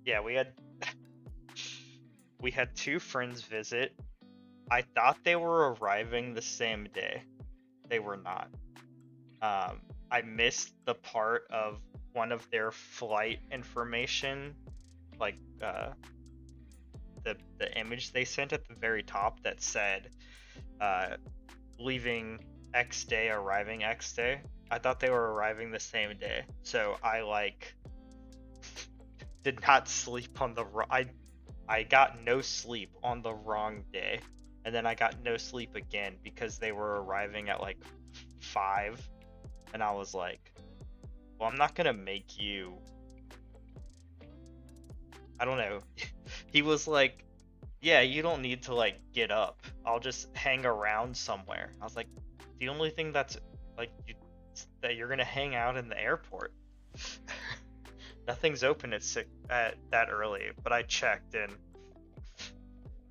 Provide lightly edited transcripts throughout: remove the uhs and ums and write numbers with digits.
Yeah, we had two friends visit. I thought they were arriving the same day. They were not. I missed the part of one of their flight information, like the image they sent at the very top that said uh, leaving X day, arriving X day. I thought they were arriving the same day, so I like did not sleep on the I got no sleep on the wrong day, and then I got no sleep again because they were arriving at like 5, and I was like, well, I'm not gonna make you. I don't know. He was like, yeah, you don't need to like get up. I'll just hang around somewhere. I was like, the only thing that's like that you're gonna hang out in the airport. Nothing's open at that early, but I checked and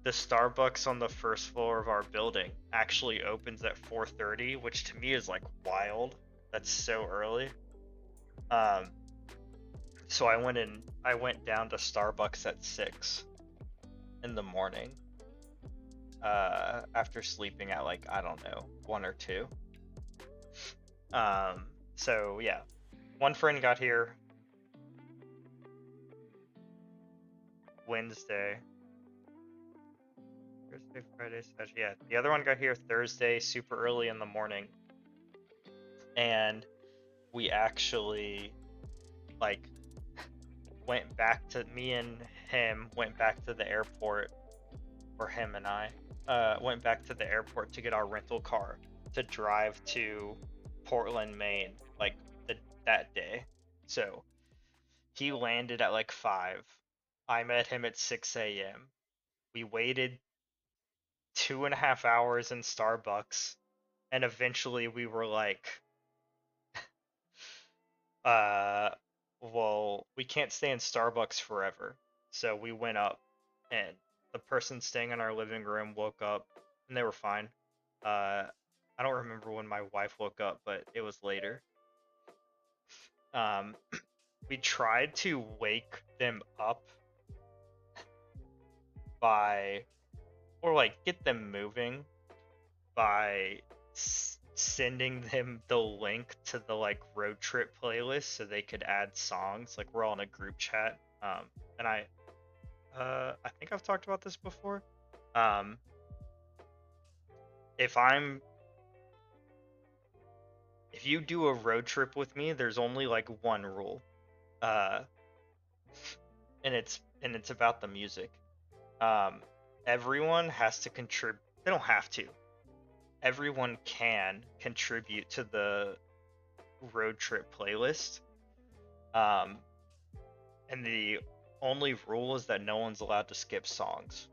the Starbucks on the first floor of our building actually opens at 4:30, which to me is like wild. That's so early. Um, so I went down to Starbucks at 6 in the morning. After sleeping at like I don't know 1 or 2. Um, so yeah, one friend got here Wednesday. Thursday, Friday, Saturday. Yeah, the other one got here Thursday, super early in the morning, and we actually like went back to me and him went back to the airport, or him and I went back to the airport to get our rental car to drive to Portland, Maine, like that day. So he landed at like 5. I met him at 6 a.m. We waited 2.5 hours in Starbucks, and eventually we were like, uh, well, we can't stay in Starbucks forever. So we went up, and the person staying in our living room woke up, and they were fine. I don't remember when my wife woke up, but it was later. Um, we tried to wake them up by, or like get them moving by sending them the link to the like road trip playlist so they could add songs. Like we're all in a group chat. And I think I've talked about this before. Um, if I'm if you do a road trip with me, there's only like one rule. Uh, and it's about the music. Um, everyone has to contribute. They don't have to. Everyone can contribute to the road trip playlist. Um, and the only rule is that no one's allowed to skip songs.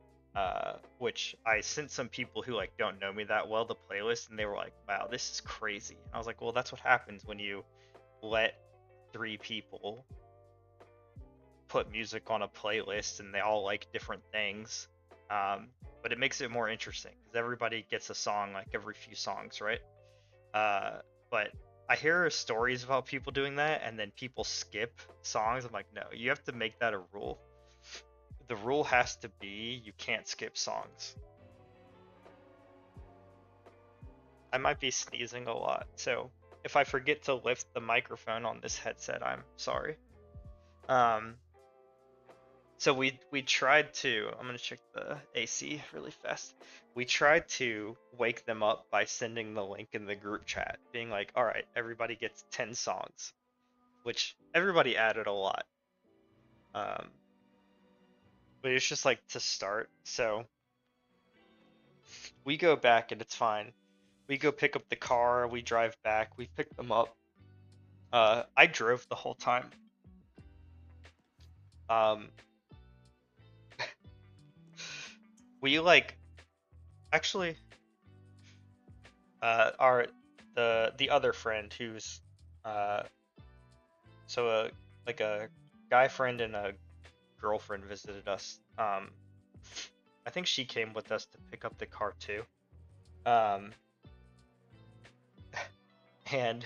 Which I sent some people who like don't know me that well the playlist, and they were like, "Wow, this is crazy." I was like, "Well, that's what happens when you let 3 people put music on a playlist, and they all like different things." But it makes it more interesting because everybody gets a song like every few songs, right? But I hear stories about people doing that and then people skip songs. I'm like, no, you have to make that a rule. The rule has to be you can't skip songs. I might be sneezing a lot, so if I forget to lift the microphone on this headset, I'm sorry. Um, so we tried to. I'm gonna check the AC really fast. We tried to wake them up by sending the link in the group chat, being like, "All right, everybody gets 10 songs," which everybody added a lot. Um, but it's just like to start. So we go back and it's fine. We go pick up the car. We drive back. We pick them up. I drove the whole time. Um, we like actually our the other friend who's uh so like a guy friend and a girlfriend visited us. I think she came with us to pick up the car too. Um, and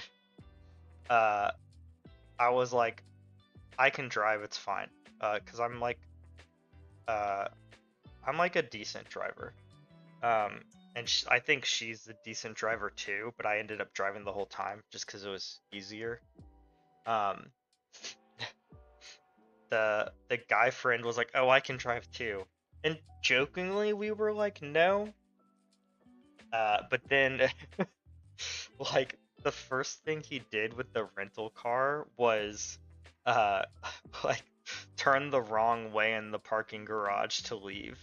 uh, I was like, I can drive, it's fine. because I'm like a decent driver. And I think she's a decent driver too, but I ended up driving the whole time just because it was easier. Um, the guy friend was like, "Oh, I can drive too," and jokingly we were like, "No." But then, like, the first thing he did with the rental car was, uh, like, turn the wrong way in the parking garage to leave.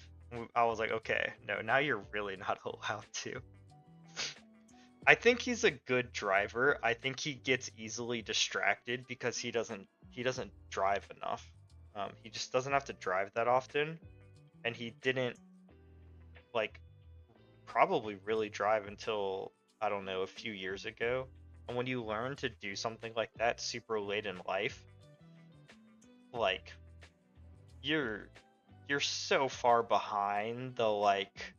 I was like, okay, no, now you're really not allowed to. I think he's a good driver. I think he gets easily distracted because he doesn't drive enough. He just doesn't have to drive that often, and he didn't like probably really drive until I don't know a few years ago. And when you learn to do something like that super late in life, like you're you're so far behind the like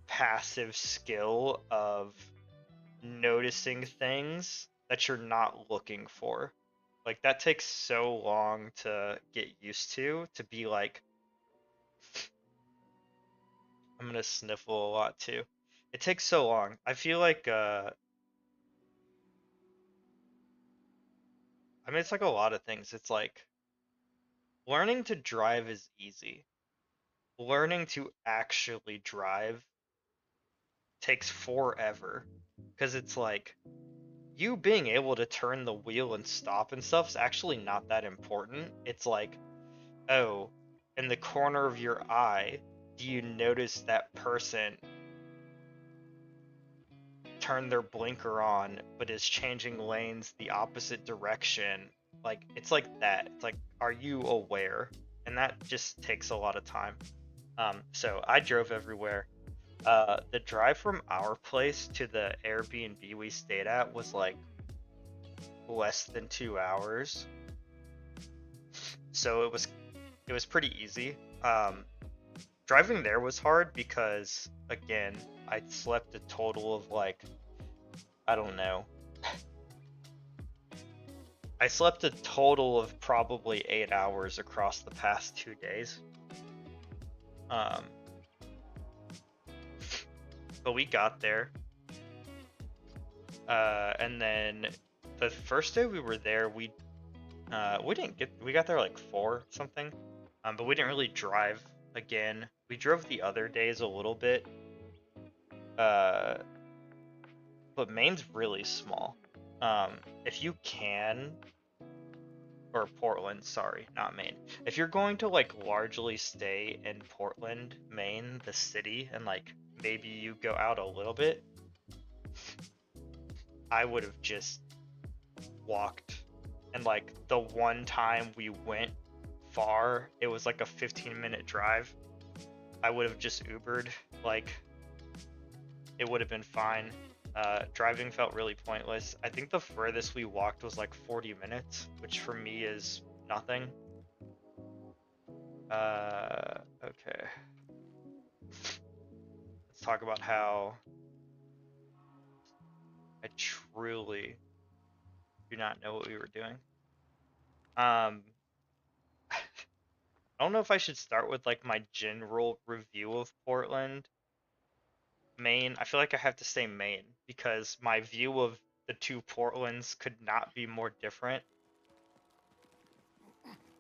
passive skill of noticing things that you're not looking for. Like that takes so long to get used to be like I'm gonna sniffle a lot too. It takes so long. I feel like I mean it's like a lot of things. It's like learning to drive is easy. Learning to actually drive takes forever because it's like you being able to turn the wheel and stop and stuff is actually not that important. It's like, oh, in the corner of your eye, do you notice that person turn their blinker on but is changing lanes the opposite direction? Like, it's like that. It's like, are you aware? And that just takes a lot of time. So I drove everywhere. The drive from our place to the Airbnb we stayed at was like less than 2 hours. So it was pretty easy. Driving there was hard because again, I slept a total of like I don't know. I slept a total of probably 8 hours across the past 2 days. Um, but we got there, and then the first day we were there, we got there like 4 something, but we didn't really drive again. We drove the other days a little bit, uh, but Maine's really small. If you can, or Portland, sorry, not Maine. If you're going to like largely stay in Portland, Maine, the city, and like maybe you go out a little bit, I would have just walked. And like the one time we went far, it was like a 15-minute drive. I would have just Ubered. Like it would have been fine. Driving felt really pointless. I think the furthest we walked was like 40 minutes, which for me is nothing. Okay. Let's talk about how I truly do not know what we were doing. I don't know if I should start with like my general review of Portland, Maine. I feel like I have to say Maine because my view of the two Portlands could not be more different.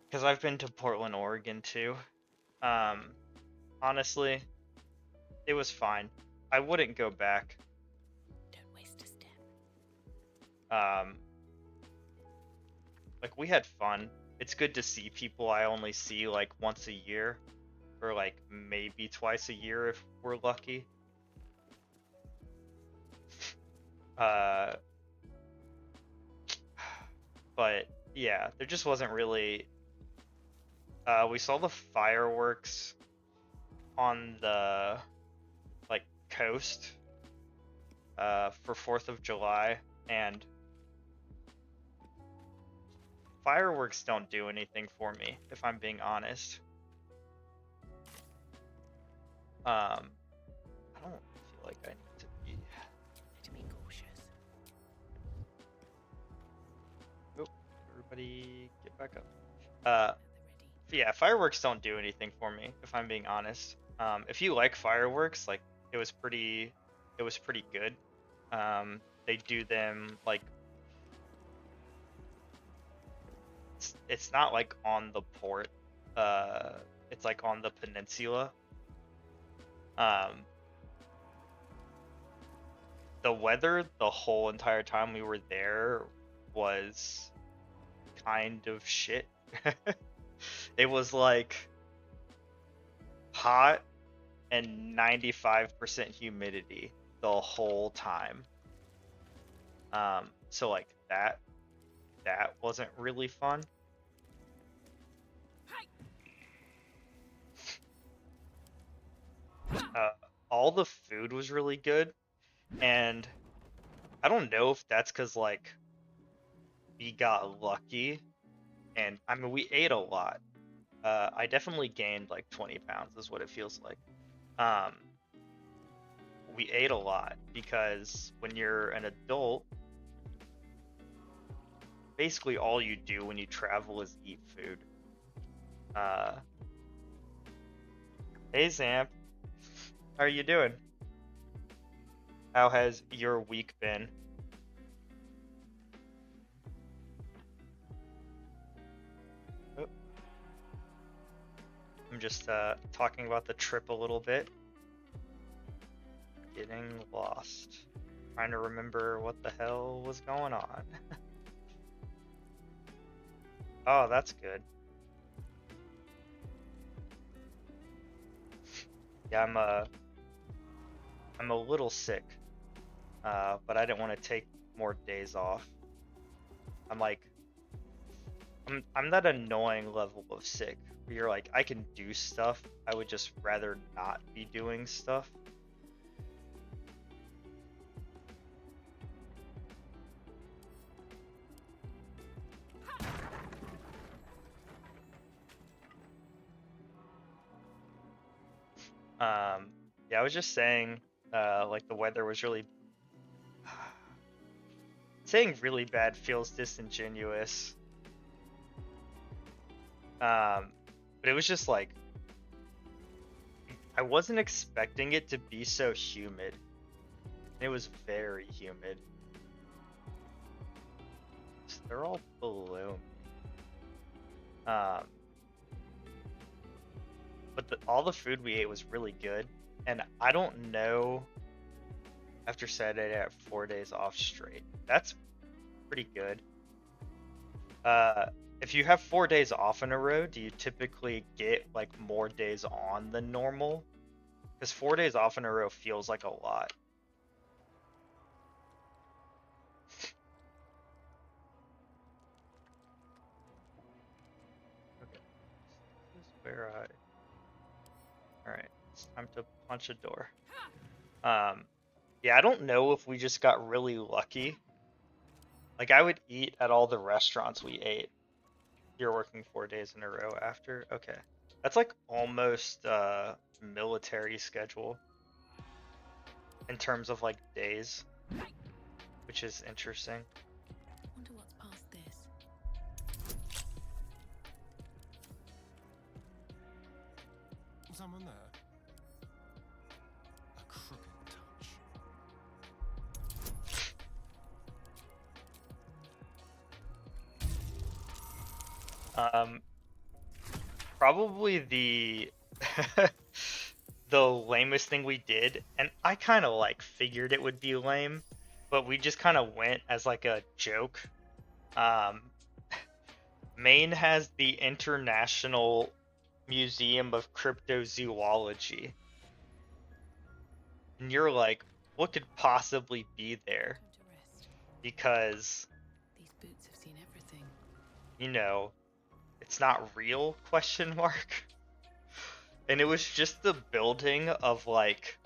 Because I've been to Portland, Oregon too. Um, Honestly, it was fine. I wouldn't go back. Don't waste a step. Um, like we had fun. It's good to see people I only see like once a year, or like maybe twice a year if we're lucky. Uh, but yeah, there just wasn't really. We saw the fireworks on the like coast for 4th of July, and fireworks don't do anything for me, if I'm being honest. I don't feel like I need to be. To be cautious. Oh, everybody get back up. Uh, yeah, fireworks don't do anything for me, if I'm being honest. If you like fireworks, like it was pretty good. They do them like it's not like on the port. Uh, it's like on the peninsula. Um, the weather the whole entire time we were there was kind of shit. It was like hot and 95% humidity the whole time. So like that wasn't really fun. Uh, all the food was really good, and I don't know if that's because like we got lucky, and I mean we ate a lot. I definitely gained like 20 pounds is what it feels like. Um, we ate a lot because when you're an adult, basically all you do when you travel is eat food. Uh, hey Zamp, how are you doing? How has your week been? Oh, I'm just talking about the trip a little bit. Getting lost. Trying to remember what the hell was going on. Oh, that's good. Yeah, I'm a little sick, but I didn't want to take more days off. I'm like, I'm that annoying level of sick where you're like, I can do stuff. I would just rather not be doing stuff. Yeah, I was just saying, like the weather was really saying really bad feels disingenuous. But it was just like I wasn't expecting it to be so humid. It was very humid. So they're all below me. But all the food we ate was really good, and I don't know. After Saturday, I have 4 days off straight. That's pretty good. Uh, if you have 4 days off in a row, do you typically get like more days on than normal? Because 4 days off in a row feels like a lot. Okay, this is where I. All right, it's time to punch a door. Yeah, I don't know if we just got really lucky. Like I would eat at all the restaurants we ate. You're working 4 days in a row after? Okay. That's like almost military schedule in terms of like days, which is interesting. Wonder what's past this. Someone there? A crooked touch. Probably the the lamest thing we did, and I kind of like figured it would be lame, but we just kind of went as like a joke. Um, Maine has the International Museum of Cryptozoology. And you're like, what could possibly be there? Time to rest. Because, These boots have seen everything. you know, it's not real, question mark. And it was just the building of like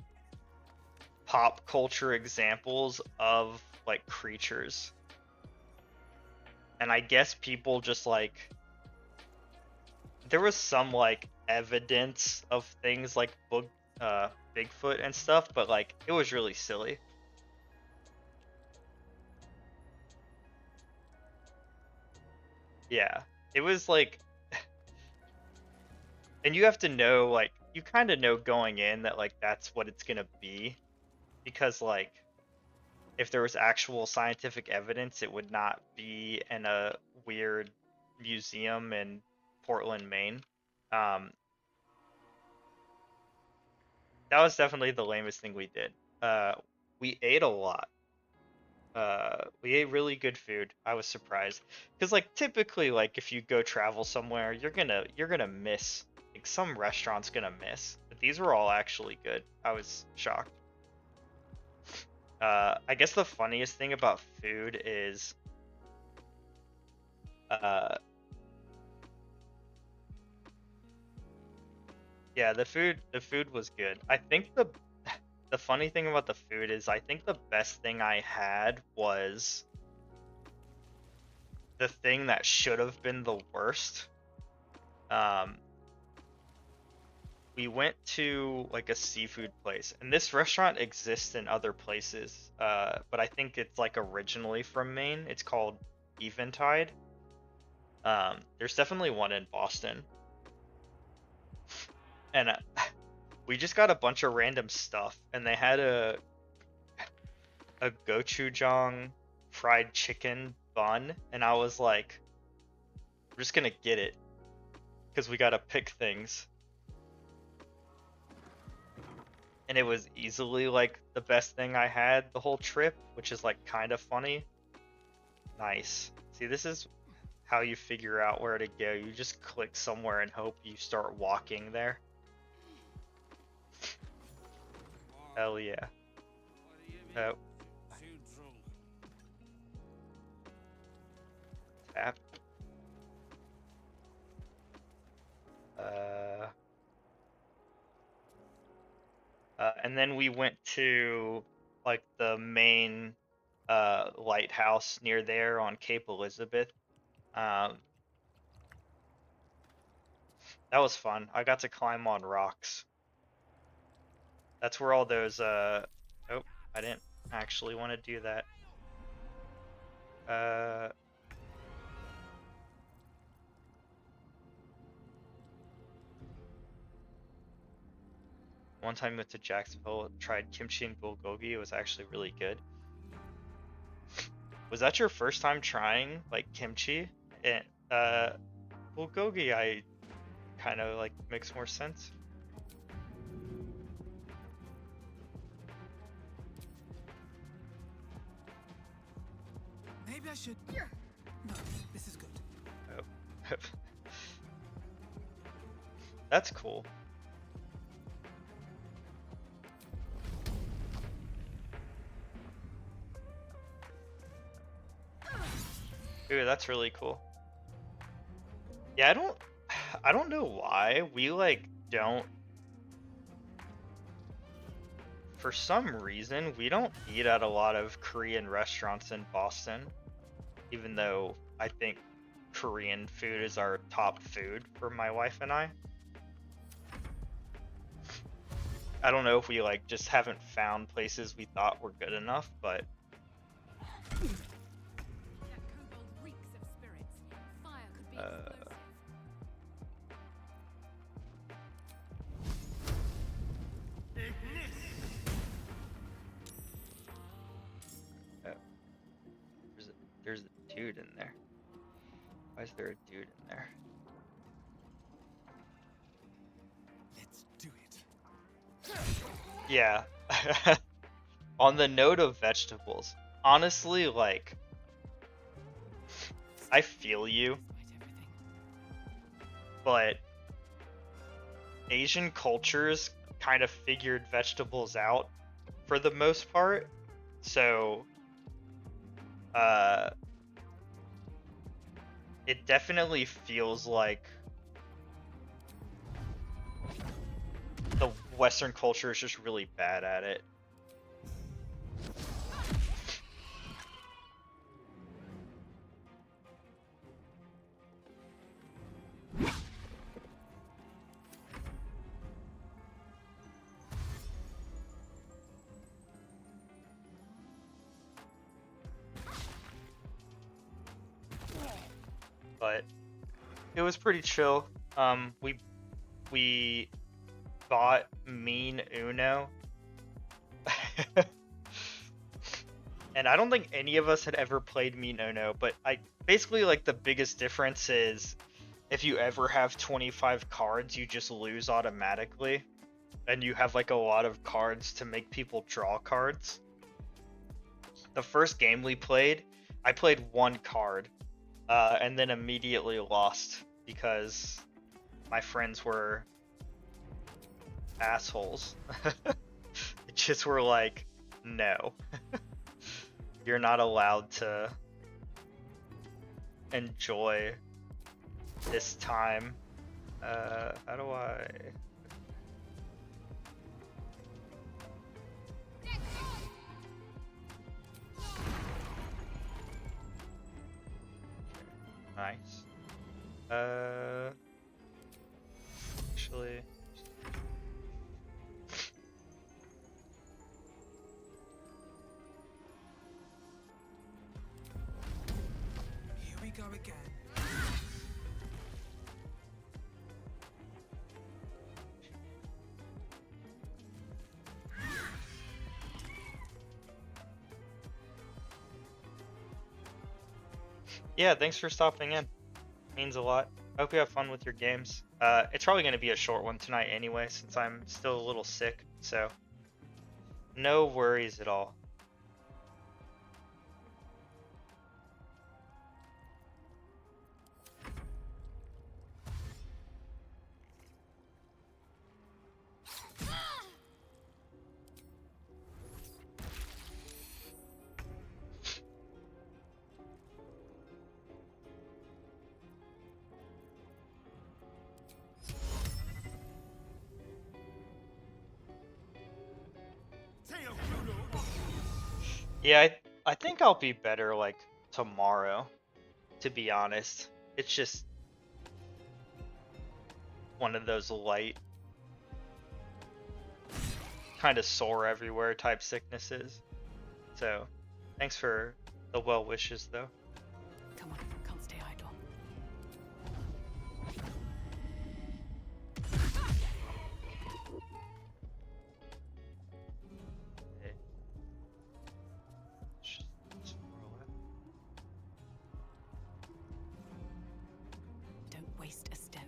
pop culture examples of like creatures. And I guess people just like there was some like evidence of things like Bigfoot and stuff, but like it was really silly. Yeah. It was like and you have to know, like, you kind of know going in that like that's what it's gonna be, because like if there was actual scientific evidence, it would not be in a weird museum in Portland, Maine. Um, that was definitely the lamest thing we did. We ate a lot. We ate really good food. I was surprised because like typically like if you go travel somewhere, you're gonna miss, like some restaurants gonna miss, but these were all actually good. I was shocked. I guess the funniest thing about food is uh yeah, the food was good. I think the funny thing about the food is I think the best thing I had was the thing that should have been the worst. Um, we went to like a seafood place, and this restaurant exists in other places, but I think it's like originally from Maine. It's called Eventide. There's definitely one in Boston, and we just got a bunch of random stuff, and they had a gochujang fried chicken bun, and I was like, we're just gonna get it because we gotta pick things. And it was easily like the best thing I had the whole trip, which is like kind of funny. Nice. See, this is how you figure out where to go. You just click somewhere and hope you start walking there. Hell yeah. Oh, tap. Uh, and then we went to like the main lighthouse near there on Cape Elizabeth. Um, that was fun. I got to climb on rocks. That's where all those oh, I didn't actually want to do that. One time went to Jacksonville, tried kimchi and bulgogi. It was actually really good. Was that your first time trying like kimchi? And bulgogi, I kind of like makes more sense. Maybe I should. No, this is good. Oh. That's cool. Ooh, that's really cool. Yeah, I don't know why we like don't, for some reason we don't eat at a lot of Korean restaurants in Boston, even though I think Korean food is our top food for my wife and I. I don't know if we like just haven't found places we thought were good enough, but That kobold reeks of spirits. Fire could be explosive. there's a dude in there. Why is there a dude in there? Let's do it. Yeah. On the note of vegetables, honestly, like, I feel you, Despite everything. but Asian cultures kind of figured vegetables out for the most part. So, uh, it definitely feels like the Western culture is just really bad at it. But it was pretty chill. We we bought Mean Uno. And I don't think any of us had ever played Mean Uno, but basically like the biggest difference is if you ever have 25 cards, you just lose automatically. And you have like a lot of cards to make people draw cards. The first game we played, I played one card, and then immediately lost because my friends were assholes. They just were like, no. You're not allowed to enjoy this time. How do I... Nice. Actually... Here we go again. Yeah, thanks for stopping in. Means a lot. I hope you have fun with your games. It's probably going to be a short one tonight anyway, since I'm still a little sick, so no worries at all. Yeah, I think I'll be better like tomorrow, to be honest. It's just one of those light, kind of sore everywhere type sicknesses. So, thanks for the well wishes though. Come on, can't stay idle. Okay. Just roll it. Don't waste a step.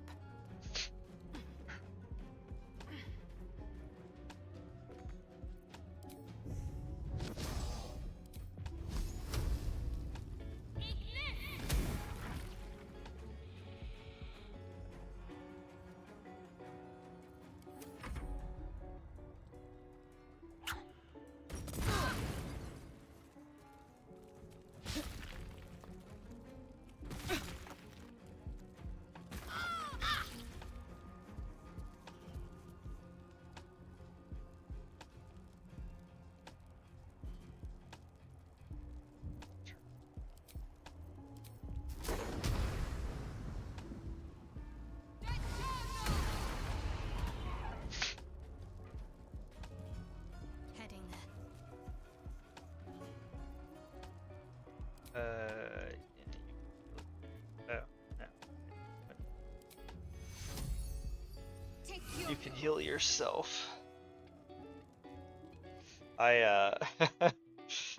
Heading there. Oh, no. You can heal yourself.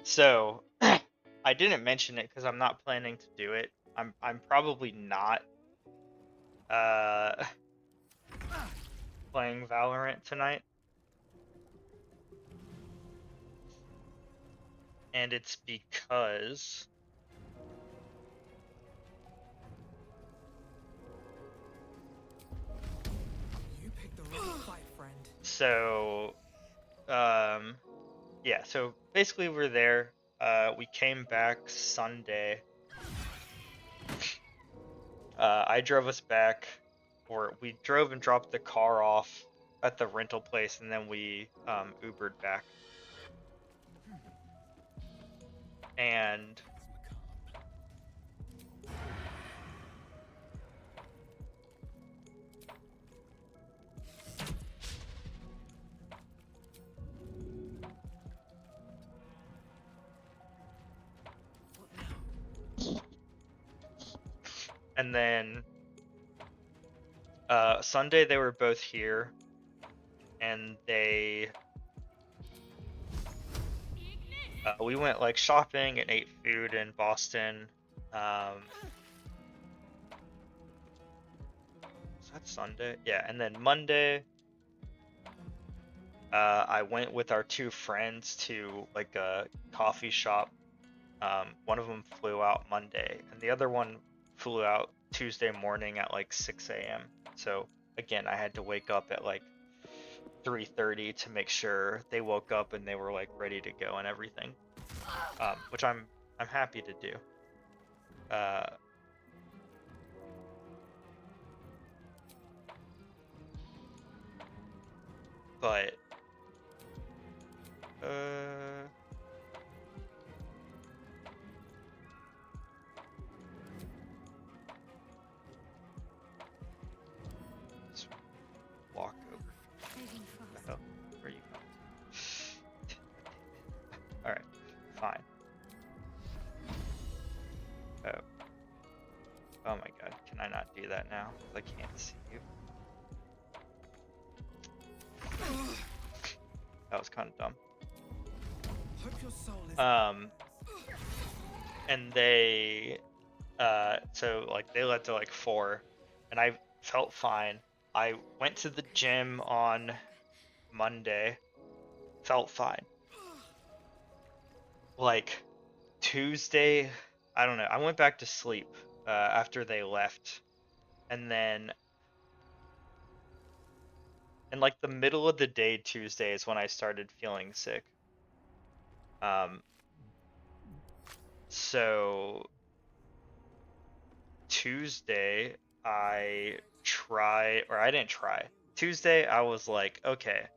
So I didn't mention it because I'm not planning to do it. I'm probably not playing Valorant tonight. And it's because You picked the right fight, friend. so yeah, so basically we're there. We came back Sunday. I drove us back, or we drove and dropped the car off at the rental place, and then we Ubered back. And then Sunday they were both here, and we went like shopping and ate food in Boston. Was that Sunday? Yeah, and then Monday, I went with our two friends to like a coffee shop. One of them flew out Monday, and the other one flew out Tuesday morning at like 6 a.m. So again, I had to wake up at like 3:30 to make sure they woke up and they were like ready to go and everything, which I'm happy to do. Uh, but let's walk over. Moving What the fast. hell? Where are you going? All right, fine. Oh. Oh my god, can I not do that now? I can't see you. That was kind of dumb. Hope your soul is. And so like they led to like 4, and I felt fine. I went to the gym on Monday, felt fine. Like Tuesday, I don't know. I went back to sleep after they left, and then in like the middle of the day Tuesday is when I started feeling sick. So Tuesday I didn't try. Tuesday I was like, okay,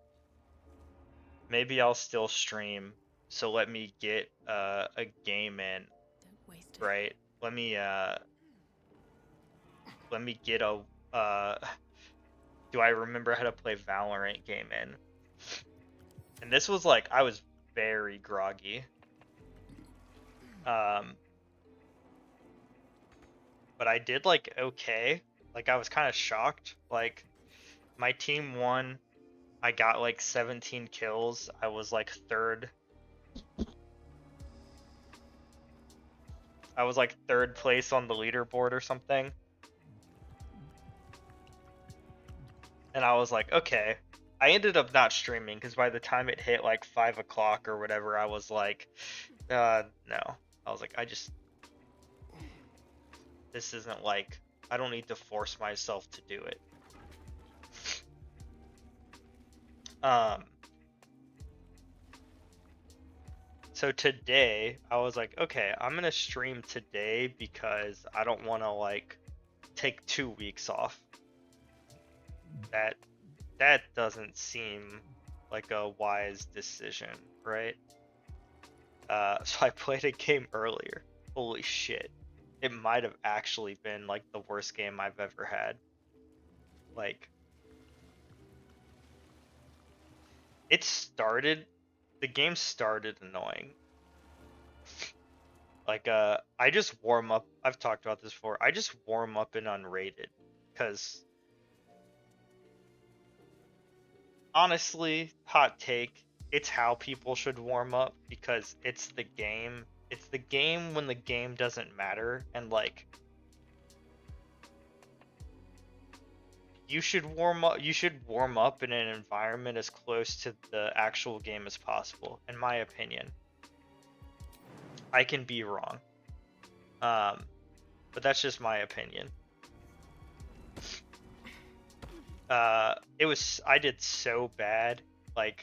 maybe I'll still stream. So let me get a game in, Don't waste it. right? Let me get a uh do I remember how to play Valorant game in? And this was like I was very groggy. But I did like okay. Like I was kind of shocked. Like my team won. I got like 17 kills. I was like third. I was like third place on the leaderboard or something. And I was like, okay. I ended up not streaming because by the time it hit like 5 o'clock or whatever, I was like, no. I was like, this isn't like, I don't need to force myself to do it. So today I was like, okay, I'm gonna stream today because I don't want to like take 2 weeks off. That doesn't seem like a wise decision, right? So I played a game earlier. Holy shit. It might have actually been like the worst game I've ever had. Like the game started annoying. Like I just warm up. I've talked about this before. I just warm up in unrated because honestly, hot take, it's how people should warm up because it's the game. It's the game when the game doesn't matter, and like you should warm up in an environment as close to the actual game as possible, in my opinion. I can be wrong. But that's just my opinion. I did so bad. Like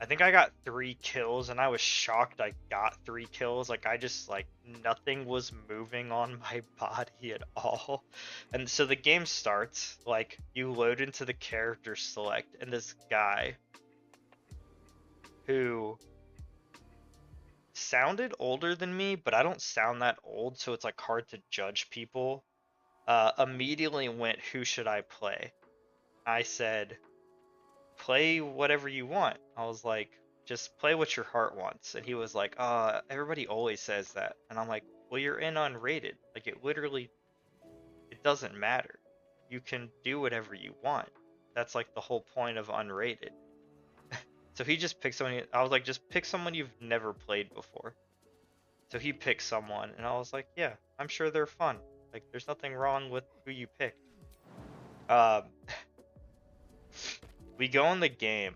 I think I got 3 kills and I was shocked I got 3 kills. Like I just like nothing was moving on my body at all. And so the game starts, like you load into the character select and this guy who sounded older than me, but I don't sound that old, so it's like hard to judge people. Immediately went, who should I play? I said, play whatever you want. I was like, just play what your heart wants. And he was like, everybody always says that. And I'm like, well, you're in unrated. Like it doesn't matter. you can do whatever you want. That's like the whole point of unrated. So he just picked someone. I was like, just pick someone you've never played before. So he picked someone, and I was like, yeah, I'm sure they're fun. Like, there's nothing wrong with who you picked. Um, we go in the game,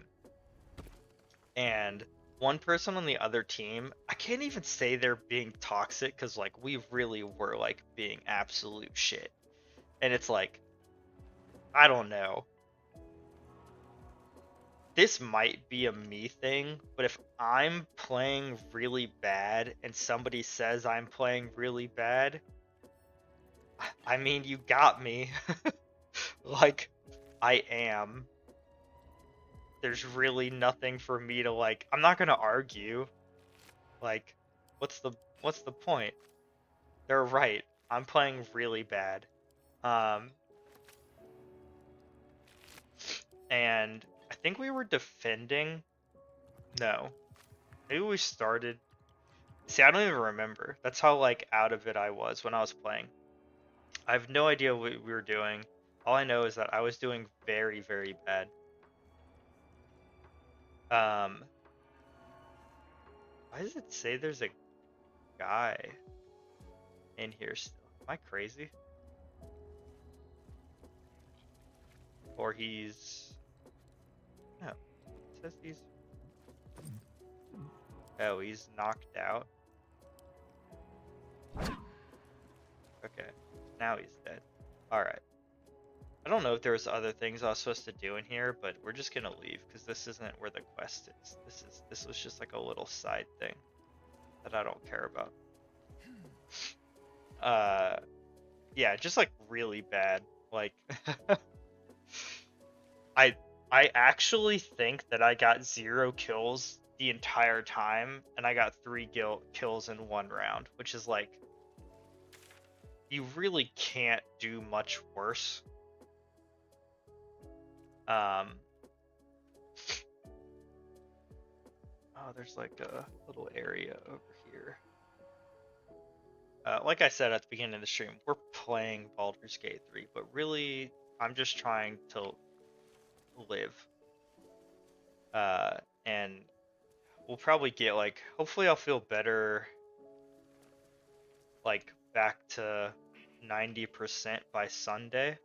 and one person on the other team, I can't even say they're being toxic, because, like, we really were, like, being absolute shit. And it's like, I don't know. This might be a me thing, but if I'm playing really bad and somebody says I'm playing really bad, I mean, you got me. Like, I am. There's really nothing for me to, like, I'm not gonna argue. Like, what's the point? They're right. I'm playing really bad. Um, and I think we were defending. No. Maybe we started. See, I don't even remember. That's how, like, out of it I was when I was playing. I have no idea what we were doing. All I know is that I was doing very, very bad. Why does it say there's a guy in here still? Am I crazy? Or he's... No, it says he's... Oh, he's knocked out. Okay, now he's dead. Alright. I don't know if there's other things I was supposed to do in here, but we're just gonna leave because this isn't where the quest is. This was just like a little side thing that I don't care about. Yeah, just like really bad. Like I actually think that I got 0 kills the entire time, and I got 3 kills in 1 round, which is like, you really can't do much worse. Oh, there's like a little area over here. Like I said at the beginning of the stream, we're playing Baldur's Gate 3, but really, I'm just trying to live. And we'll probably get, like, hopefully I'll feel better, like, back to 90% by Sunday,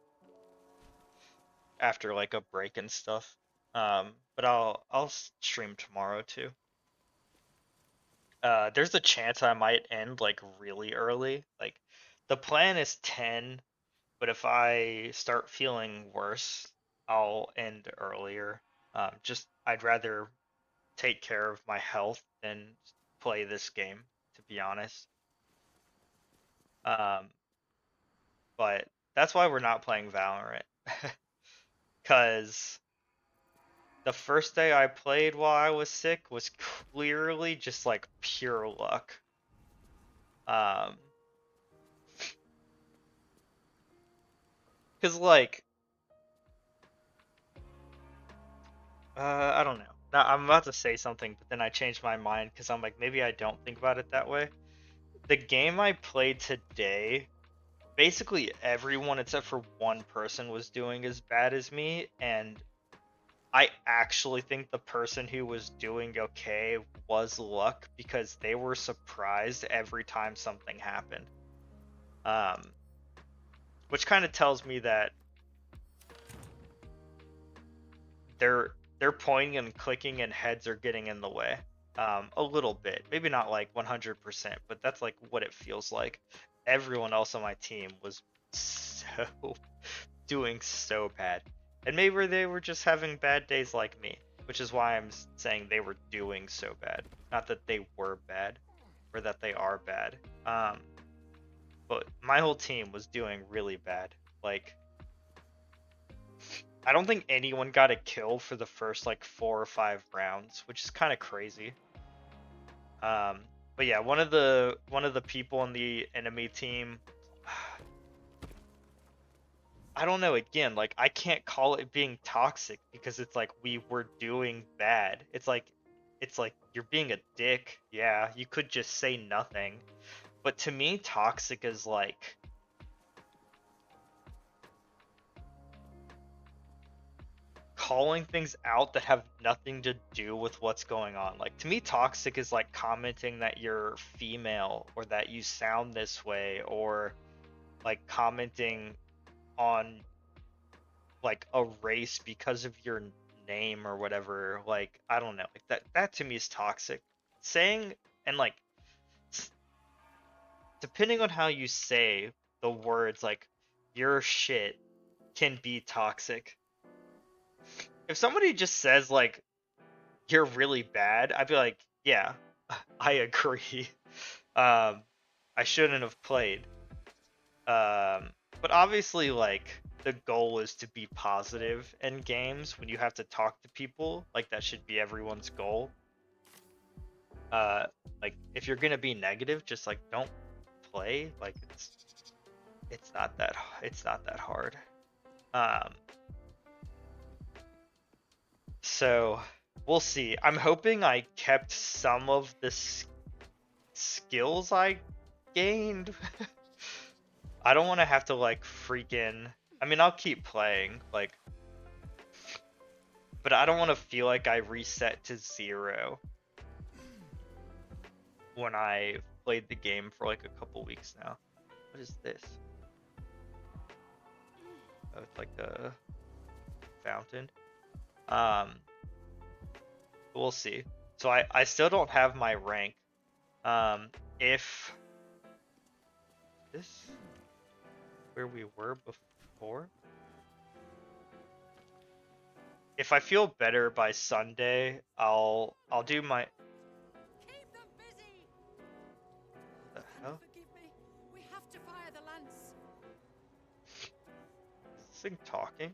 after, like, a break and stuff. But I'll stream tomorrow too. There's a chance I might end, like, really early. Like, the plan is 10, but if I start feeling worse, I'll end earlier. I'd rather take care of my health than play this game, to be honest. Um, but that's why we're not playing Valorant. Because the first day I played while I was sick was clearly just like pure luck. Because like, I don't know. Now, I'm about to say something, but then I changed my mind because I'm like, maybe I don't think about it that way. The game I played today, basically everyone except for one person was doing as bad as me, and I actually think the person who was doing okay was luck because they were surprised every time something happened. Which kind of tells me that they're pointing and clicking and heads are getting in the way. A little bit. Maybe not like 100%, but that's like what it feels like. Everyone else on my team was so doing so bad. And maybe they were just having bad days like me, which is why I'm saying they were doing so bad. Not that they were bad, or that they are bad. But my whole team was doing really bad. Like, I don't think anyone got a kill for the first like 4 or 5 rounds, which is kind of crazy. But yeah, one of the people on the enemy team, I don't know, again, like, I can't call it being toxic because it's like we were doing bad. It's like you're being a dick. Yeah, you could just say nothing. But to me, toxic is like, calling things out that have nothing to do with what's going on. Like, to me, toxic is like commenting that you're female or that you sound this way, or like commenting on like a race because of your name or whatever. Like, I don't know, like that to me is toxic. Saying, and like depending on how you say the words, like your shit can be toxic. If somebody just says like you're really bad, I'd be like, yeah, I agree. I shouldn't have played. But obviously, like, the goal is to be positive in games. When you have to talk to people, like, that should be everyone's goal. Uh, like, if you're gonna be negative, just like don't play. Like, it's not that hard. Um, so we'll see. I'm hoping I kept some of the skills I gained. I don't want to have to like freaking. I mean, I'll keep playing, like, but I don't want to feel like I reset to 0 when I played the game for like a couple weeks now. What is this? Oh, it's like a fountain. We'll see. So I still don't have my rank. If this where we were before, if I feel better by Sunday, I'll do my. Keep them busy. The hell? Forgive me. We have to fire the lance. Is this thing talking?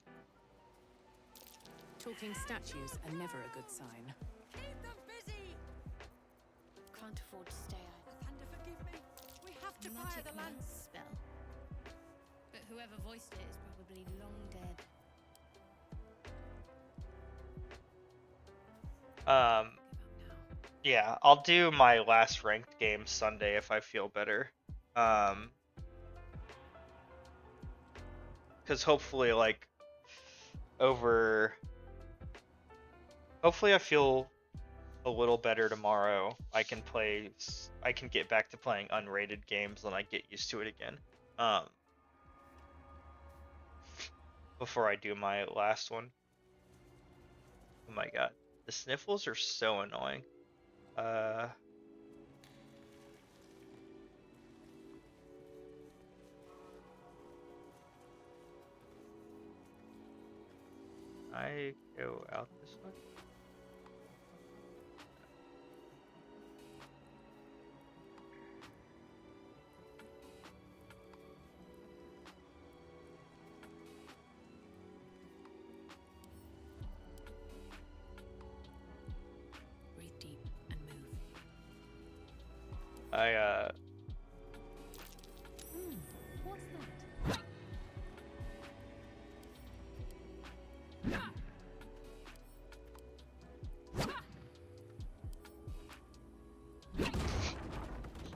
Talking statues are never a good sign. Keep them busy. Can't afford to stay out. Lathander, forgive me. We have to fire Magic the mouth lance. spell. But whoever voiced it is probably long dead. Yeah, I'll do my last ranked game Sunday if I feel better. Because hopefully, like, hopefully I feel a little better tomorrow. I can get back to playing unrated games and I get used to it again. Before I do my last one. Oh my god, the sniffles are so annoying. I go out this way. Breathe deep and move. What's that?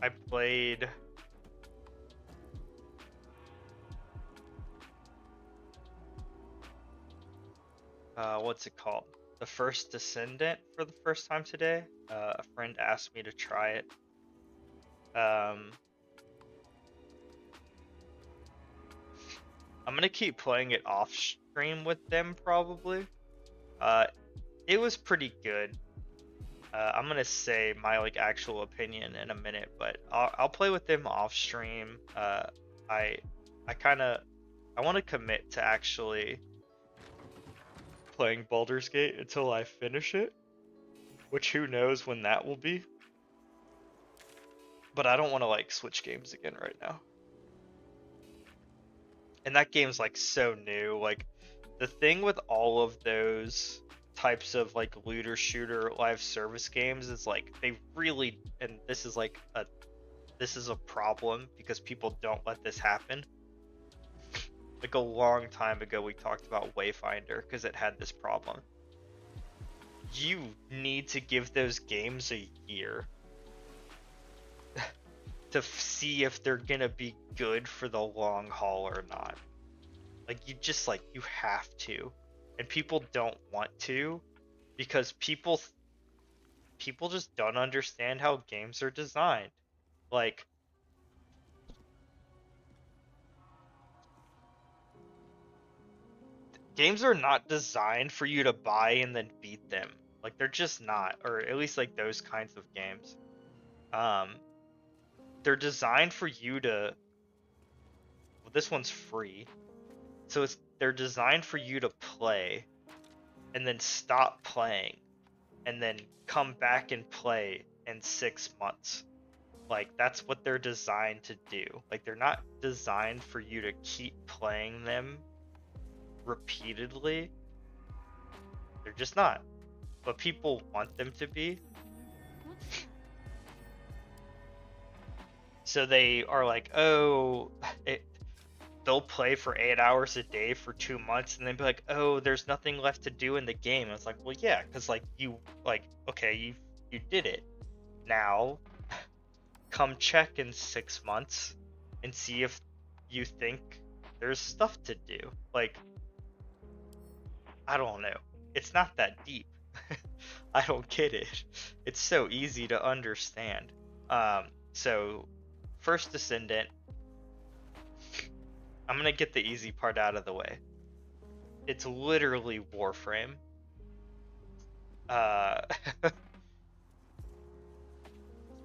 I played. What's it called? The First Descendant for the first time today. A friend asked me to try it. I'm gonna keep playing it off stream with them probably. It was pretty good. I'm gonna say my like actual opinion in a minute, but I'll play with them off stream. I want to commit to actually playing Baldur's Gate until I finish it, which who knows when that will be. But I don't want to like switch games again right now. And that game's like so new. Like, the thing with all of those types of like looter shooter live service games is like they really, and this is a problem because people don't let this happen. Like a long time ago we talked about Wayfinder because it had this problem. You need to give those games a year to see if they're gonna be good for the long haul or not. Like, you have to. and people don't want to because people just don't understand how games are designed. Like, games are not designed for you to buy and then beat them. Like, they're just not, or at least like those kinds of games. Um, they're designed for you to. Well, this one's free, so they're designed for you to play, and then stop playing, and then come back and play in 6 months. Like, that's what they're designed to do. Like, they're not designed for you to keep playing them repeatedly. They're just not. But people want them to be. So they are like, oh, they'll play for 8 hours a day for 2 months and then be like, oh, there's nothing left to do in the game. And it's like, well, yeah, because like okay, you did it. Now come check in 6 months and see if you think there's stuff to do. Like, I don't know. It's not that deep. I don't get it. It's so easy to understand. So First Descendant, I'm gonna get the easy part out of the way. It's literally Warframe.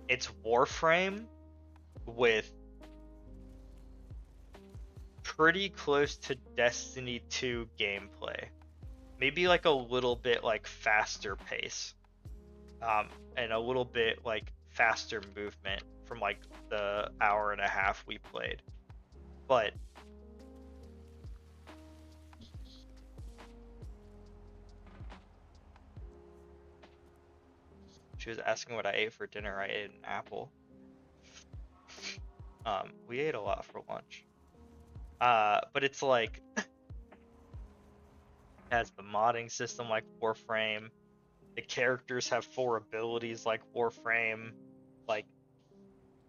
It's Warframe with pretty close to Destiny 2 gameplay. Maybe like a little bit like faster pace. And a little bit like faster movement from like the hour and a half we played. But she was asking what I ate for dinner. I ate an apple. We ate a lot for lunch. But it's like has the modding system like Warframe. The characters have 4 abilities like Warframe. Like,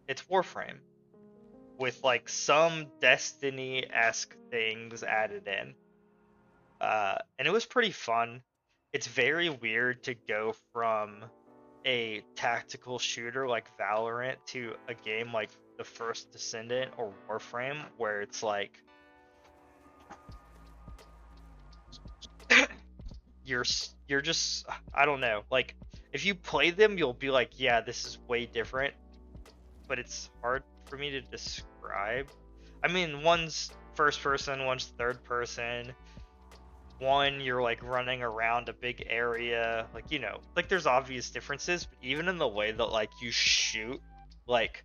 it's Warframe with like some Destiny-esque things added in. And it was pretty fun. It's very weird to go from a tactical shooter like Valorant to a game like the First Descendant or Warframe, where it's like you're just, I don't know, like if you play them you'll be like, yeah, this is way different, but it's hard for me to describe. I mean, one's first person, one's third person. One, you're like running around a big area, like, you know, like there's obvious differences, but even in the way that like you shoot, like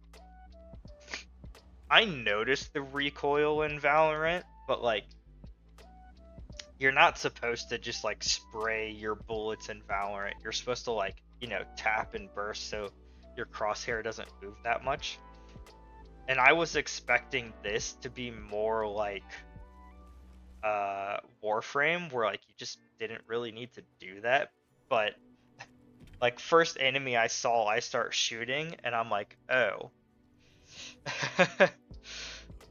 I noticed the recoil in Valorant, but like you're not supposed to just like spray your bullets in Valorant. You're supposed to like, you know, tap and burst so your crosshair doesn't move that much. And I was expecting this to be more like Warframe, where like you just didn't really need to do that. But like first enemy I saw, I start shooting and I'm like, oh.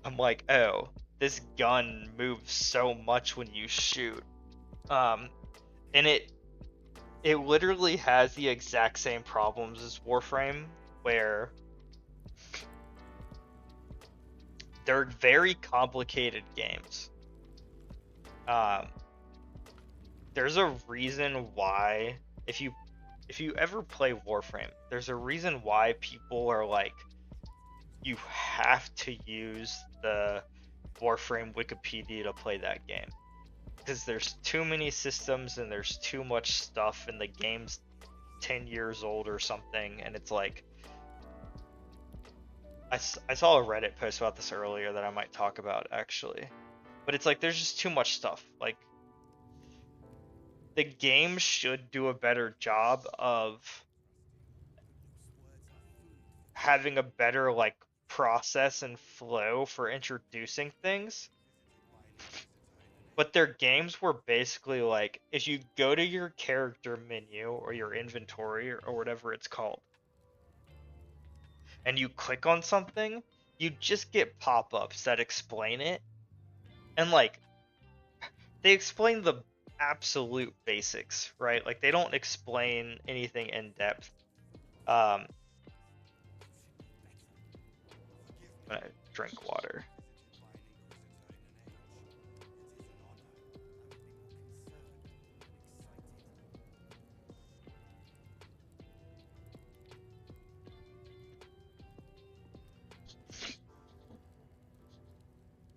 I'm like, oh, this gun moves so much when you shoot. And it literally has the exact same problems as Warframe, where they're very complicated games. There's a reason why, if you ever play Warframe, there's a reason why people are like, you have to use the Warframe Wikipedia to play that game, because there's too many systems and there's too much stuff, and the game's 10 years old or something. And it's like, I saw a Reddit post about this earlier that I might talk about actually, but it's like there's just too much stuff. Like, the game should do a better job of having a better like process and flow for introducing things. But their games were basically like, if you go to your character menu or your inventory or whatever it's called, and you click on something, you just get pop-ups that explain it. And like, they explain the absolute basics, right? Like they don't explain anything in depth. I'm gonna drink water.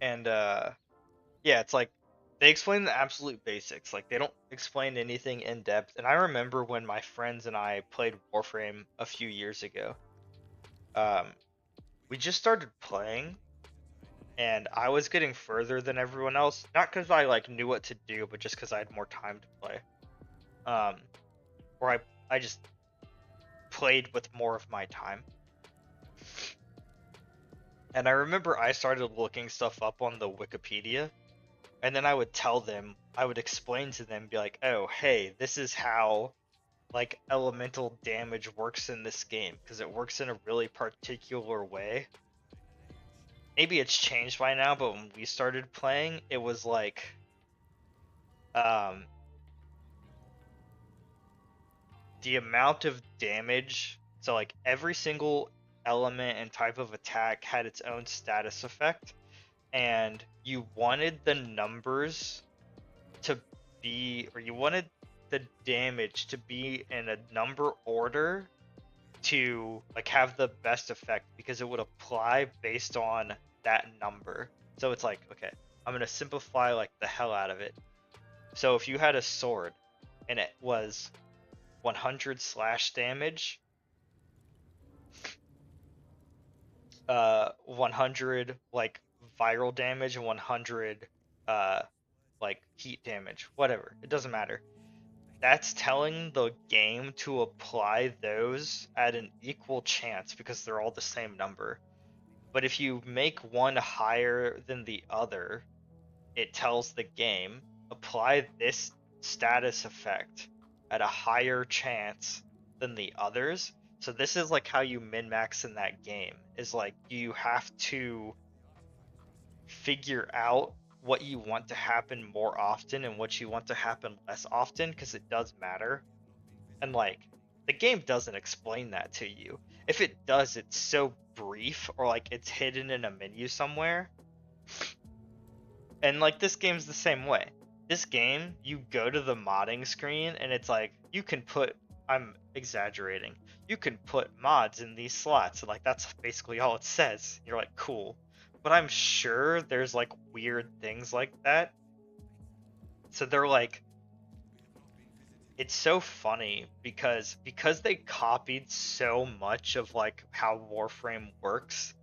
And yeah, it's like they explain the absolute basics. Like they don't explain anything in depth. And I remember when my friends and I played Warframe a few years ago. Um, we just started playing, and I was getting further than everyone else. Not because I like knew what to do, but just because I had more time to play. Or I just played with more of my time. And I remember I started looking stuff up on the Wikipedia, and then I would tell them, I would explain to them, be like, oh, hey, this is how like elemental damage works in this game, because it works in a really particular way. Maybe it's changed by now, but when we started playing, it was like the amount of damage. So like every single element and type of attack had its own status effect, and you wanted the numbers to be, or you wanted the damage to be in a number order to like have the best effect, because it would apply based on that number. So it's like, okay, I'm gonna simplify like the hell out of it. So if you had a sword and it was 100 slash damage, 100 like viral damage, and 100 like heat damage, whatever, it doesn't matter. That's telling the game to apply those at an equal chance because they're all the same number. But if you make one higher than the other, it tells the game, apply this status effect at a higher chance than the others. So this is like how you min-max in that game, is like you have to figure out what you want to happen more often and what you want to happen less often, because it does matter. And like the game doesn't explain that to you. If it does, it's so brief, or like it's hidden in a menu somewhere. And like this game's the same way. This game, you go to the modding screen and it's like you can put, I'm exaggerating, you can put mods in these slots, and like that's basically all it says. You're like, cool. But I'm sure there's like weird things like that. So they're like, it's so funny because they copied so much of like how Warframe works.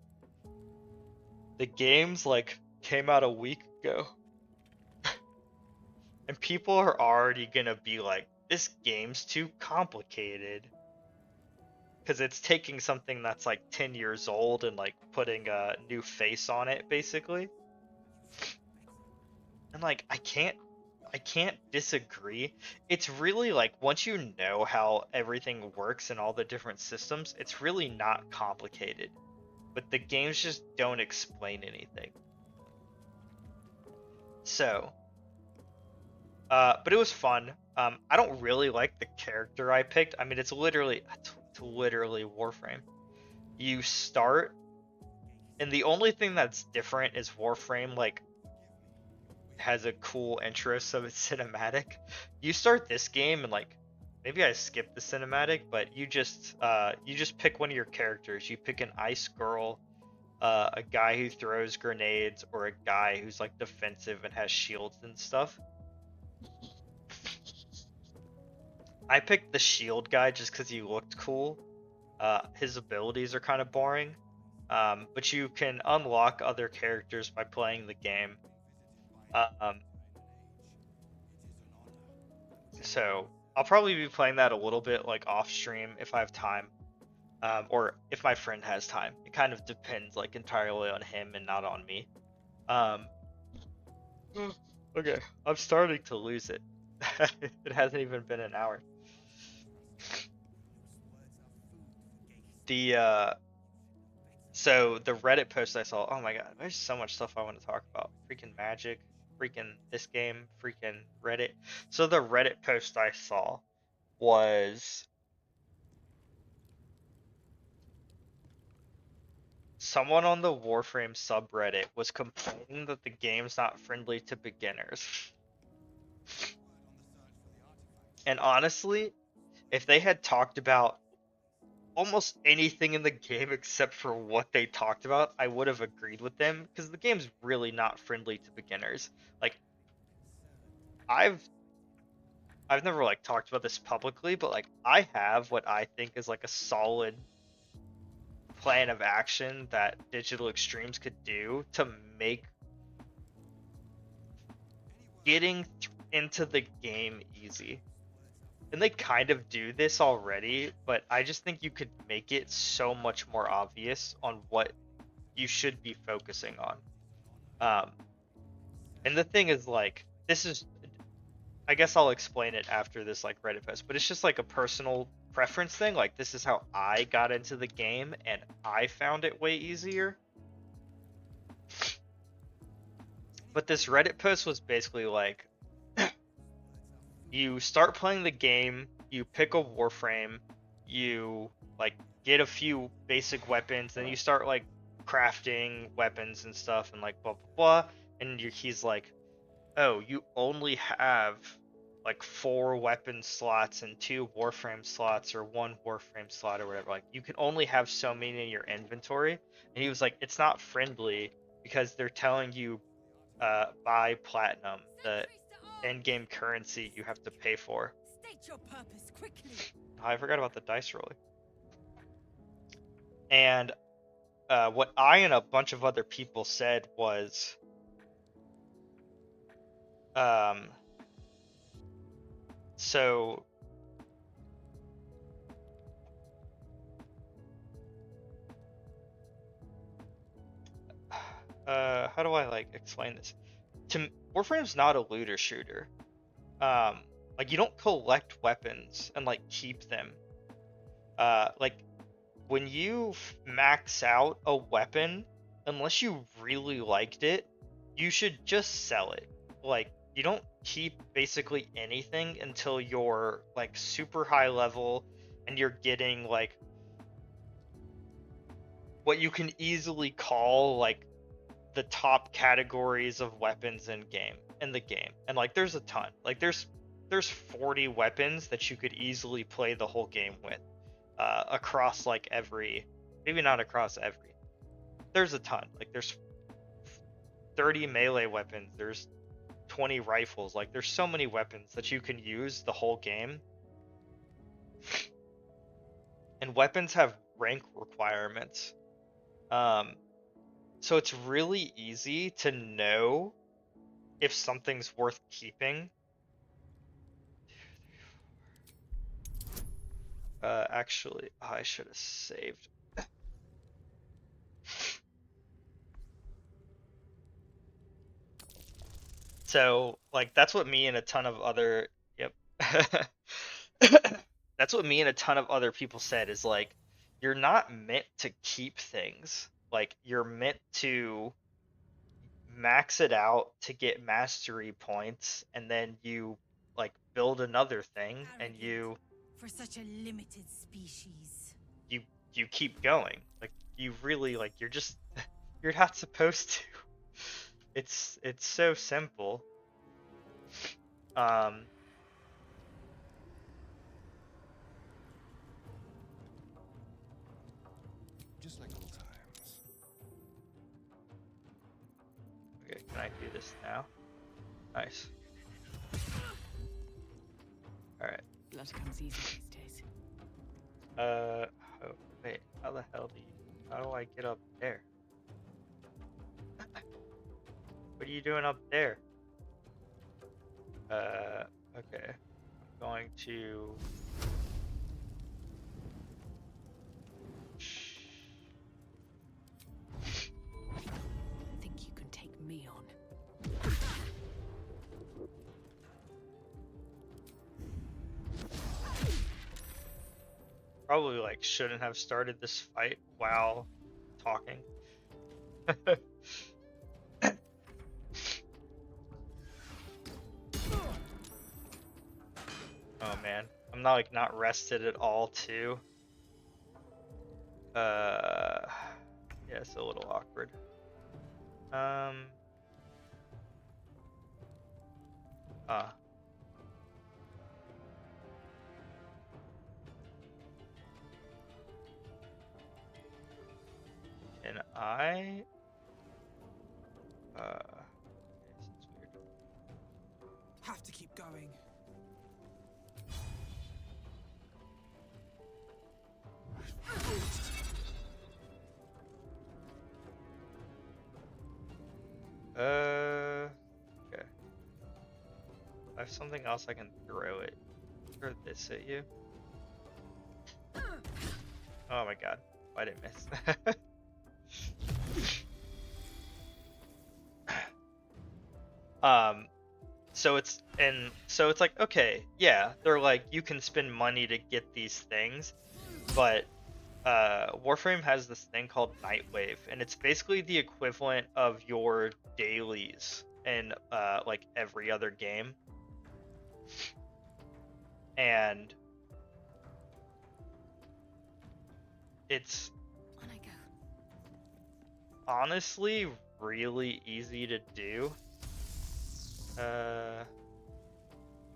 The games like came out a week ago. And people are already gonna be like, this game's too complicated. Because it's taking something that's like 10 years old and like putting a new face on it, basically. And like, I can't disagree. It's really like, once you know how everything works in all the different systems, it's really not complicated. But the games just don't explain anything. So, but it was fun. I don't really like the character I picked. I mean, it's literally Warframe. You start, and the only thing that's different is Warframe like has a cool intro, so it's cinematic. You start this game and like, maybe I skipped the cinematic, but you just pick one of your characters. You pick an ice girl, a guy who throws grenades, or a guy who's like defensive and has shields and stuff. I picked the shield guy just because he looked cool. His abilities are kind of boring, but you can unlock other characters by playing the game. So I'll probably be playing that a little bit like off stream if I have time, or if my friend has time. It kind of depends like entirely on him and not on me. Okay, I'm starting to lose it. It hasn't even been an hour. So the Reddit post I saw, oh my god, there's so much stuff I want to talk about. Freaking magic. freaking this game, freaking Reddit. So the Reddit post I saw was someone on the Warframe subreddit was complaining that the game's not friendly to beginners. And honestly, if they had talked about almost anything in the game except for what they talked about, I would have agreed with them because the game's really not friendly to beginners. Like I've never like talked about this publicly, but like I have what I think is like a solid plan of action that Digital Extremes could do to make getting into the game easy. And they kind of do this already, but I just think you could make it so much more obvious on what you should be focusing on. And the thing is, like, this is, I guess I'll explain it after this like Reddit post, but it's just like a personal preference thing. Like, this is how I got into the game and I found it way easier. But this Reddit post was basically like, you start playing the game, you pick a Warframe, you like get a few basic weapons, then you start like crafting weapons and stuff and like blah blah blah, and he's like, oh, you only have like 4 weapon slots and 2 Warframe slots or 1 Warframe slot or whatever. Like you can only have so many in your inventory. And he was like, it's not friendly because they're telling you buy platinum, the end game currency you have to pay for. State your purpose quickly. I forgot about the dice rolling. And what I and a bunch of other people said was, so how do I like explain this? Warframe's not a looter shooter. Like you don't collect weapons and like keep them. Like when you max out a weapon, unless you really liked it, you should just sell it. Like you don't keep basically anything until you're like super high level and you're getting like what you can easily call like the top categories of weapons in the game. And like there's a ton. Like there's 40 weapons that you could easily play the whole game with. Across like every, maybe not across every. There's a ton. Like there's 30 melee weapons, there's 20 rifles. Like there's so many weapons that you can use the whole game. And weapons have rank requirements. So it's really easy to know if something's worth keeping. Actually, I should have saved. So, like, that's what me and a ton of other, yep. That's what me and a ton of other people said is like, you're not meant to keep things. Like, you're meant to max it out to get mastery points, and then you, like, build another thing, and you For such a limited species. you keep going. Like you really like you're just you're not supposed to. It's so simple. Just like old times. Okay, can I do this now? Nice. Alright. Blood comes easy these days. Oh, wait, how the hell how do I get up there? What are you doing up there? Okay. I'm going to... Think you can take me on? Probably like shouldn't have started this fight while talking. I'm not like not rested at all too. Yeah, it's a little awkward. And I okay, this is weird. Have to keep going. Okay. I have something else I can throw it. Throw this at you. Oh my god. Why did I miss? So it's like, okay, yeah, they're like, you can spend money to get these things, but Warframe has this thing called Nightwave, and it's basically the equivalent of your dailies in like every other game. And it's On I go. honestly really easy to do.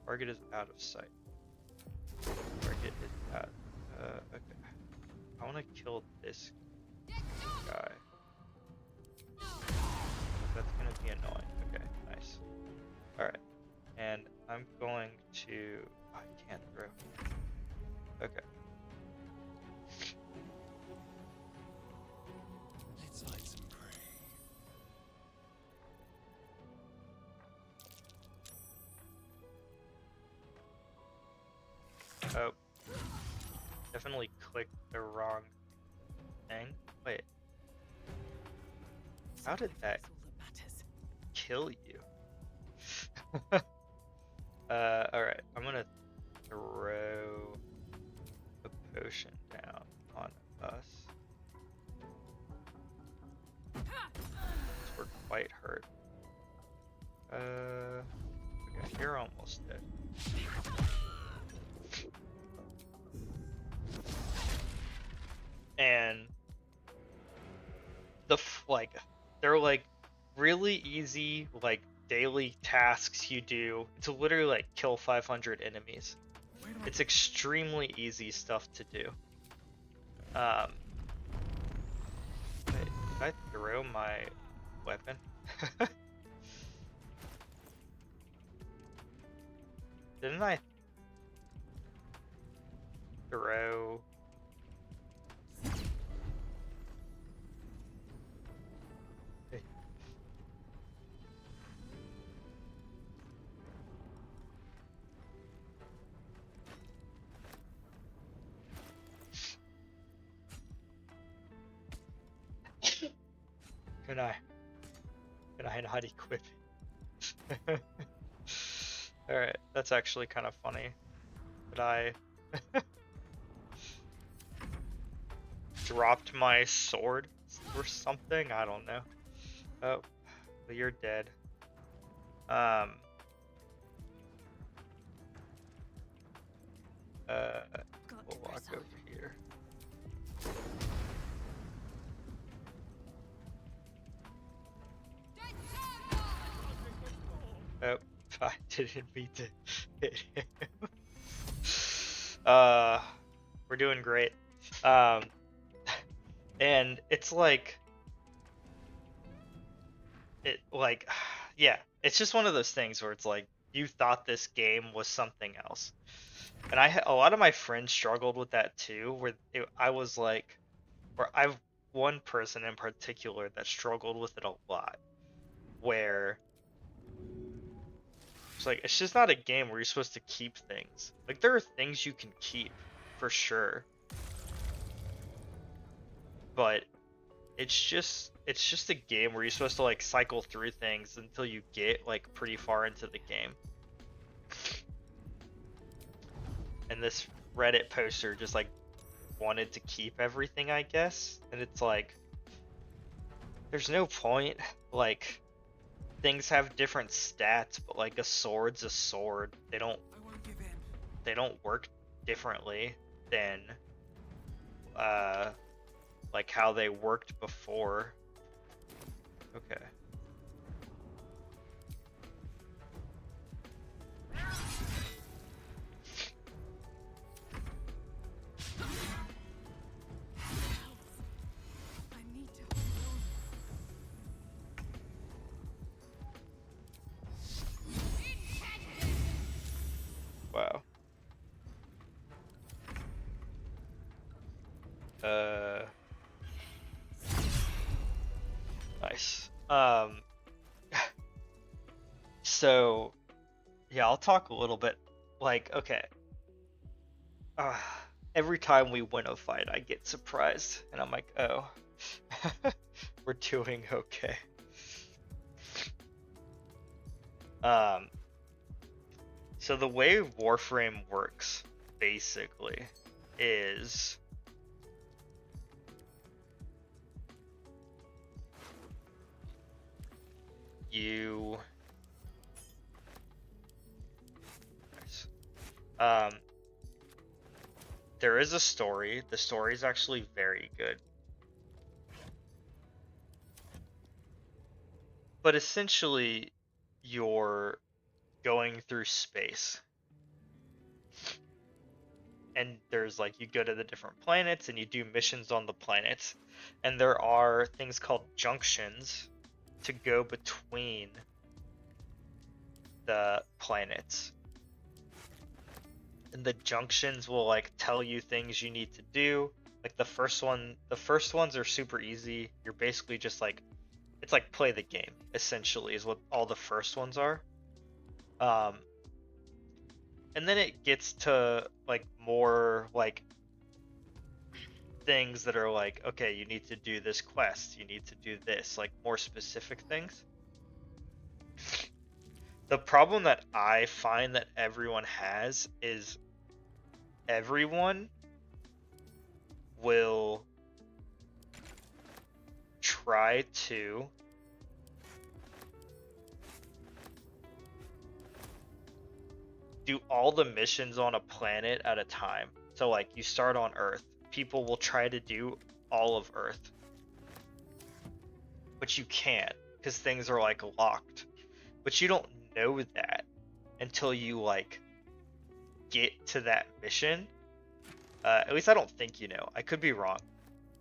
Target is out of sight. Target is out. Okay. I want to kill this guy. That's gonna be annoying. Okay, nice. Alright. And I'm going to... Oh, I can't throw. Okay. Let's light some prey. Oh. Definitely clicked the wrong thing. Wait. How did that That's all that matters. kill you? Alright. I'm gonna throw a potion down on us. We're quite hurt. Okay, you're almost dead. And they're like really easy like daily tasks you do. It's literally like kill 500 enemies. It's extremely easy stuff to do. Wait, did I throw my weapon? Didn't I throw? Can I not equip it? Alright, that's actually kind of funny. But I dropped my sword or something? I don't know. Oh, well, you're dead. We'll walk over here. Oh, I didn't mean to hit him. We're doing great. And it's like, yeah, it's just one of those things where it's like, you thought this game was something else. And a lot of my friends struggled with that too, I've one person in particular that struggled with it a lot, where it's just not a game where you're supposed to keep things. Like, there are things you can keep, for sure. But it's just a game where you're supposed to, like, cycle through things until you get, like, pretty far into the game. And this Reddit poster just, like, wanted to keep everything, I guess. And it's like, there's no point. Like, things have different stats, but like a sword's a sword. They don't work differently than like how they worked before. Okay. I need to hold on. Wow. Nice. So yeah, I'll talk a little bit. Like, okay, uh, every time we win a fight, I get surprised, and I'm like, oh, we're doing okay. Um, so the way Warframe works, basically, is you. Nice. There is a story. The story is actually very good. But essentially, you're going through space. And there's like, you go to the different planets and you do missions on the planets. And there are things called junctions to go between the planets. And the junctions will like tell you things you need to do. Like the first ones are super easy. You're basically just like, it's like play the game, essentially, is what all the first ones are. And then it gets to like more like things that are like, okay, you need to do this quest, you need to do this, like more specific things. The problem that I find that everyone has is everyone will try to do all the missions on a planet at a time. So like you start on Earth, people will try to do all of Earth, but you can't because things are like locked. But you don't know that until you like get to that mission. At least I don't think you know. I could be wrong.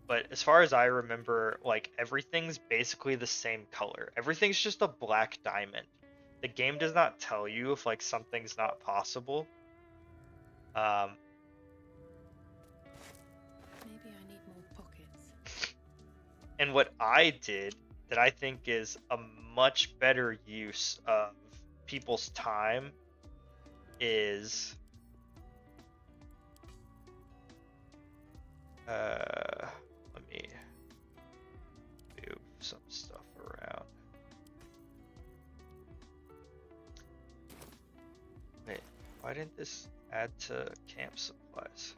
But as far as I remember, like everything's basically the same color. Everything's just a black diamond. The game does not tell you if like something's not possible. Maybe I need more pockets. And what I did that I think is a much better use of people's time is let me move some stuff around. Wait, why didn't this add to camp supplies?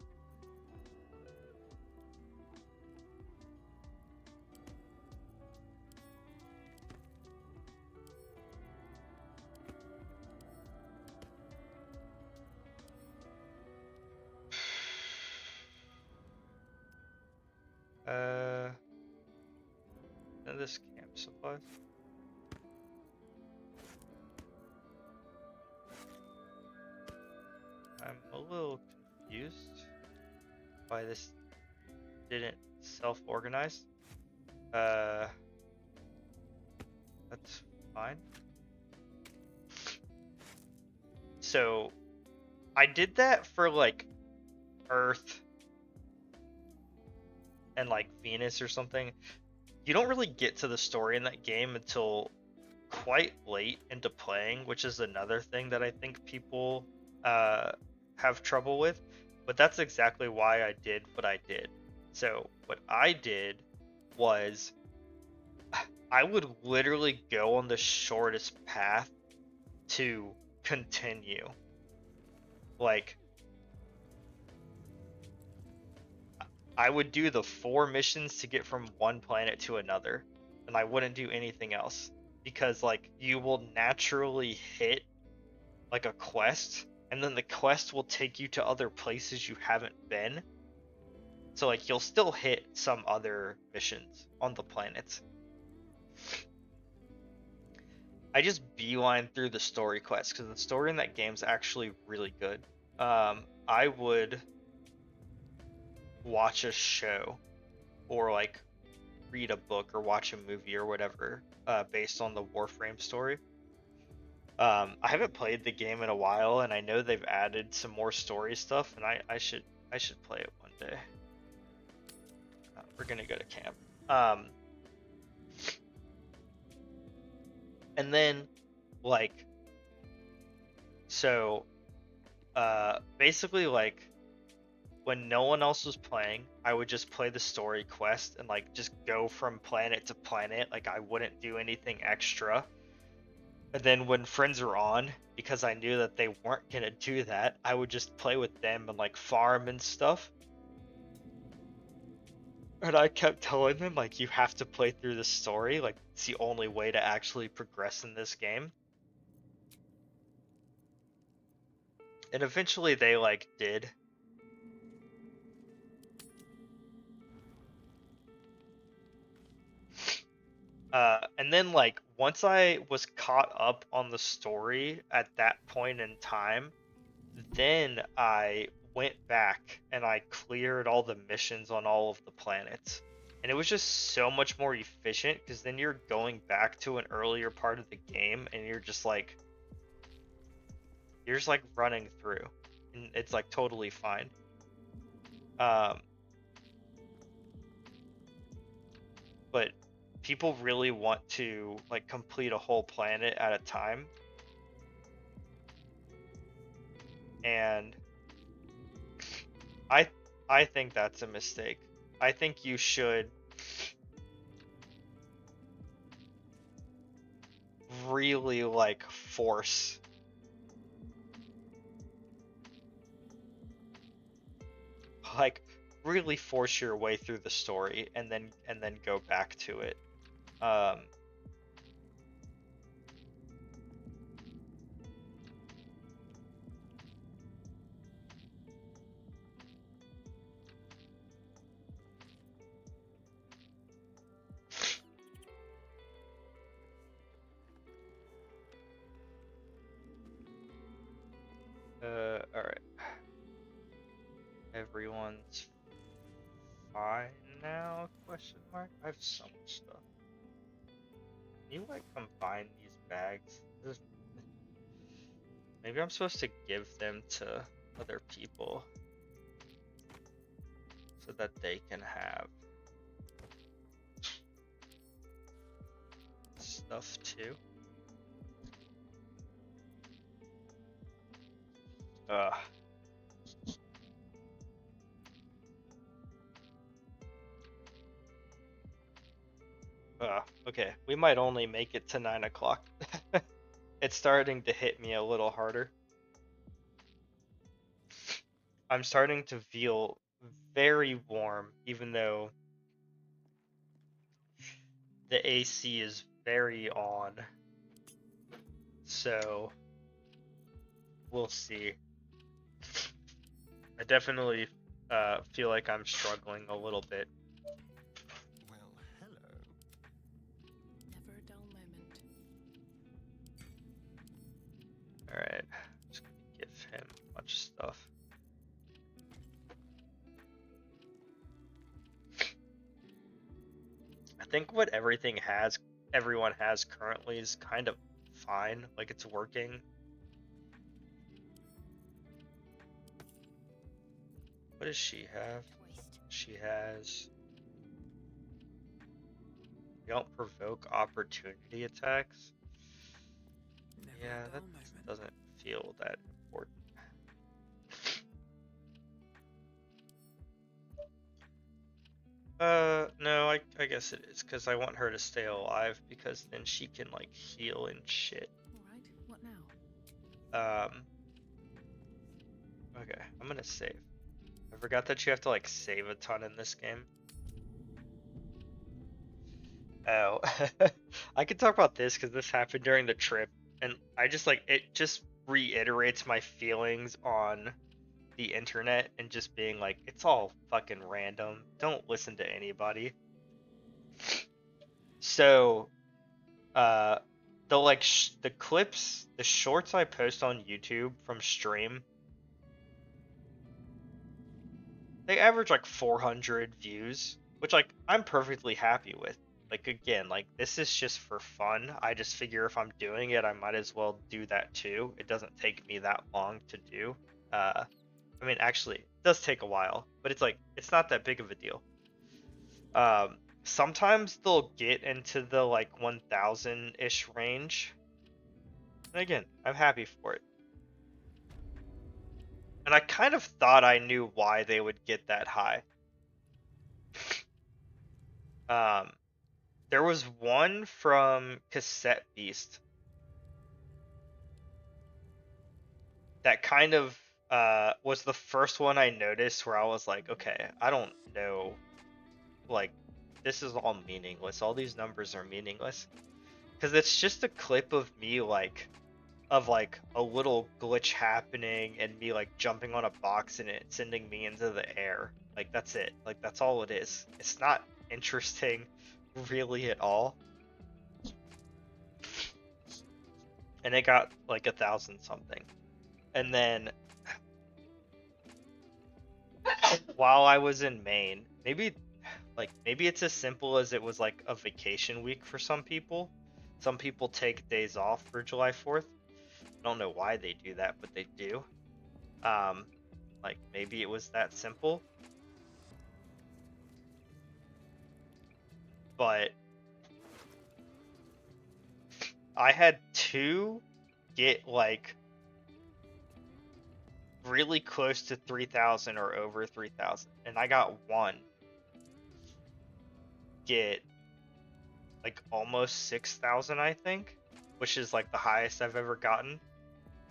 And this camp supplies. I'm a little confused why this didn't self-organize. That's fine. So I did that for like Earth and like Venus or something. You don't really get to the story in that game until quite late into playing, which is another thing that I think people have trouble with. But that's exactly why I did what I did. So what I did was I would literally go on the shortest path to continue. Like, I would do the 4 missions to get from one planet to another, and I wouldn't do anything else because like you will naturally hit like a quest and then the quest will take you to other places you haven't been. So like you'll still hit some other missions on the planets. I just beeline through the story quest because the story in that game's actually really good. I would watch a show or like read a book or watch a movie or whatever based on the Warframe story. I haven't played the game in a while, and I know they've added some more story stuff, and I should play it one day. We're gonna go to camp. And then like so basically like when no one else was playing, I would just play the story quest and like just go from planet to planet. Like I wouldn't do anything extra. And then when friends were on, because I knew that they weren't gonna do that, I would just play with them and like farm and stuff. And I kept telling them like you have to play through the story, like it's the only way to actually progress in this game. And eventually they like did. And then like once I was caught up on the story at that point in time, then I went back and I cleared all the missions on all of the planets. And it was just so much more efficient because then you're going back to an earlier part of the game and you're just like running through and it's like totally fine. But people really want to like complete a whole planet at a time, and I think that's a mistake. I think you should really like force really force your way through the story and then go back to it. All right. Everyone's fine now? Question mark. I have so much stuff. Can you like combine these bags? Maybe I'm supposed to give them to other people so that they can have stuff too. Okay, we might only make it to 9 o'clock. It's starting to hit me a little harder. I'm starting to feel very warm, even though the AC is very on. So, we'll see. I definitely feel like I'm struggling a little bit. Well, hello. Never a dull moment. Alright, just gonna give him a bunch of stuff. I think what everyone has currently is kind of fine, like it's working. What does she have? Waste. She has... You don't provoke opportunity attacks. Never Yeah, a that dull moment. doesn't feel that important. No, I guess it is, because I want her to stay alive, because then she can, like, heal and shit. Alright, what now? Okay, I'm gonna save. I forgot that you have to, like, save a ton in this game. Oh, I could talk about this, because this happened during the trip, and I just, like, it just reiterates my feelings on the internet and just being like, it's all fucking random. Don't listen to anybody. So, the clips, the shorts I post on YouTube from stream, they average like 400 views, which like I'm perfectly happy with. Like again, like this is just for fun. I just figure if I'm doing it, I might as well do that too. It doesn't take me that long to do. I mean, actually, it does take a while, but it's like it's not that big of a deal. Sometimes they'll get into the like 1,000-ish range. And again, I'm happy for it. And I kind of thought I knew why they would get that high. There was one from Cassette Beast that kind of was the first one I noticed where I was like, okay, I don't know, like, this is all meaningless. All these numbers are meaningless. Because it's just a clip of me, like, of like a little glitch happening and me like jumping on a box and it sending me into the air. Like that's it. Like that's all it is. It's not interesting really at all. And it got like 1,000 something. And then while I was in Maine, maybe it's as simple as it was like a vacation week for some people. Some people take days off for July 4th. I don't know why they do that, but they do. Like maybe it was that simple. But I had two get like really close to 3,000 or over 3,000, and I got one get like almost 6,000, I think, which is like the highest I've ever gotten.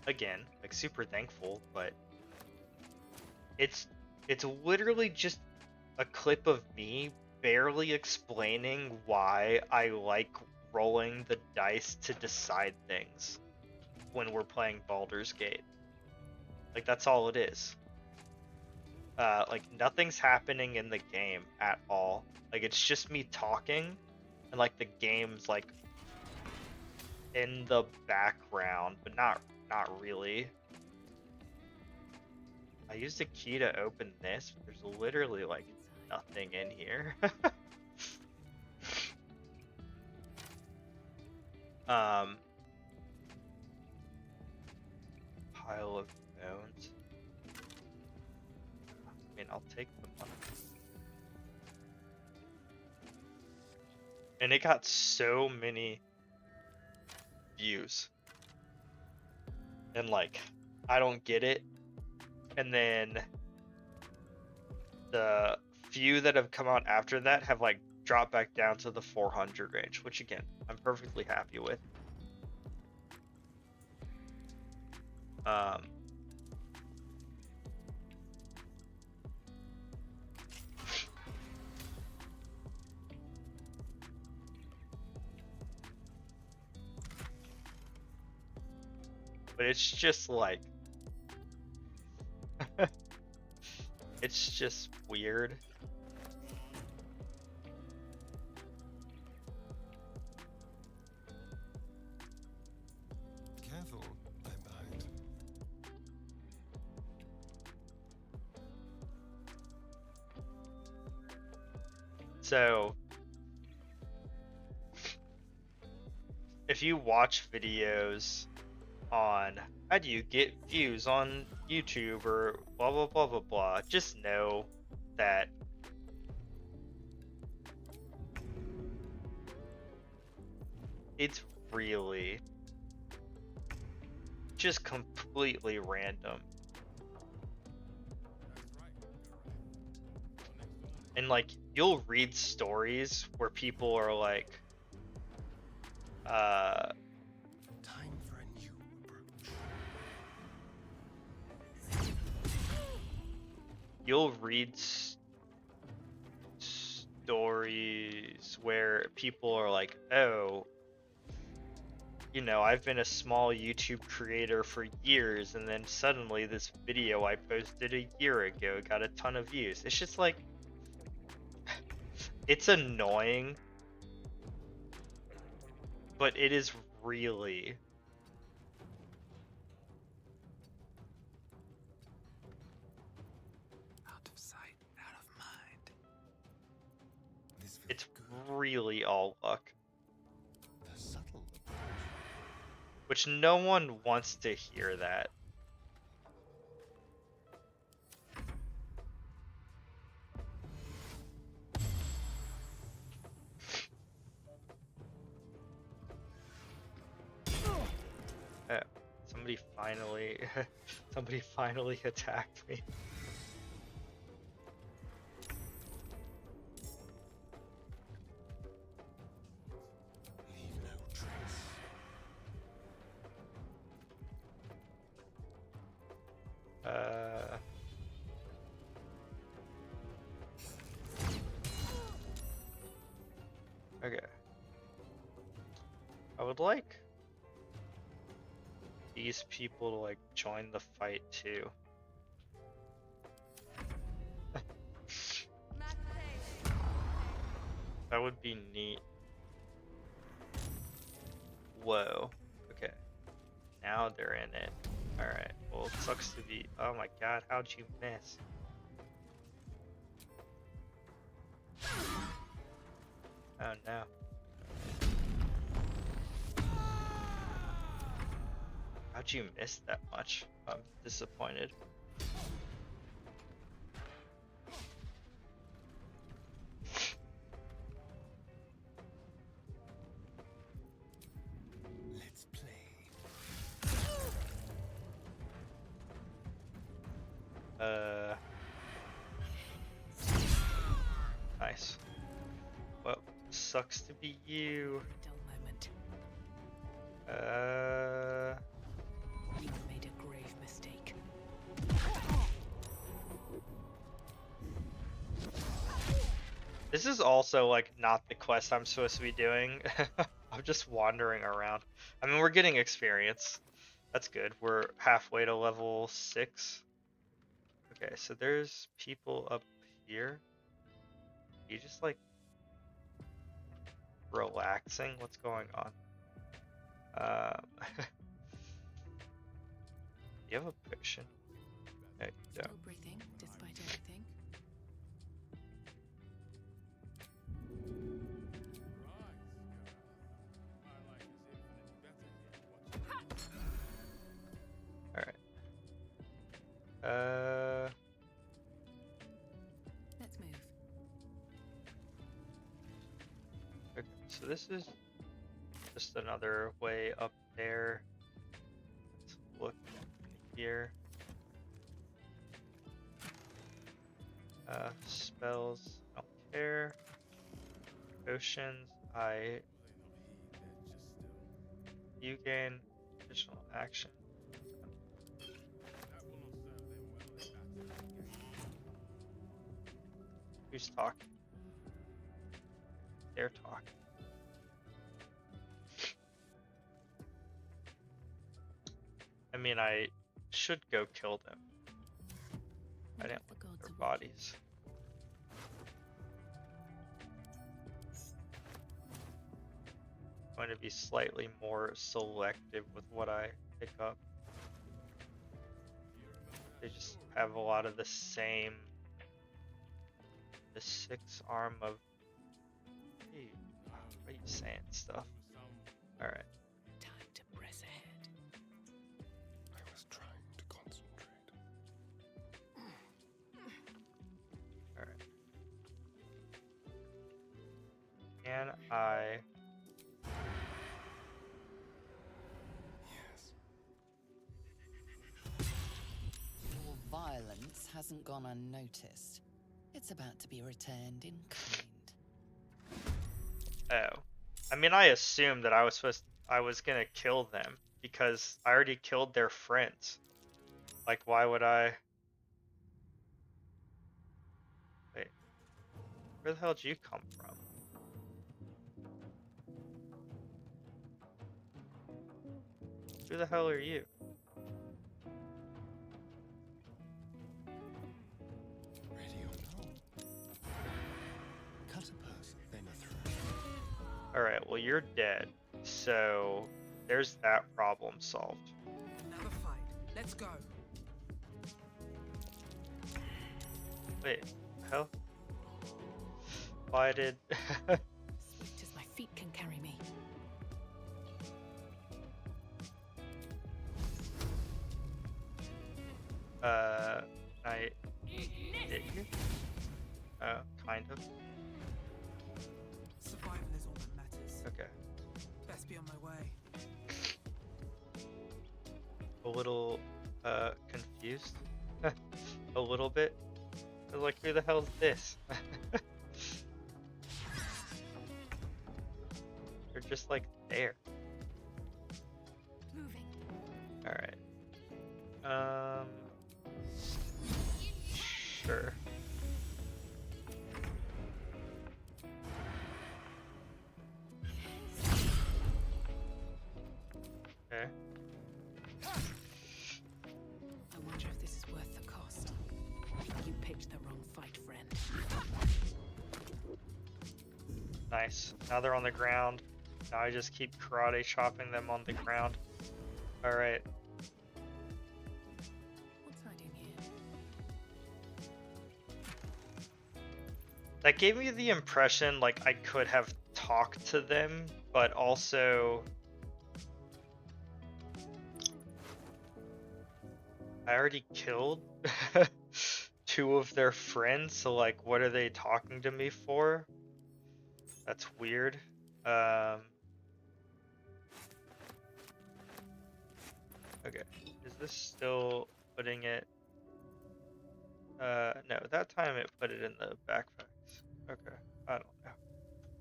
Again, like super thankful, but it's literally just a clip of me barely explaining why I like rolling the dice to decide things when we're playing Baldur's Gate. Like that's all it is. Like nothing's happening in the game at all. Like it's just me talking, and like the game's like in the background, but not really. I used a key to open this, but there's literally like nothing in here. Pile of bones. I mean, I'll take the money. And it got so many views. And like, I don't get it. And then the few that have come out after that have like dropped back down to the 400 range, which again, I'm perfectly happy with. But it's just like it's just weird. Careful, I'm behind. So if you watch videos on how do you get views on YouTube or blah blah blah blah blah, just know that it's really just completely random. And like you'll read stories where people are like Time for a new approach. you'll read stories where people are like, oh, you know, I've been a small YouTube creator for years, and then suddenly this video I posted a year ago got a ton of views. It's just like, it's annoying, but it is really Out of sight, out of mind. This feels it's good. really all luck, The subtle approach. which no one wants to hear that. Somebody finally, somebody finally attacked me. Leave no trace. Okay. I would like these people to like join the fight too. That would be neat. Whoa. Okay. Now they're in it. Alright. Well, it sucks to be. Oh my god, how'd you miss? Oh no. How'd you miss that much? I'm disappointed. Let's play. Nice. Well, sucks to be you. For a dull moment. You've made a grave mistake. This is also like not the quest I'm supposed to be doing. I'm just wandering around. I mean, we're getting experience. That's good. We're halfway to level 6. Okay, so there's people up here. You just like relaxing? What's going on? You have a potion. There you go. Still breathing, despite everything. Alright. Let's move. Okay, so this is just another way up there. Let's look in here. Spells, don't care. Potions, you gain additional action. Who's talking? They're talking. I mean, I should go kill them. I didn't The look gods at their are bodies. I'm going to be slightly more selective with what I pick up. They just have a lot of the same. The 6 arm of. Hey, why are you saying stuff? Alright. time to press ahead. I was trying to concentrate. Alright. Can I. Yes. Your violence hasn't gone unnoticed. It's about to be returned in kind. Oh. I mean, I assumed that I was gonna kill them because I already killed their friends. Like, why would I? Wait. Where the hell did you come from? Who the hell are you? Ready or no? Cut a person, then a throat. Alright, well, you're dead. So, there's that problem solved. Another fight. Let's go. Wait, hell? Why did... Swift as my feet can carry me. I hit you? Kind of. Survival is all that matters. Okay. Best be on my way. A little, confused. A little bit. I was like, who the hell's this? They're just like there. Moving. Alright. Sure. Okay. I wonder if this is worth the cost. You picked the wrong fight, friend. Nice. Now they're on the ground. Now I just keep karate chopping them on the ground. Alright. What's hiding here? That gave me the impression like I could have talked to them, but also I already killed two of their friends, so like what are they talking to me for? That's weird. Okay, is this still putting it? No, that time it put it in the backpacks. Okay, I don't know.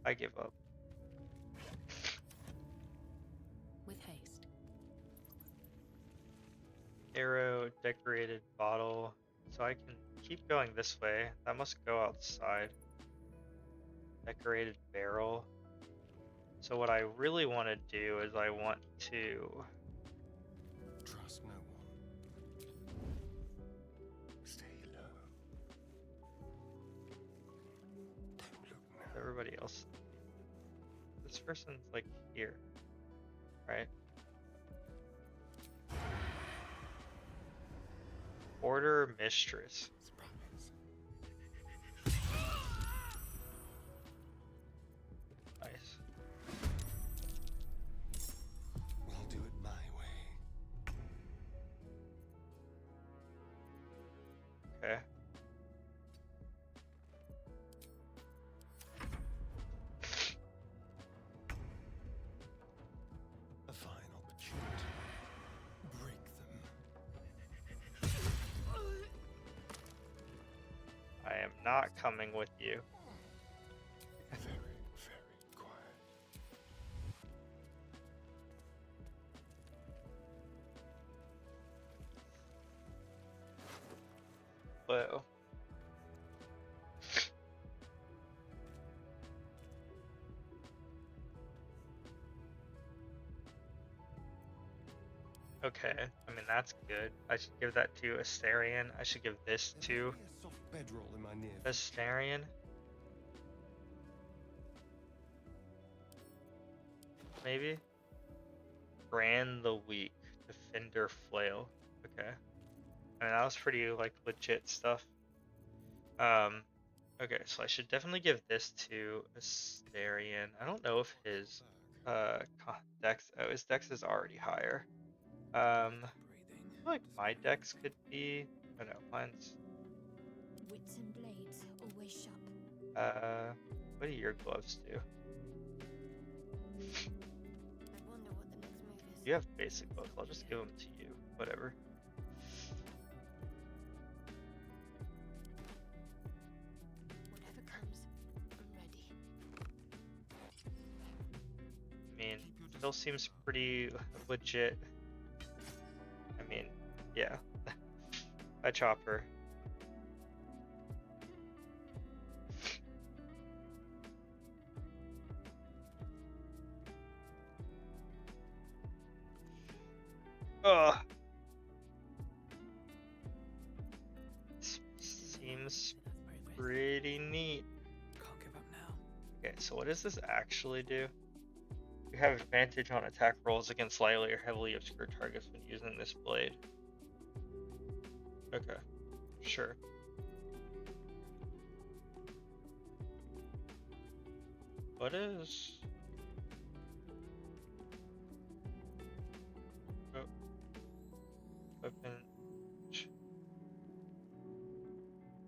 I give up. With haste. Arrow, decorated bottle. So I can keep going this way. That must go outside. Decorated barrel. So what I really want to do is I want to... Trust no one. Stay low. Don't look now. Everybody else. This person's like here, right? Order mistress. Nice. We'll do it my way. Okay. A fine opportunity. Break them. I am not coming with you. Very, very quiet. Whoa. Okay, I mean that's good. I should give that to Astarion. I should give this to There'll be a soft bedroll in my near Astarion. Maybe? Brand the Weak. Defender Flail. Okay. I mean that was pretty like legit stuff. Okay, so I should definitely give this to Astarion. I don't know if his dex his dex is already higher. I feel like my dex could be I don't know, mine's Wits and blades always sharp. what do your gloves do? I wonder what the next move is. You have basic gloves, I'll just give them to you. Whatever. Whatever comes, I'm ready. I mean, still seems pretty legit. I mean, yeah. I chop her. Ugh. Seems pretty neat. Can't give up now. Okay, so what does this actually do? You have advantage on attack rolls against slightly or heavily obscure targets when using this blade. Okay, sure. What is... Oh. Weapon...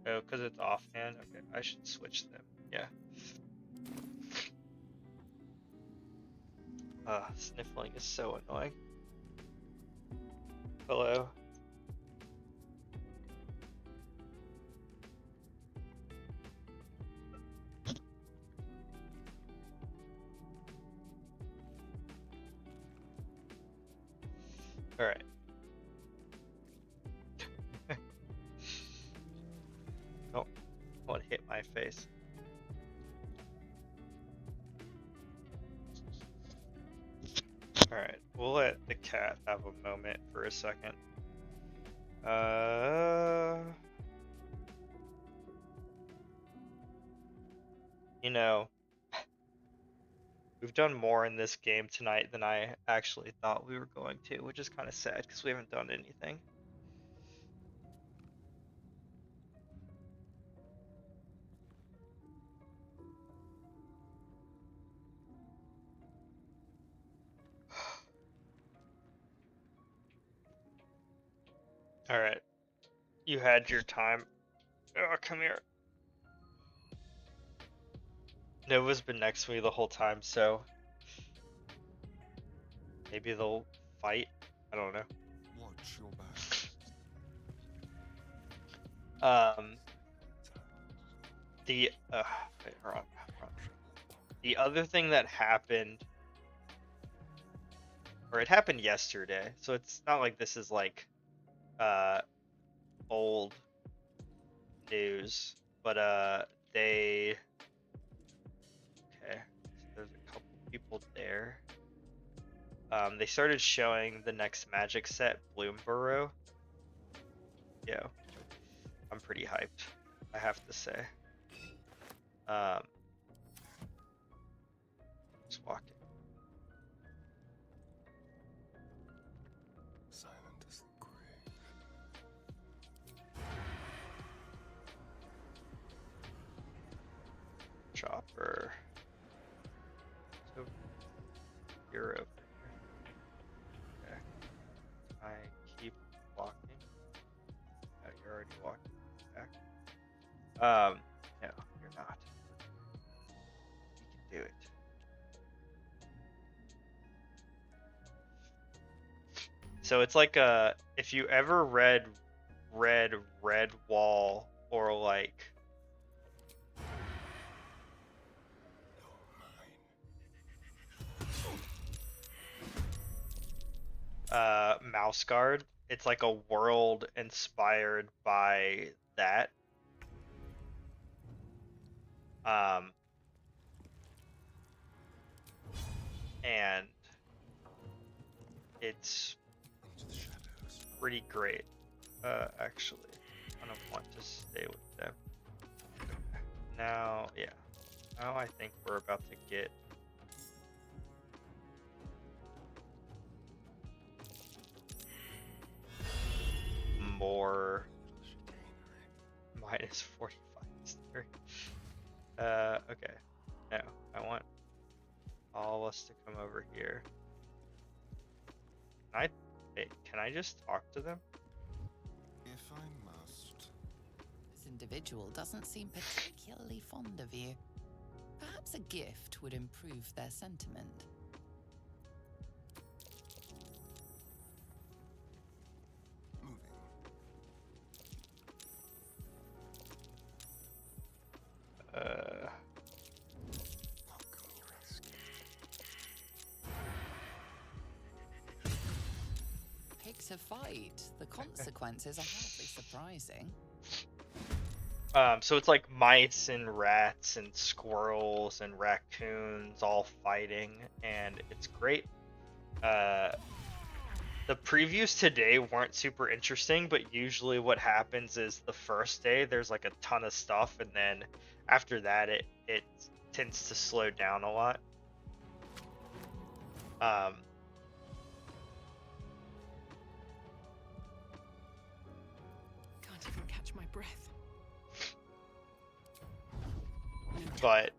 Oh, because it's offhand? Okay, I should switch them. Yeah. Sniffling is so annoying. Hello. Alright. Don't want to hit my face. Alright, we'll let the cat have a moment for a second. You know, we've done more in this game tonight than I actually thought we were going to, which is kind of sad because we haven't done anything. Alright. You had your time. Oh, come here. Nova's been next to me the whole time, so maybe they'll fight. I don't know. Watch your back. The wait, wrong. The other thing that happened, or it happened yesterday, so it's not like this is like old news, but they okay, so there's a couple people there. They started showing the next magic set, Bloomborough. Yeah, I'm pretty hyped, I have to say. Just walking. Silent as the grave. Chopper. So you're over here. Okay. I keep walking. Oh, you're already walking back. No, you're not. You can do it. So it's like if you ever read Red Wall or like Mouse Guard, it's like a world inspired by that. And it's Into the shadows. pretty great. Actually, I don't want to stay with them. Now, yeah. Now I think we're about to get more minus 45 history. Okay. No, I want all of us to come over here. Can I just talk to them? If I must. This individual doesn't seem particularly fond of you. Perhaps a gift would improve their sentiment. Moving. How can we rescue? Pick to fight. The consequences are hardly surprising. So it's like mice and rats and squirrels and raccoons all fighting, and it's great. The previews today weren't super interesting, but usually what happens is the first day there's like a ton of stuff, and then after that it tends to slow down a lot. Um, Can't even catch my breath. No time but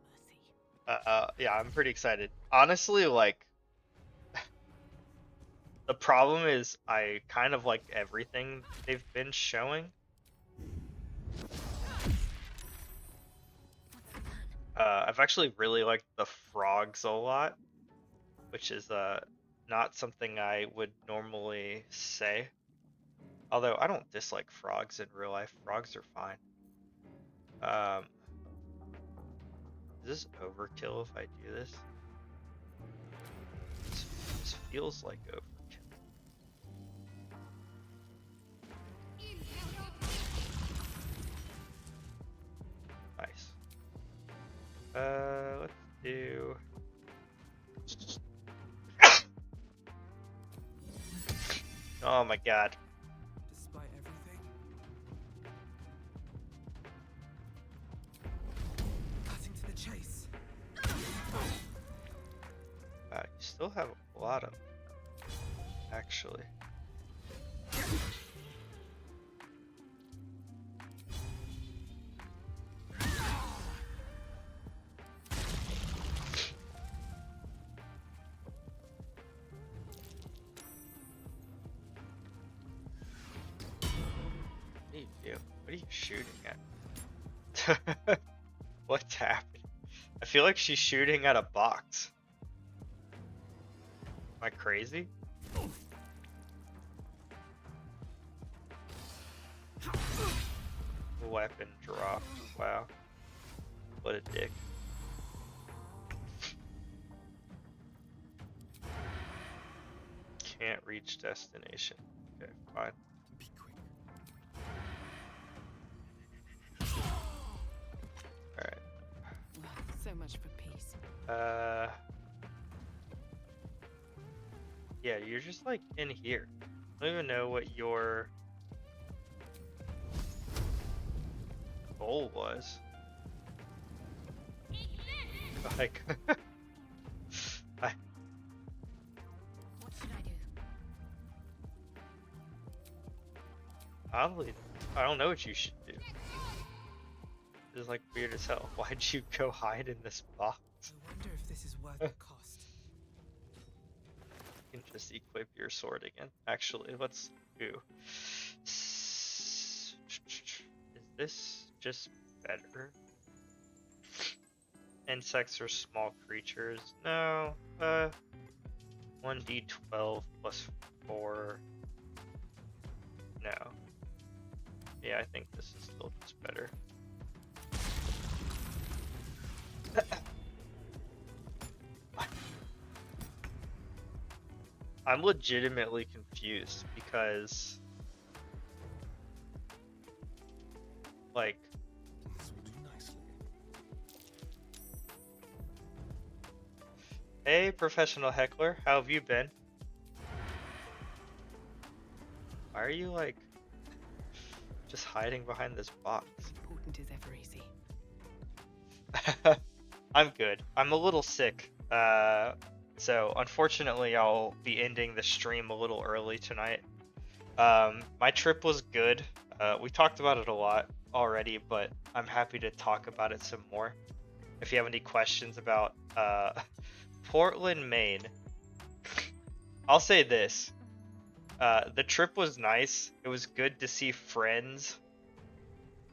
for mercy. yeah, I'm pretty excited. Honestly, like the problem is I kind of like everything they've been showing. I've actually really liked the frogs a lot, which is not something I would normally say. Although I don't dislike frogs in real life. Frogs are fine. Is this overkill if I do this? This feels like overkill. Nice. Let's do. Oh my god. Despite everything, cutting to the chase. You still have a lot of, actually. What do you do? What are you shooting at? What's happening? I feel like she's shooting at a box. Am I crazy? Weapon dropped. Wow. What a dick. Can't reach destination. Okay, fine. Be quick. Alright. Well, so much for peace. Yeah, you're just like in here. I don't even know what your goal was. Like, What should I do? oddly, I don't know what you should do. This is like weird as hell. Why'd you go hide in this box? I wonder if this is worth the cost. You can just equip your sword again. Actually, let's do. Is this just better? Insects are small creatures. No. 1d12 plus 4. No. Yeah, I think this is still just better. I'm legitimately confused because, like, This will do nicely. hey, professional heckler, how have you been? Why are you, like, just hiding behind this box? Important is ever easy. I'm good. I'm a little sick. So unfortunately I'll be ending the stream a little early tonight. My trip was good. We talked about it a lot already, but I'm happy to talk about it some more. If you have any questions about Portland, Maine, I'll say this. The trip was nice. It was good to see friends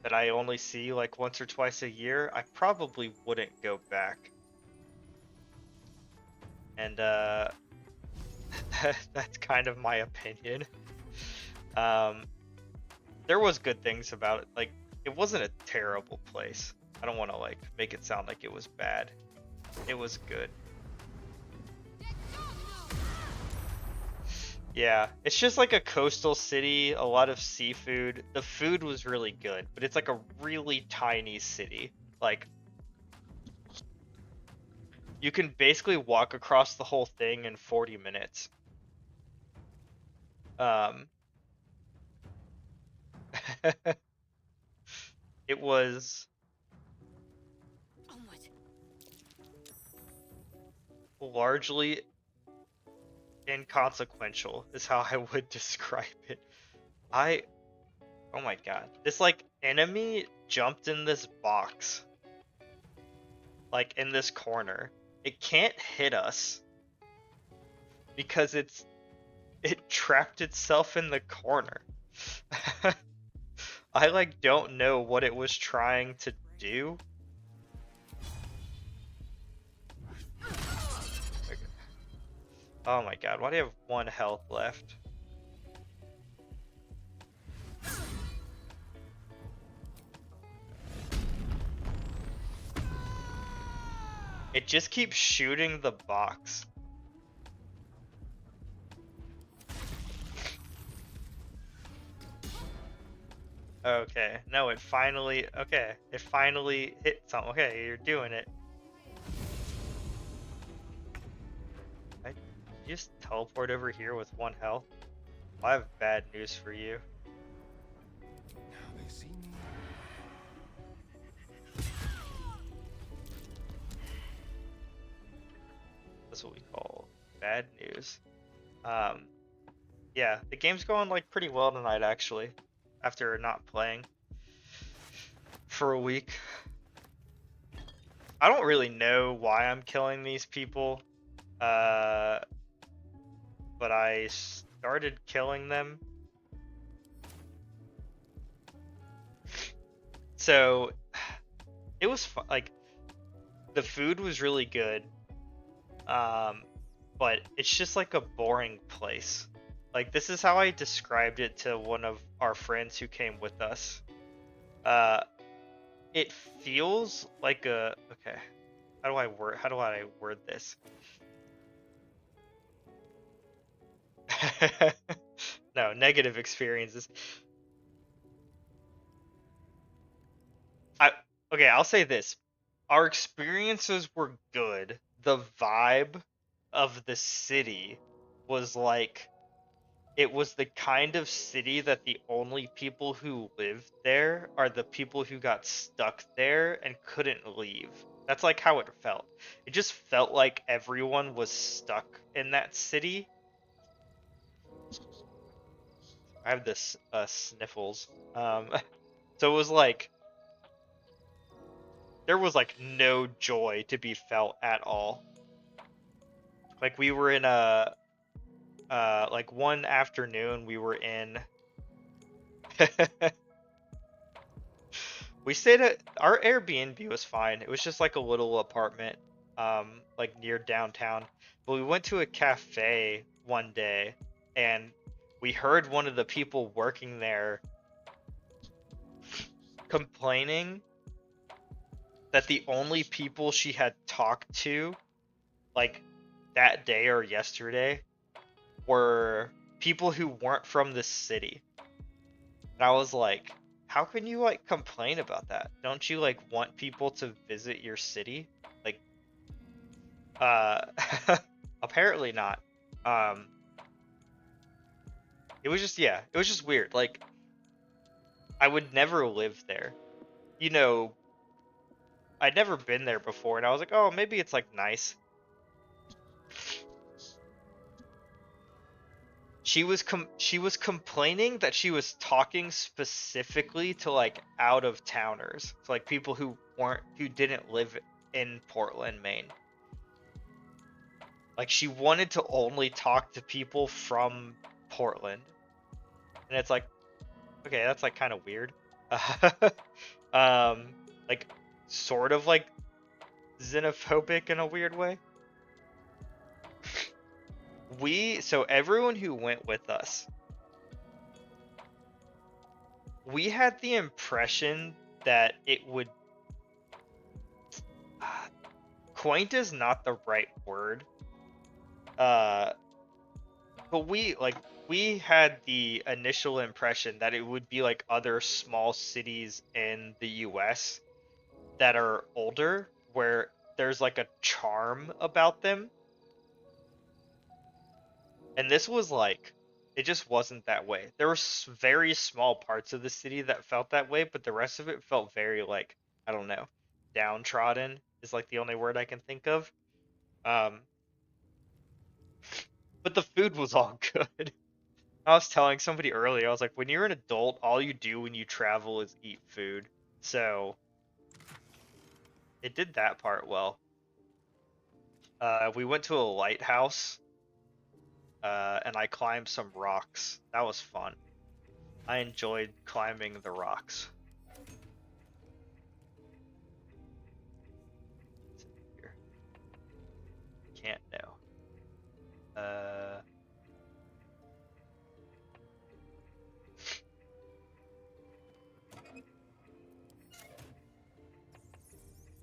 that I only see like once or twice a year. I probably wouldn't go back. And that's kind of my opinion. There was good things about it. Like, it wasn't a terrible place. I don't want to like make it sound like it was bad. It was good. Yeah, it's just like a coastal city, a lot of seafood. The food was really good, but it's like a really tiny city. Like, you can basically walk across the whole thing in 40 minutes. Um, it was Onward. largely inconsequential, is how I would describe it. Oh my god. This like enemy jumped in this box. Like in this corner. It can't hit us because it trapped itself in the corner. I like don't know what it was trying to do. Okay. Oh my god, why do you have 1 health left? It just keeps shooting the box. Okay, no, it finally hit something. Okay, you're doing it. I just teleport over here with 1 health. I have bad news for you. Now they see me. That's what we call bad news. Yeah, the game's going like pretty well tonight actually, after not playing for a week. I don't really know why I'm killing these people, but I started killing them. So it was like the food was really good, but it's just like a boring place. Like this is how I described it to one of our friends who came with us. It feels like a okay. How do I word this? No, negative experiences. Okay, I'll say this. Our experiences were good. The vibe of the city was like it was the kind of city that the only people who lived there are the people who got stuck there and couldn't leave. That's like how it felt. It just felt like everyone was stuck in that city. I have this sniffles. So it was like there was like no joy to be felt at all. Like we were in a like one afternoon we were in we stayed at our Airbnb was fine. It was just like a little apartment like near downtown. But we went to a cafe one day and we heard one of the people working there complaining that the only people she had talked to like that day or yesterday were people who weren't from the city. And I was like, how can you like complain about that? Don't you like want people to visit your city? Like apparently not. It was just it was just weird. Like I would never live there. You know, I'd never been there before and I was like, "Oh, maybe it's like nice." She was complaining that she was talking specifically to like out of towners, so like people who didn't live in Portland, Maine. Like she wanted to only talk to people from Portland. And it's like, okay, that's like kind of weird. Like sort of like xenophobic in a weird way. So everyone who went with us, we had the impression that it would quaint is not the right word. But we had the initial impression that it would be like other small cities in the US that are older where there's like a charm about them. And this was like It just wasn't that way. There were very small parts of the city that felt that way, but the rest of it felt very like, I don't know, downtrodden is like the only word I can think of. Um, but the food was all good. I was telling somebody earlier, I was like, when you're an adult, all you do when you travel is eat food. So it did that part well. We went to a lighthouse, and I climbed some rocks. That was fun. I enjoyed climbing the rocks. What's in here? Can't know.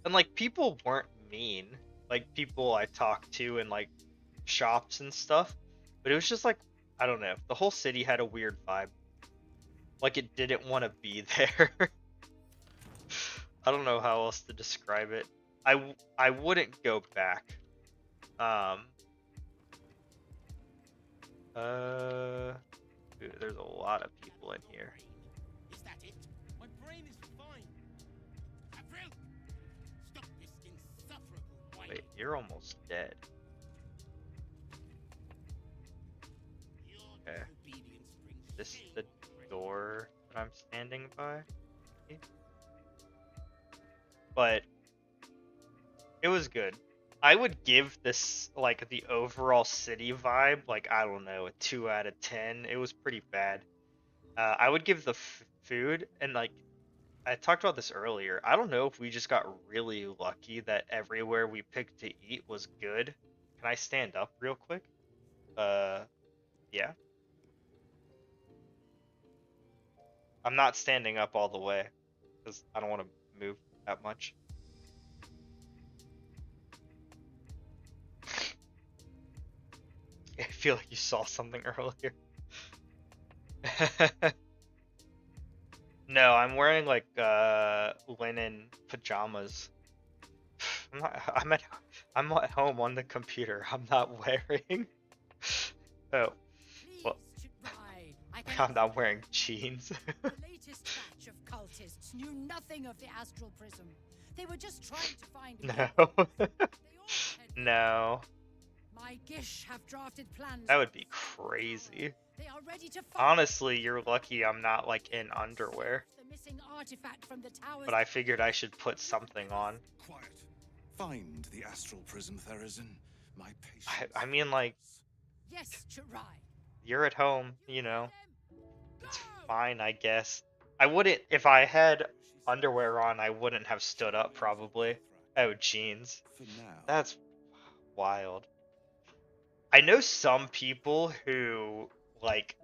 And like people weren't mean. Like people I talked to in like shops and stuff, but it was just like, I don't know. The whole city had a weird vibe. Like it didn't want to be there. I don't know how else to describe it. I wouldn't go back. Dude, there's a lot of people in here. Is that it? My brain is fine. Avril! Stop this insufferable whine. Wait, you're almost dead. Your Okay. disobedience brings This is shame the to Avril. door that I'm standing by. But it was good. I would give this like the overall city vibe like, I don't know, a 2 out of 10. It was pretty bad. I would give the food, and like I talked about this earlier. I don't know if we just got really lucky that everywhere we picked to eat was good. Can I stand up real quick? Yeah. I'm not standing up all the way because I don't want to move that much. I feel like you saw something earlier. No, I'm wearing like linen pajamas. I'm at home on the computer. I'm not wearing. Oh, well, I'm not wearing jeans. The latest batch of cultists knew nothing of the astral prism. They were just trying to find a No. They all had No. My Gish have drafted plans. That would be crazy. They are ready to fight. Honestly, you're lucky I'm not like in underwear. The missing artifact from the towers. But I figured I should put something on. Quiet. Find the astral prism, Therazin. My patience. I mean, like, Yes, Chirai. you're at home, you know. Go! It's fine, I guess. I wouldn't, if I had underwear on, I wouldn't have stood up probably. Oh, jeans. For now. That's wild. I know some people who, like,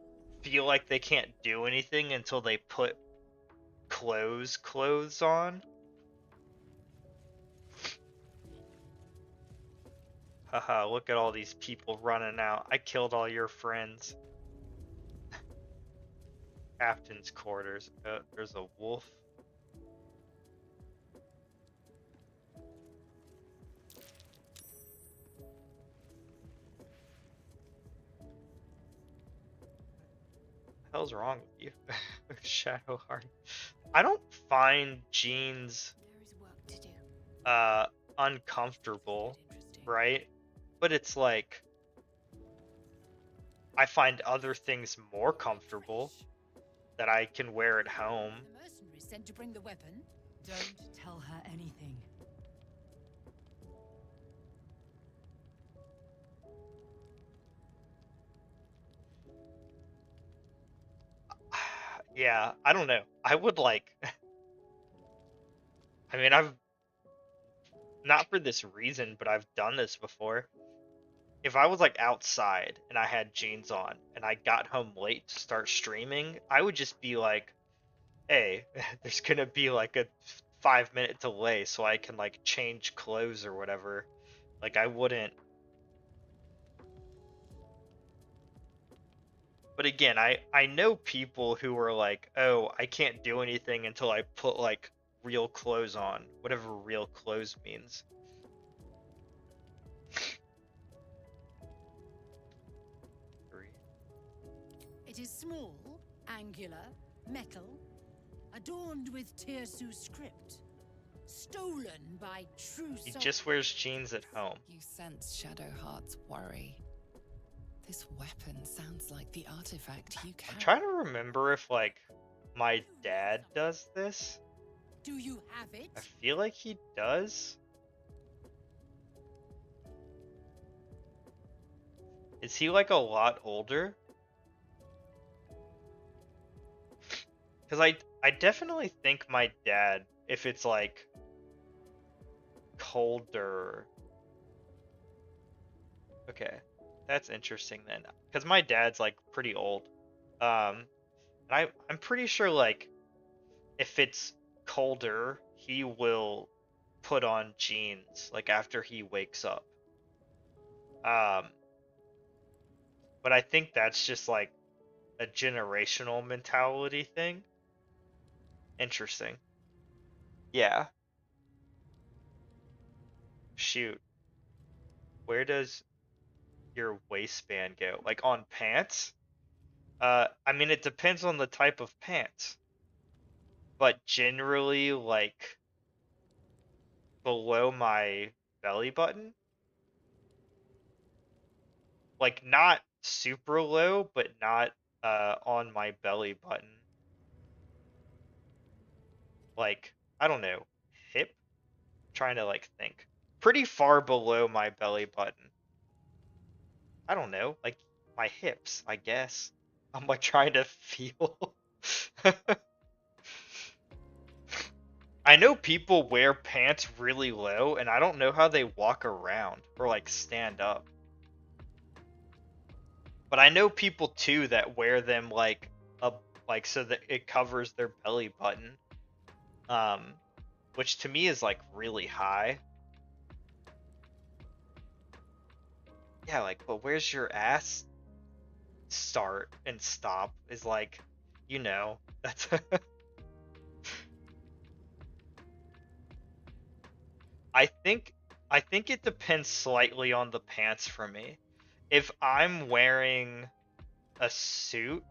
feel like they can't do anything until they put clothes on. Haha, look at all these people running out. I killed all your friends. Captain's quarters. There's a wolf. What the hell's wrong with you? Shadowheart. I don't find jeans There is work to do. uncomfortable, Interesting. right? But it's like I find other things more comfortable that I can wear at home. The mercenaries sent to bring the weapon. Don't tell her anything. Yeah, I don't know. I would like I mean, I've not for this reason, but I've done this before. If I was like outside and I had jeans on and I got home late to start streaming, I would just be like, hey, there's gonna be like a 5 minute delay so I can like change clothes or whatever. Like I wouldn't. But again, I know people who are like, oh, I can't do anything until I put like real clothes on, whatever real clothes means. Three. It is small, angular, metal, adorned with Tirsu script. Stolen by true He soul. just wears jeans at home. You sense Shadowheart's worry. This weapon sounds like the artifact you I'm carry. trying to remember if like my dad does this. Do you have it? I feel like he does. Is he like a lot older? Because I definitely think my dad, if it's like colder. Okay, that's interesting then. Because my dad's like pretty old. And I'm pretty sure like if it's colder, he will put on jeans like after he wakes up. But I think that's just like a generational mentality thing. Interesting. Yeah. Shoot. Where does your waistband go? Like on pants? I mean it depends on the type of pants. But generally like below my belly button. Like not super low, but not on my belly button. Like, I don't know, hip? Trying to like think. Pretty far below my belly button. I don't know, like my hips, I guess. I'm like trying to feel. I know people wear pants really low, and I don't know how they walk around or like stand up. But I know people too that wear them like up, like so that it covers their belly button. Which to me is like really high. Yeah, like, but where's your ass start and stop is like, that's I think it depends slightly on the pants for me. If I'm wearing a suit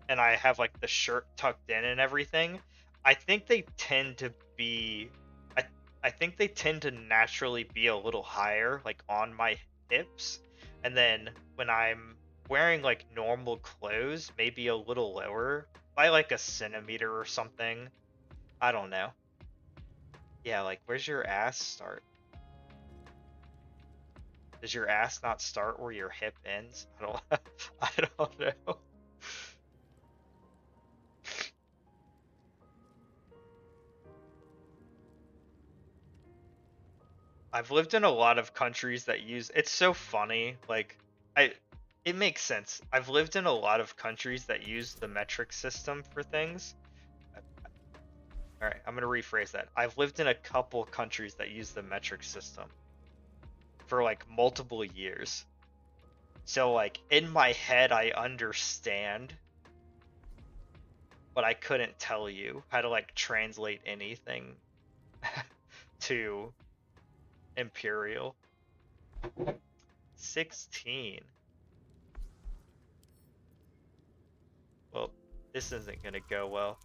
and I have like the shirt tucked in and everything, I think they tend to be I I think they tend to naturally be a little higher like on my hips, and then when I'm wearing like normal clothes, maybe a little lower by like a centimeter or something. I don't know. Yeah, like where's your ass start? Does your ass not start where your hip ends? I don't I don't know. I've lived in a lot of countries that use it's so funny, like I it makes sense. I've lived in a lot of countries that use the metric system for things. All right, I'm going to rephrase that. I've lived in a couple countries that use the metric system for like multiple years. So like in my head I understand, but I couldn't tell you how to like translate anything to imperial. 16. Well, this isn't gonna go well.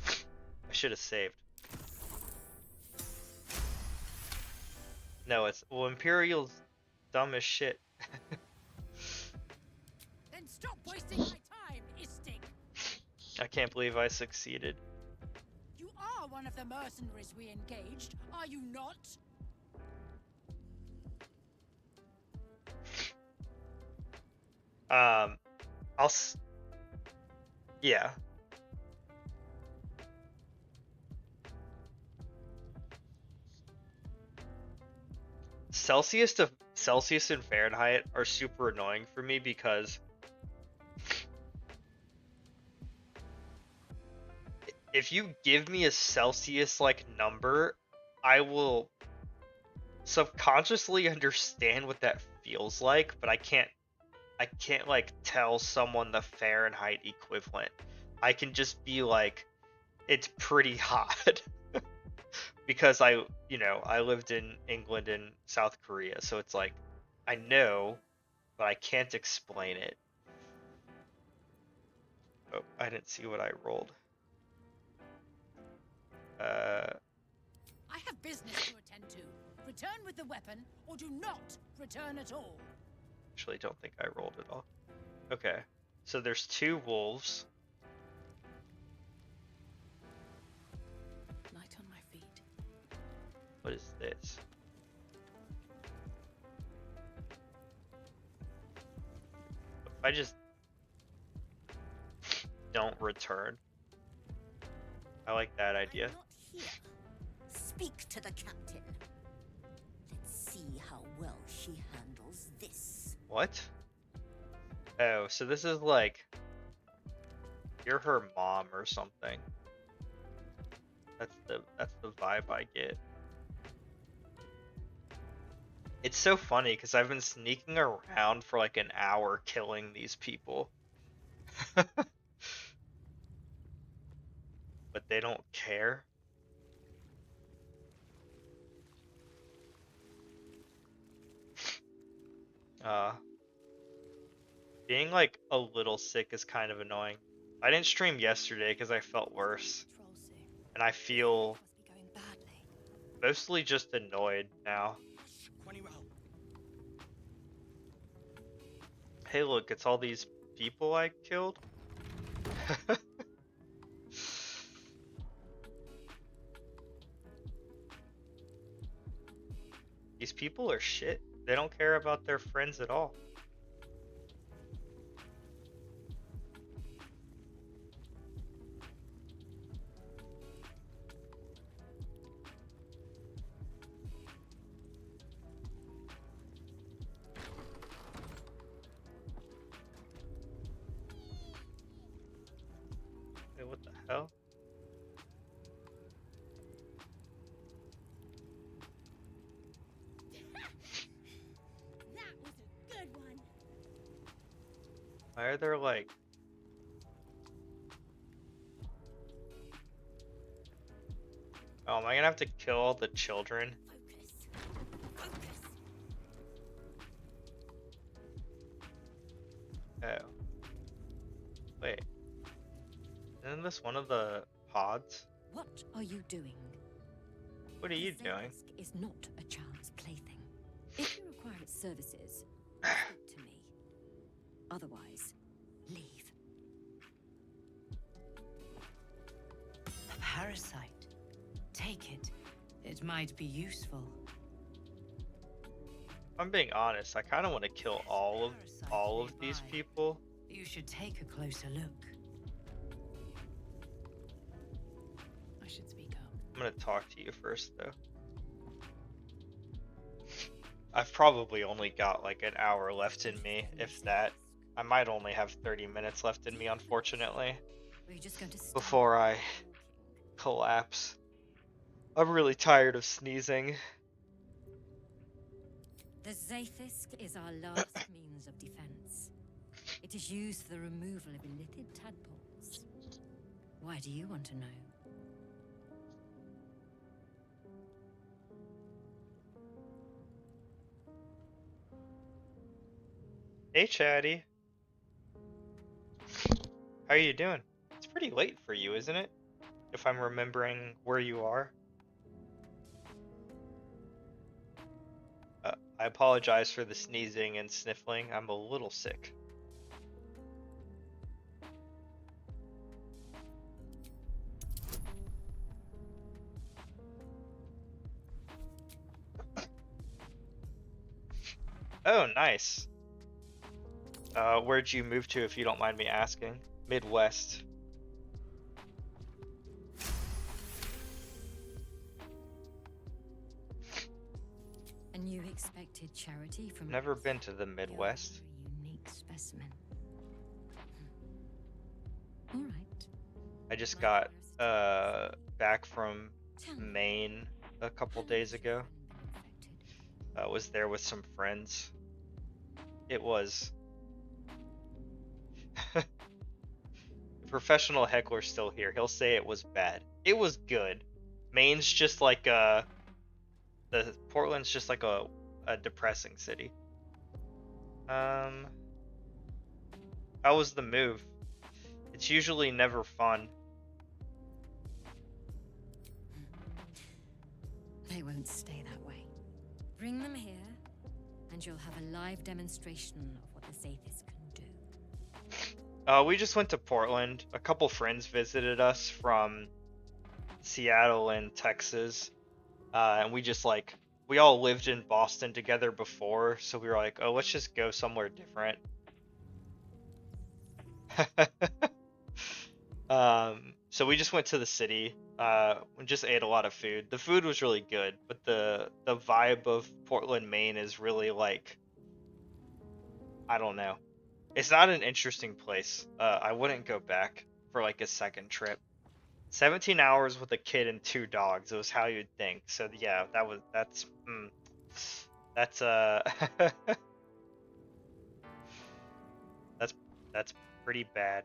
I should have saved. No, well, Imperial's dumb as shit. Then stop wasting my time, Istig. I can't believe I succeeded. You are one of the mercenaries we engaged, are you not? Yeah. Celsius and Fahrenheit are super annoying for me because if you give me a Celsius like number, I will subconsciously understand what that feels like, but I can't like tell someone the Fahrenheit equivalent. I can just be like, it's pretty hot. Because I lived in England and South Korea, so it's like I know, but I can't explain it. Oh, I didn't see what I rolled. I have business to attend to. Return with the weapon, or do not return at all. Actually, don't think I rolled at all. Okay, so there's 2 wolves. Light on my feet. What is this? If I just don't return, I like that idea. I'm not here. Speak to the captain. Let's see how well she handles this. What? Oh, so this is like you're her mom or something. That's the vibe I get. It's so funny because I've been sneaking around for like an hour killing these people. But they don't care. Being like a little sick is kind of annoying. I didn't stream yesterday because I felt worse. And I feel Must be going badly. mostly just annoyed now. Hey look, it's all these people I killed. These people are shit. They don't care about their friends at all. Hey, what the hell? That was a good one. Why are there like... Oh, am I gonna have to kill all the children? Focus. Focus. Oh. Wait. Isn't this one of the pods? What are you doing? What are you The doing? Zelisk is not a child's plaything. If you require its services, speak to me. Otherwise, leave. A parasite. Take it. It might be useful. If I'm being honest, I kind of want to kill all of these people. You should take a closer look. I should speak up. I'm gonna talk to you first, though. I've probably only got like an hour left in me, if that. I might only have 30 minutes left in me, unfortunately, We're just going to start before I collapse. I'm really tired of sneezing. The Zaithisk is our last means of defense. It is used for the removal of illithid tadpoles. Why do you want to know? Hey, Chatty. How are you doing? It's pretty late for you, isn't it? If I'm remembering where you are. I apologize for the sneezing and sniffling. I'm a little sick. Oh, nice. Where'd you move to, if you don't mind me asking? Midwest. And you expected charity from Never us? been to the You're Midwest. a unique specimen. All right. I just My got curiosity. back from Tell me, Maine a couple how days has ago. your friend been infected? Was there with some friends. It was. The professional heckler's still here. He'll say it was bad. It was good. Maine's just like the Portland's just like a depressing city. How was the move? It's usually never fun. They won't stay that way. Bring them here, and you'll have a live demonstration of what the Zathis can do. We just went to Portland. A couple friends visited us from Seattle and Texas. And we just like, we all lived in Boston together before, so we were like, oh, let's just go somewhere different. So we just went to the city. We just ate a lot of food. The food was really good, but the vibe of Portland, Maine is really like, I don't know. It's not an interesting place. I wouldn't go back for like a second trip. 17 hours with a kid and 2 dogs. It was how you'd think. So yeah, that's that's pretty bad.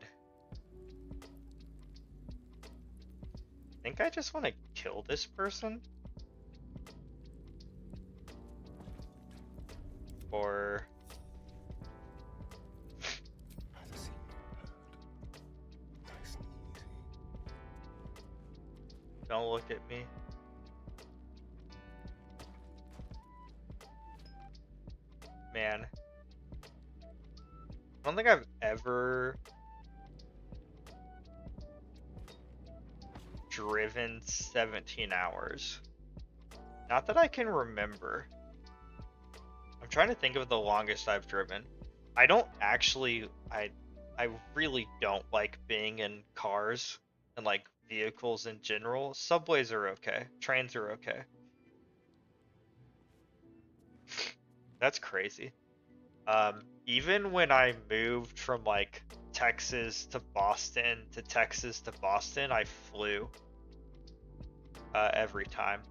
I think I just want to kill this person. Or don't look at me. Man. I don't think I've ever driven 17 hours. Not that I can remember. I'm trying to think of the longest I've driven. I don't actually, I really don't like being in cars and like vehicles in general. Subways are okay. Trains are okay. That's crazy. Even when I moved from like Texas to Boston to Texas to Boston, I flew every time.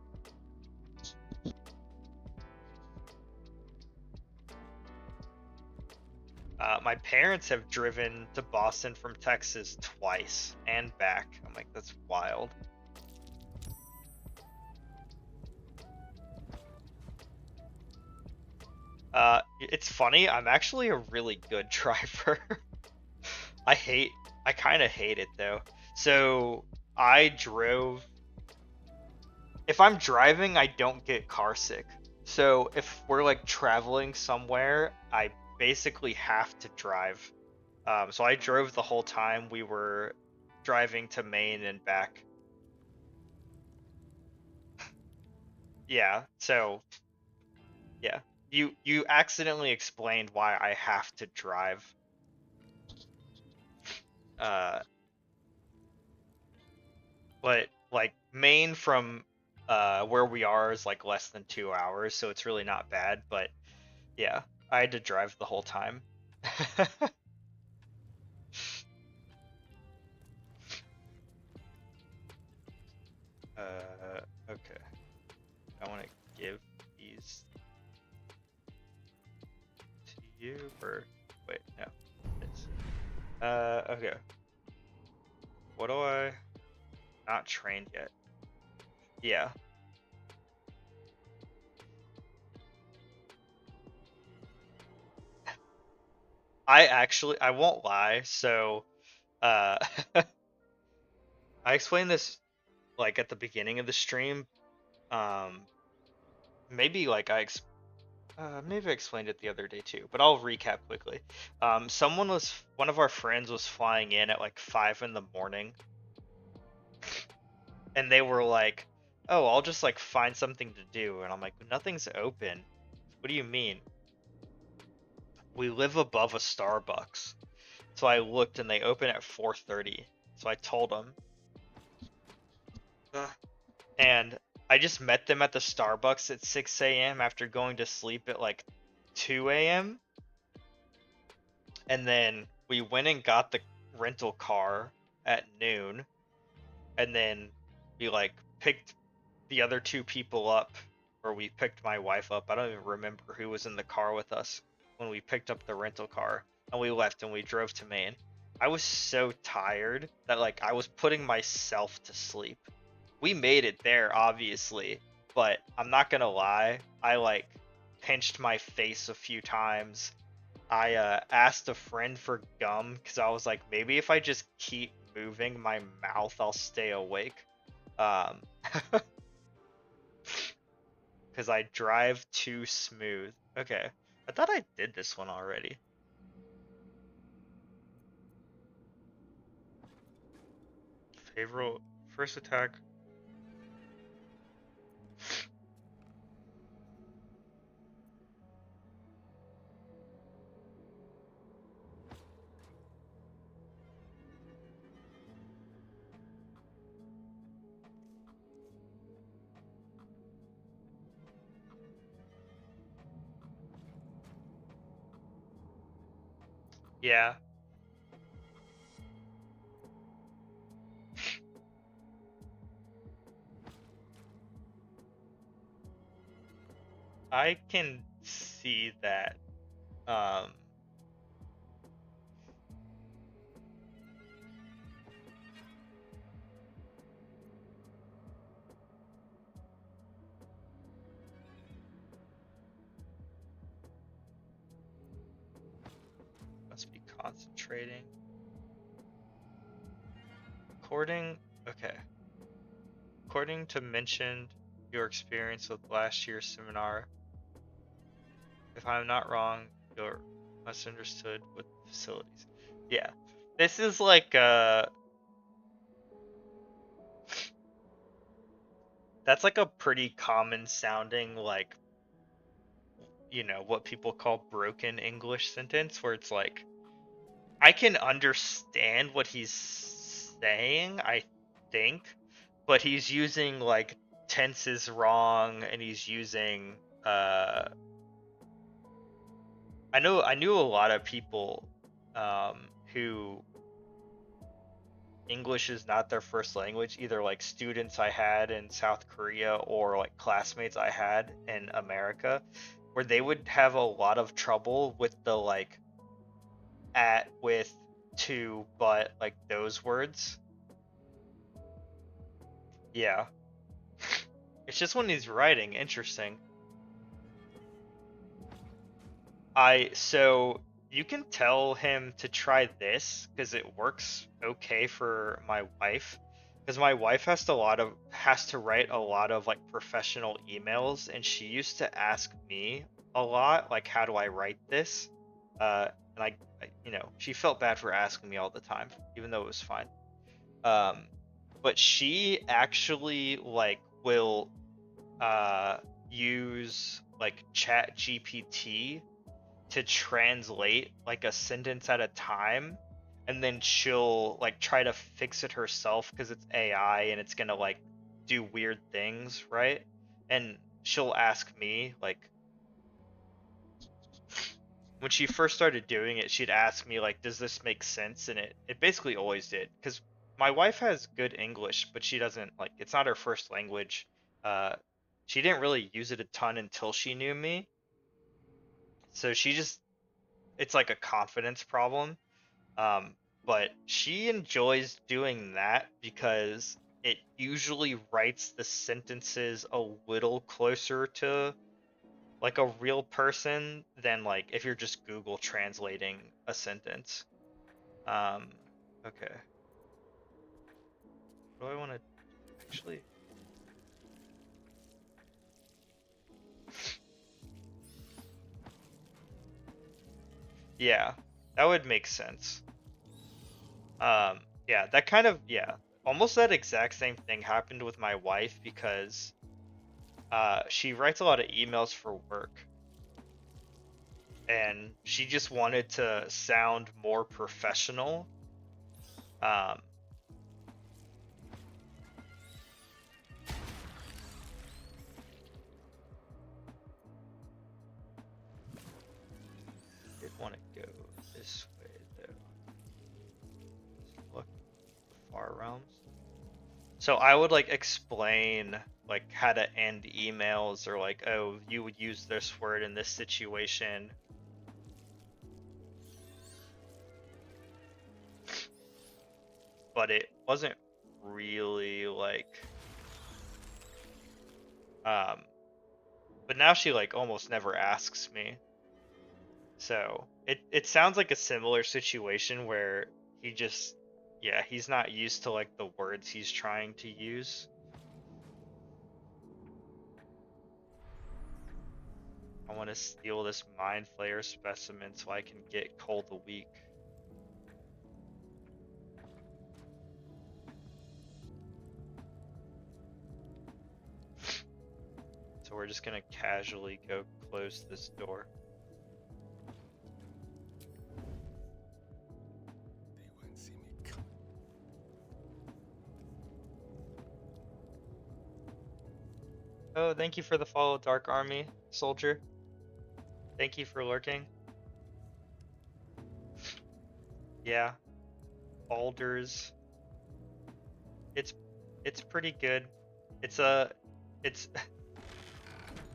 My parents have driven to Boston from Texas twice and back. I'm like, that's wild. It's funny, I'm actually a really good driver. I kind of hate it though. So I drove, if I'm driving, I don't get car sick. So if we're like traveling somewhere, I basically have to drive. So I drove the whole time we were driving to Maine and back. Yeah, so yeah. You accidentally explained why I have to drive. But like Maine from where we are is like less than 2 hours, so it's really not bad, but yeah, I had to drive the whole time. Okay. I want to give these to you, or wait, no, this. Okay. What do I? Not trained yet. Yeah. I won't lie. So, I explained this like at the beginning of the stream. Maybe like maybe I explained it the other day too, but I'll recap quickly. One of our friends was flying in at like 5 in the morning, and they were like, "Oh, I'll just like find something to do," and I'm like, "Nothing's open." What do you mean? We live above a Starbucks. So I looked and they open at 4:30. So I told them. And I just met them at the Starbucks at 6 a.m. after going to sleep at like 2 a.m. And then we went and got the rental car at noon. And then we like picked the other 2 people up, or we picked my wife up. I don't even remember who was in the car with us when we picked up the rental car, and we left and we drove to Maine. I was so tired that like I was putting myself to sleep. We made it there, obviously, but I'm not gonna lie, I like pinched my face a few times. I asked a friend for gum because I was like, maybe if I just keep moving my mouth, I'll stay awake. Um, because I drive too smooth. Okay, I thought I did this one already. Favorable first attack. Yeah. I can see that. Um, must be concentrating. Okay. According to mentioned your experience with last year's seminar, if I'm not wrong, you're misunderstood with facilities. Yeah. This is like that's like a pretty common sounding like, you know, what people call broken English sentence where it's like I can understand what he's saying, I think, but he's using like tenses wrong and he's using I knew a lot of people who English is not their first language, either like students I had in South Korea or like classmates I had in America, where they would have a lot of trouble with the like at, with, to, but, like those words. Yeah. It's just when he's writing, interesting. So you can tell him to try this because it works okay for my wife. Because my wife has to write a lot of like professional emails, and she used to ask me a lot, like, how do I write this? And you know, she felt bad for asking me all the time, even though it was fine. But she actually like will use like Chat GPT to translate like a sentence at a time, and then she'll like try to fix it herself because it's AI and it's gonna like do weird things, right? And she'll ask me like when she first started doing it, she'd ask me like, does this make sense? And it basically always did, because my wife has good English, but she doesn't like, it's not her first language. uh she didn't really use it a ton until she knew me, so she just, it's like a confidence problem. Um, but she enjoys doing that because it usually writes the sentences a little closer to like a real person than like if you're just Google translating a sentence. Um, okay. What do I want to actually? Yeah, that would make sense. Yeah, that kind of, yeah, almost that exact same thing happened with my wife because she writes a lot of emails for work, and she just wanted to sound more professional. Um, did want to go this way though. Look, the far realms. So I would like explain like how to end emails, or like, oh, you would use this word in this situation. But it wasn't really like but now she like almost never asks me. So it sounds like a similar situation where he just, yeah, he's not used to like the words he's trying to use. I want to steal this Mind Flayer specimen so I can get Cold the Weak. So we're just gonna casually go close this door. They won't see me come. Oh, thank you for the follow, Dark Army Soldier. Thank you for lurking. Yeah, Baldur's. It's pretty good. It's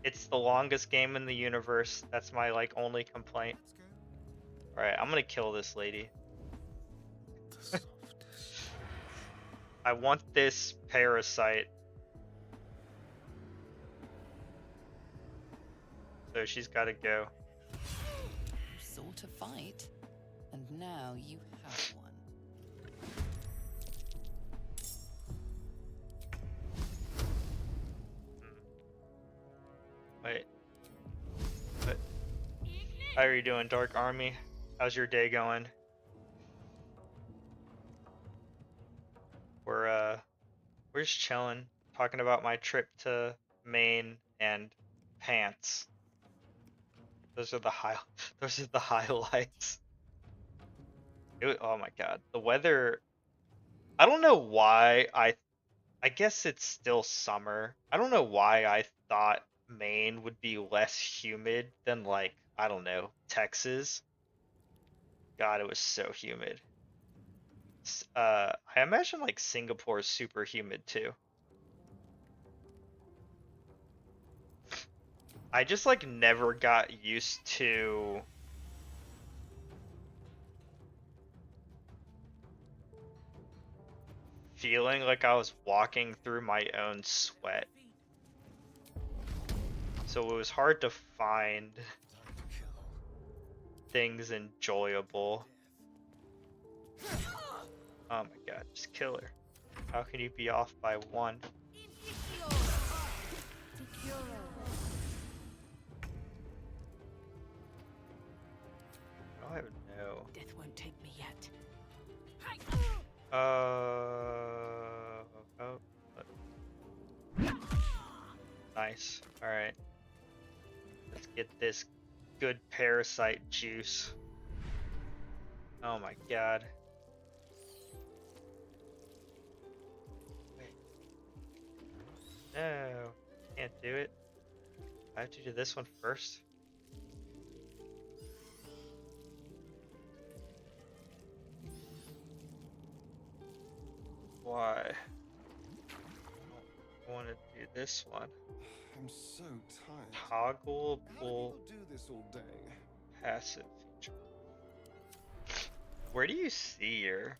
it's the longest game in the universe. That's my like only complaint. Let's go. All right, I'm gonna kill this lady. The softest. I want this parasite. So she's got to go. You sought a fight, and now you have one. Wait. What? How are you doing, Dark Army? How's your day going? We're just chilling, talking about my trip to Maine and pants. Those are the highlights. Oh my god, the weather. I don't know why I guess it's still summer. I don't know why I thought Maine would be less humid than like, I don't know, Texas. God, it was so humid. I imagine like Singapore is super humid too. I just like never got used to feeling like I was walking through my own sweat. So it was hard to find Time to kill. things enjoyable. Oh my god, just kill her. How can you be off by one? I don't know. Death won't take me yet. Oh. Nice. Alright. Let's get this good parasite juice. Oh my god. Wait. No. Can't do it. I have to do this one first. Why? I want to do this one. I'm so tired. Toggle How do pull people do this all day? passive feature. Where do you see her?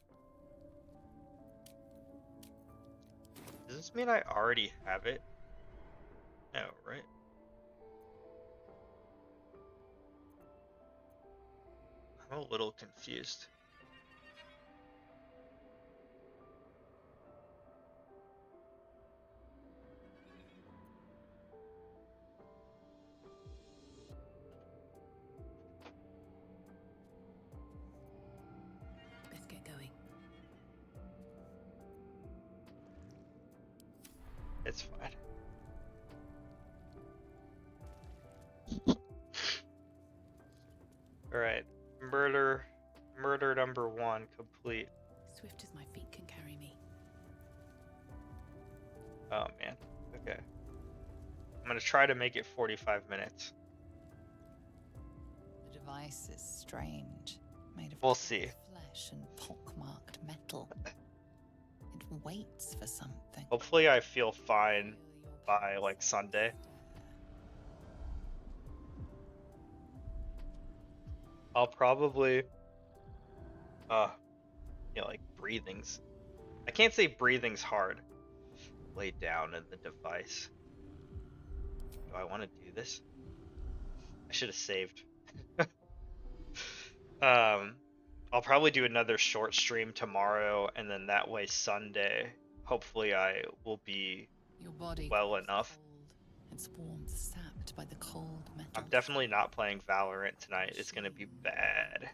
Does this mean I already have it? No, right? I'm a little confused. Let's get going. It's fine. Alright. Murder number 1 complete. Swift as my feet can carry me. Oh man. Okay. I'm gonna try to make it 45 minutes. The device is strange, made of We'll see. flesh and pockmarked metal. It waits for something. Hopefully I feel fine by like Sunday. I'll probably like breathing's. I can't say breathing's hard. Lay down in the device. Do I want to do this? I should have saved. I'll probably do another short stream tomorrow, and then that way Sunday, hopefully I will be Your body well craves enough. cold, its warmth sapped by the cold metal. I'm definitely not playing Valorant tonight. It's gonna be bad.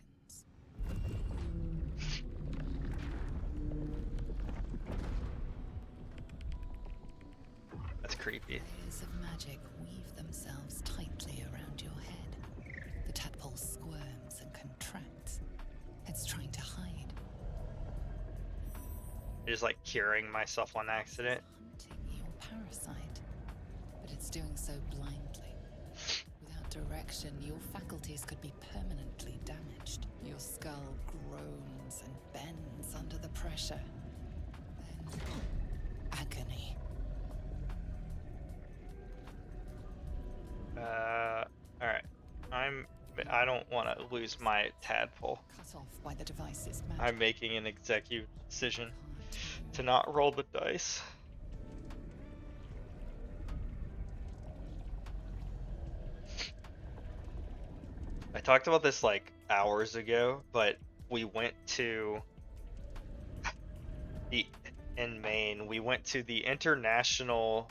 That's creepy. Layers of magic weave themselves tightly around your head. The tadpole squirms and contracts. It's trying to hide. Just like curing myself on accident. Hunting your parasite. But it's doing so blindly. Without direction, your faculties could be permanently damaged. Your skull groans and bends under the pressure. Then agony. Alright. I don't want to lose my tadpole. Cut off by the device's magic. I'm making an executive decision to not roll the dice. I talked about this like hours ago, but we went to in Maine, we went to the International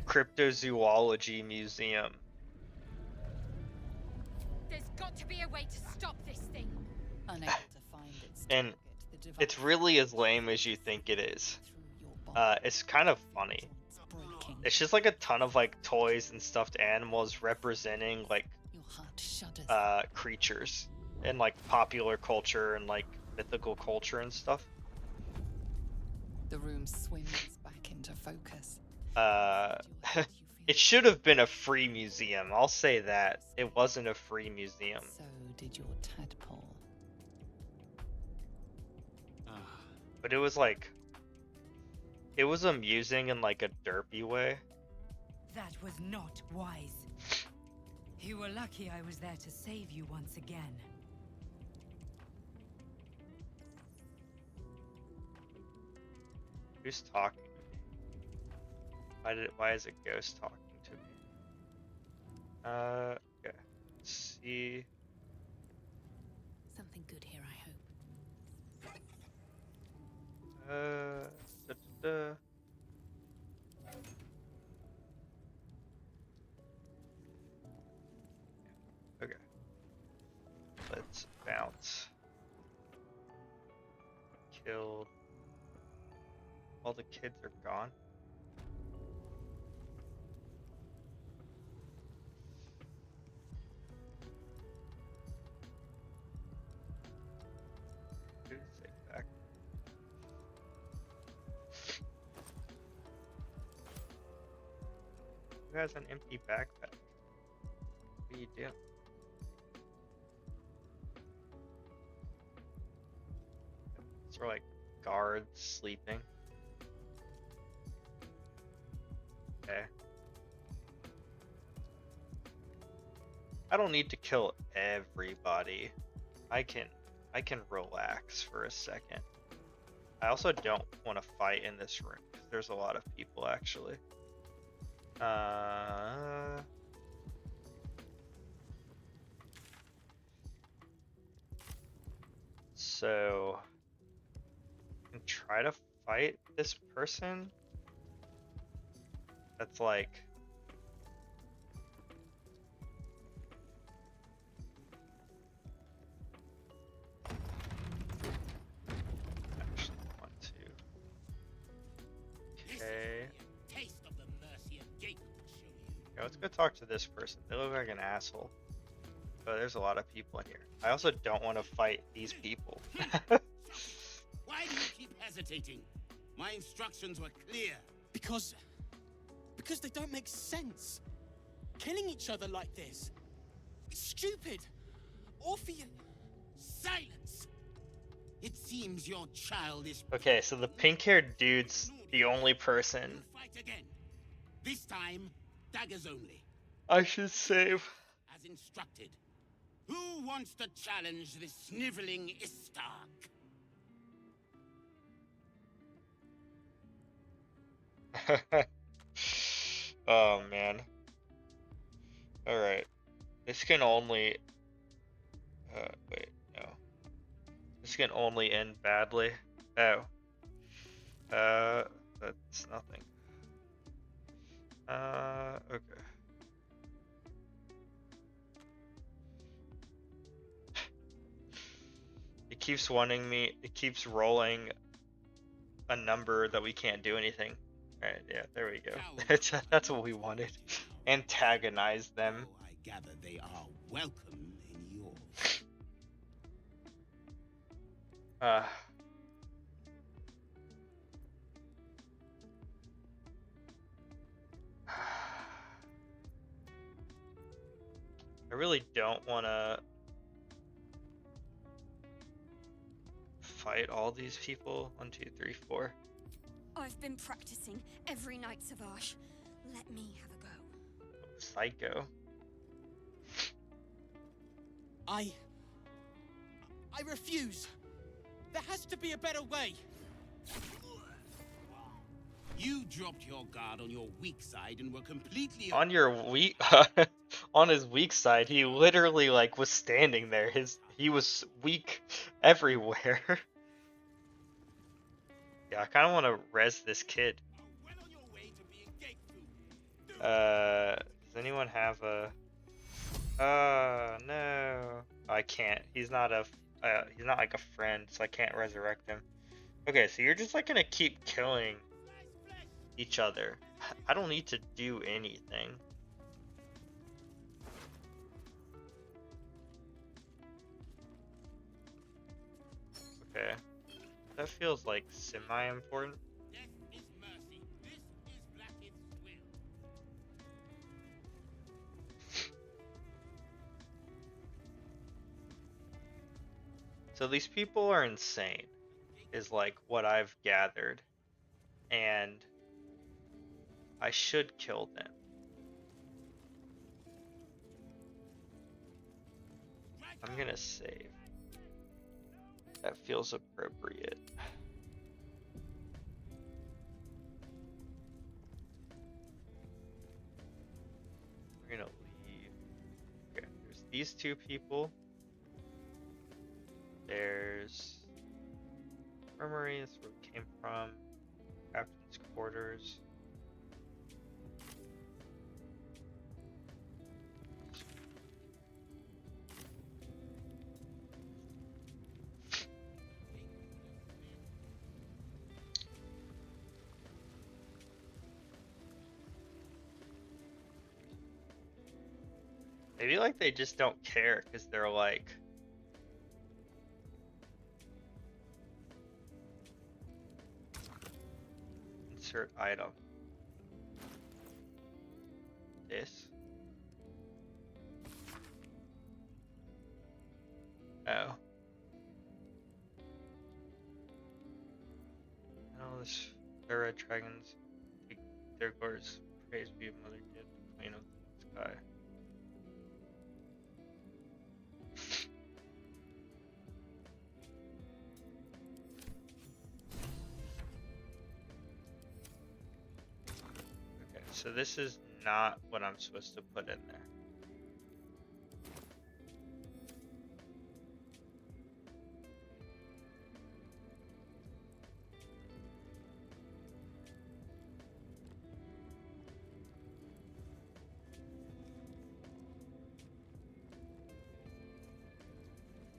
Cryptozoology Museum. There's got to be a way to stop this thing. Unable to find its And target, the device it's really as lame as you think it is. through your body. It's kind of funny. It's breaking. It's just like a ton of like toys and stuffed animals representing like Your heart shudders. creatures in like popular culture and like mythical culture and stuff. The room swims back into focus. It should have been a free museum. I'll say that. It wasn't a free museum. So did your tadpole. But it was like it was amusing in like a derpy way. That was not wise. You were lucky I was there to save you once again. Who's talking? Why is a ghost talking to me? Okay. Let's see. Something good here, I hope. Da. Okay. Let's bounce. Killed. All the kids are gone. Who's back? Who has an empty backpack? What do you do? These are like guards sleeping. Okay. I don't need to kill everybody. I can relax for a second. I also don't want to fight in this room because there's a lot of people actually. So I can try to fight this person. That's like actually want to. Okay. Taste of the mercy of Jacob will show you. Yeah, let's go talk to this person. They look like an asshole. But there's a lot of people in here. I also don't want to fight these people. Why do you keep hesitating? My instructions were clear. Because they don't make sense. Killing each other like this. It's stupid. Awful. Silence! It seems your child is Okay, so the pink-haired dude's the only person. We'll fight again. This time, daggers only. I should save. As instructed. Who wants to challenge this sniveling Istark? Oh man. Alright. This can only... wait, no. This can only end badly. Oh. That's nothing. Okay. It keeps wanting me, it keeps rolling a number that we can't do anything. Alright, yeah, there we go. That's what we wanted. Antagonize them. Oh, I gather they are welcome in yours. I really don't want to fight all these people. 1, 2, 3, 4. I've been practicing every night, Savage. Let me have a go. Psycho. I refuse. There has to be a better way. You dropped your guard on your weak side and were completely On your weak, on his weak side, he literally like was standing there. He was weak everywhere. Yeah, I kind of want to res this kid. well on your way to being gate food. Does anyone have a? No, I can't. He's not like a friend, so I can't resurrect him. Okay, so you're just like gonna keep killing each other. I don't need to do anything. Okay. That feels like semi-important. Death is mercy. This is Blackett's will. So these people are insane, is like what I've gathered. And I should kill them. I'm gonna save. That feels appropriate. We're gonna leave. Okay, there's these two people. There's armory, that's where we came from. Captain's quarters. Maybe like they just don't care because they're like insert item. This. Oh. Oh, this the red dragons. Their gods praise be Mother Dead, Queen of the Sky. Okay, so this is not what I'm supposed to put in there.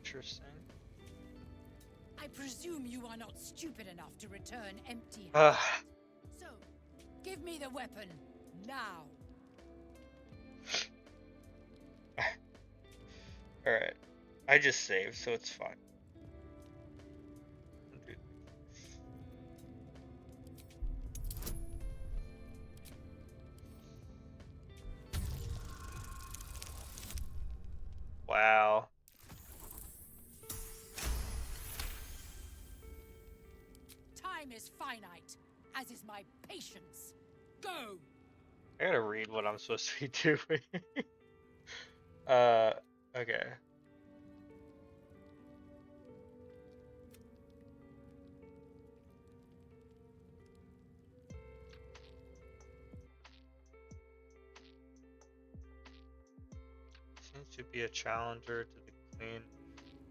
Interesting. I presume you are not stupid enough to return empty-handed. So, give me the weapon now. Alright. I just saved, so it's fine. Wow. Time is finite, as is my patience. Go! I gotta read what I'm supposed to be doing. Okay. Seems to be a challenger to the queen,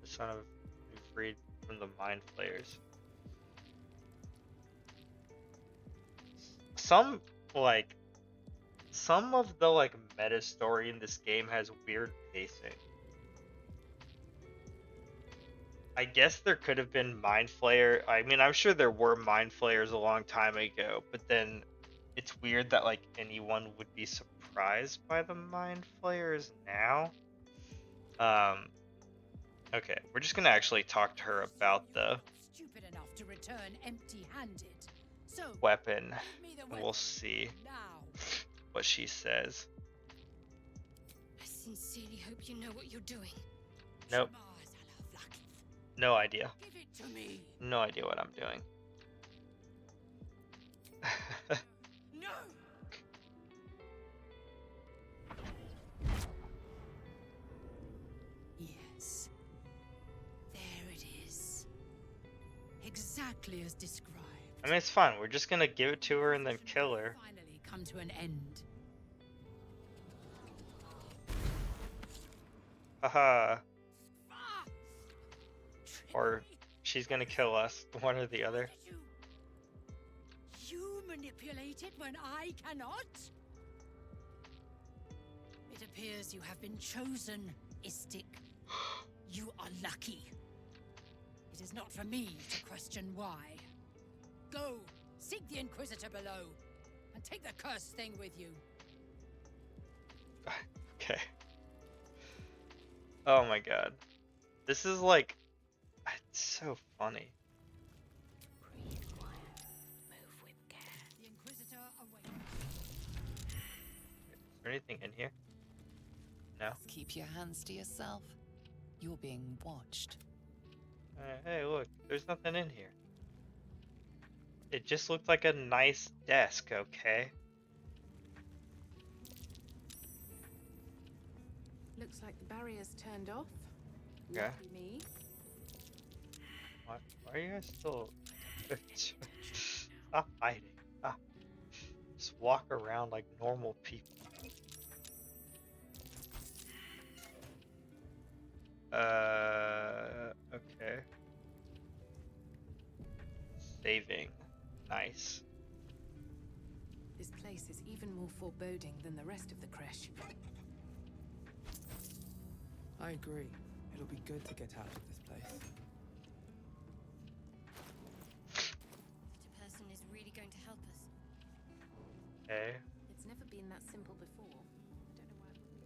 the son of who freed from the mind flayers. Some some of the meta story in this game has weird pacing. I guess there could have been mind flayer. I mean, I'm sure there were mind flayers a long time ago, but then it's weird that anyone would be surprised by the mind flayers now. Okay, we're just gonna actually talk to her about the Stupid enough to return empty-handed. So weapon, give me the and weapon we'll see now. what she says. I sincerely hope you know what you're doing. Nope. No idea. Give it to me. No idea what I'm doing. No. Yes. There it is. Exactly as described. I mean, it's fine. We're just gonna give it to her and then kill her. Finally come to an end. Haha. Or she's gonna kill us, one or the other. You manipulate it when I cannot? It appears you have been chosen, Istik. You are lucky. It is not for me to question why. Go, seek the Inquisitor below, and take the cursed thing with you. Okay. Oh my god. This is it's so funny. Breathe quiet. Move with care. The Inquisitor awaits. Is there anything in here? No? Keep your hands to yourself. You're being watched. Hey, look, there's nothing in here. It just looked like a nice desk, okay? Looks like the barrier's turned off. Okay. Lucky me. Why are you guys still... Stop hiding. Stop. Just walk around like normal people. Okay. Saving. Nice. This place is even more foreboding than the rest of the creche. I agree. It'll be good to get out of this place. That person is really going to help us. Okay. It's never been that simple before. Don't know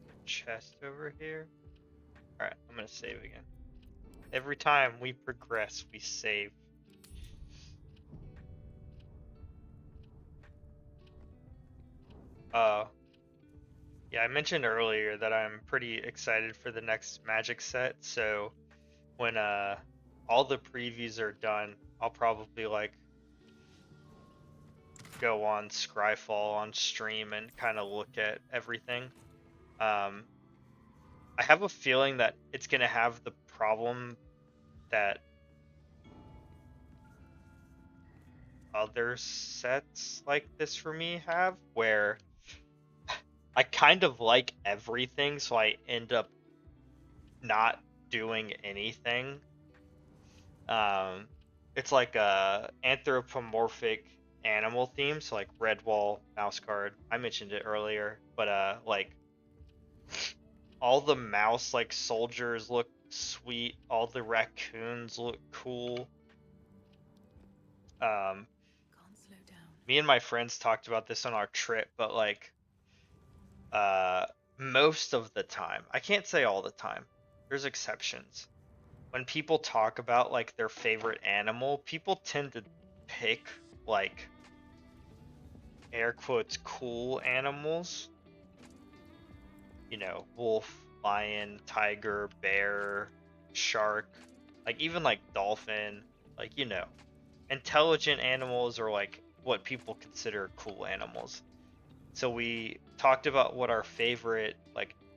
why. Chest over here. Alright, I'm gonna save again. Every time we progress, we save. Yeah, I mentioned earlier that I'm pretty excited for the next Magic set, so when all the previews are done, I'll probably go on Scryfall on stream and kind of look at everything. I have a feeling that it's gonna have the problem that other sets like this for me have, where I kind of like everything, so I end up not doing anything. It's like a anthropomorphic animal theme, so like Redwall, Mouse Guard. I mentioned it earlier, but all the mouse soldiers look sweet. All the raccoons look cool. Can't slow down. Me and my friends talked about this on our trip, but most of the time, I can't say all the time, there's exceptions. When people talk about their favorite animal, people tend to pick air quotes cool animals. You know, wolf, lion, tiger, bear, shark, even dolphin, intelligent animals are what people consider cool animals. So we talked about what our favorite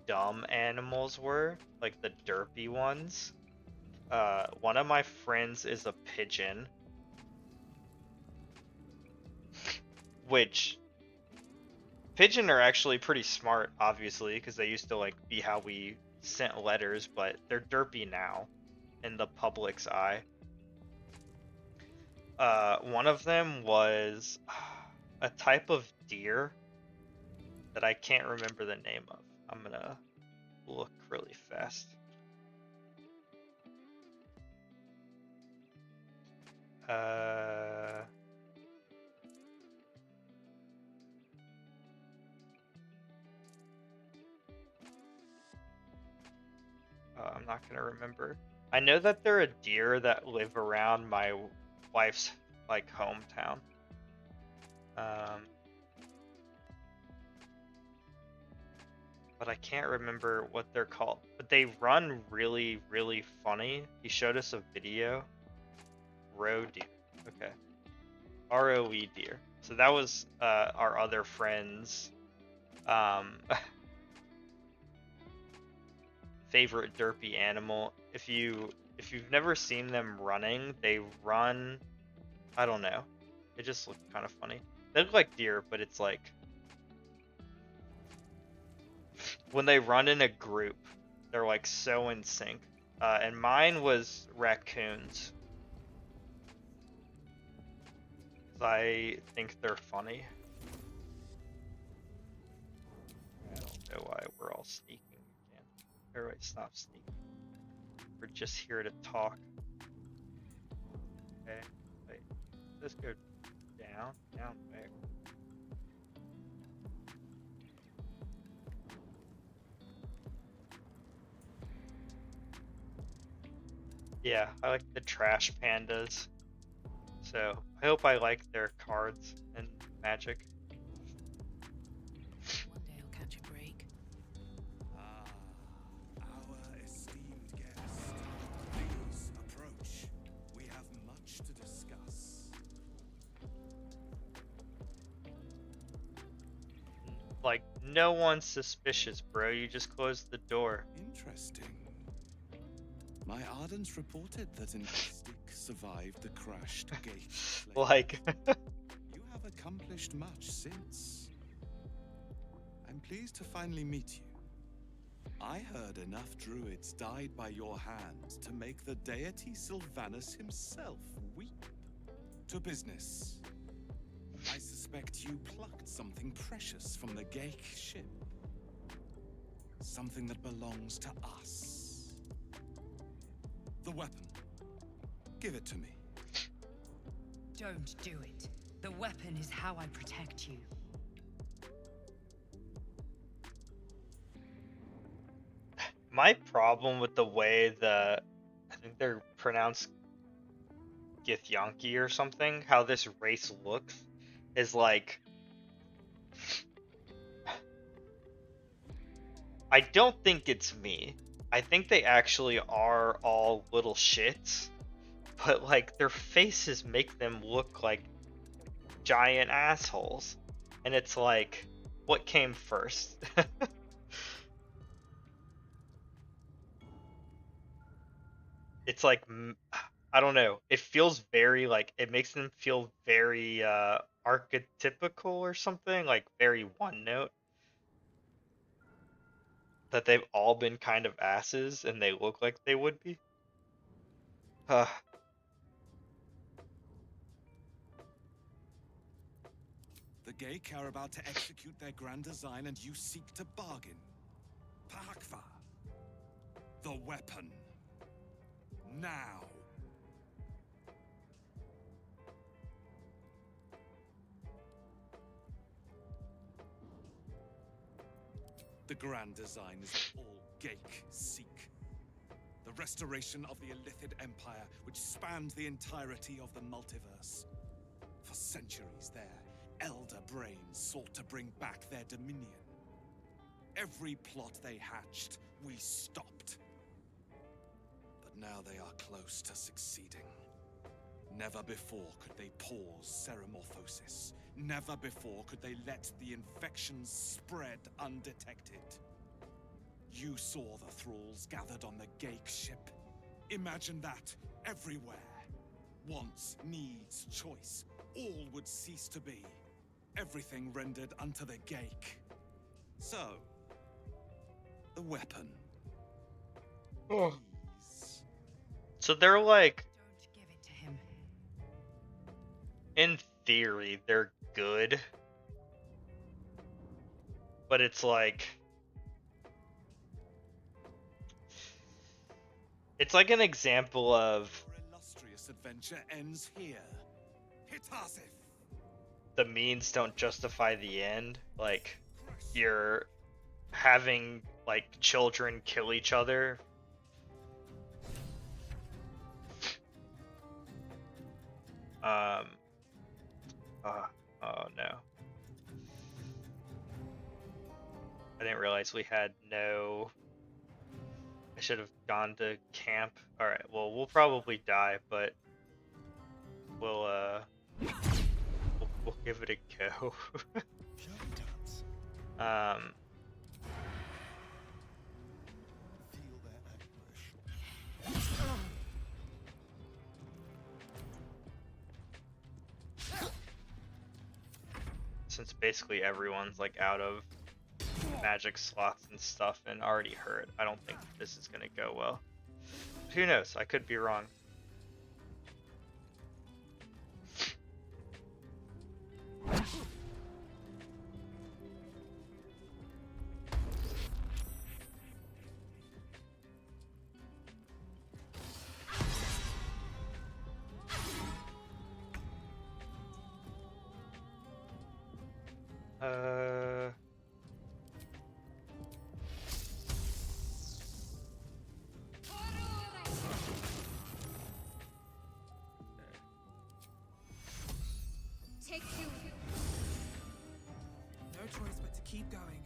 dumb animals were, the derpy ones. One of my friends is a pigeon, which pigeon are actually pretty smart, obviously, because they used to be how we sent letters, but they're derpy now in the public's eye. One of them was a type of deer that I can't remember the name of. I'm gonna look really fast. I'm not gonna remember. I know that they're a deer that live around my wife's like hometown. But I can't remember what they're called. But they run really, really funny. He showed us a video. Roe deer. Okay. ROE deer. So that was our other friend's favorite derpy animal. If you've never seen them running, they run, I don't know. They just look kind of funny. They look like deer, but it's like when they run in a group, they're like so in sync. And mine was raccoons. I think they're funny. I don't know why we're all sneaking again. Everybody stop sneaking. We're just here to talk. Okay, wait. Let's go down back. Yeah, I like the trash pandas. So, I hope I like their cards and Magic. One day I'll catch a break. Our esteemed guest. Please approach. We have much to discuss. Like, no one's suspicious, bro. You just closed the door. Interesting. My Ardens reported that an Istik survived the crashed gate. Like, you have accomplished much since. I'm pleased to finally meet you. I heard enough druids died by your hand to make the deity Sylvanus himself weep. To business. I suspect you plucked something precious from the Gake ship. Something that belongs to us. The weapon. Give it to me. Don't do it. The weapon is how I protect you. my problem with the way I think they're pronounced Githyanki or something, how this race looks, is like, I don't think it's me. I think they actually are all little shits, but like their faces make them look like giant assholes. And it's like, what came first? It's like, I don't know. It feels very like, it makes them feel very archetypical or something, like very one note. That they've all been kind of asses and they look like they would be. The Gake are about to execute their grand design and you seek to bargain. Pahakva. The weapon. Now. The grand design is all Gake seek. The restoration of the Illithid Empire, which spanned the entirety of the multiverse. For centuries, their elder brains sought to bring back their dominion. Every plot they hatched, we stopped. But now they are close to succeeding. Never before could they pause ceremorphosis. Never before could they let the infections spread undetected. You saw the thralls gathered on the Gake ship. Imagine that everywhere. Wants, needs, choice. All would cease to be. Everything rendered unto the Gake. So, the weapon. Oh. So they're like, Don't give it to him. in theory, they're good. But it's like, it's like an example of Your illustrious adventure ends here. Hitasif. the means don't justify the end. Like, you're having like children kill each other. Oh no. I didn't realize we had no. I should have gone to camp. Alright, well, we'll probably die, but we'll give it a go. Since basically everyone's like out of magic slots and stuff and already hurt, I don't think this is gonna go well. Who knows? I could be wrong. Take you. No choice but to keep going.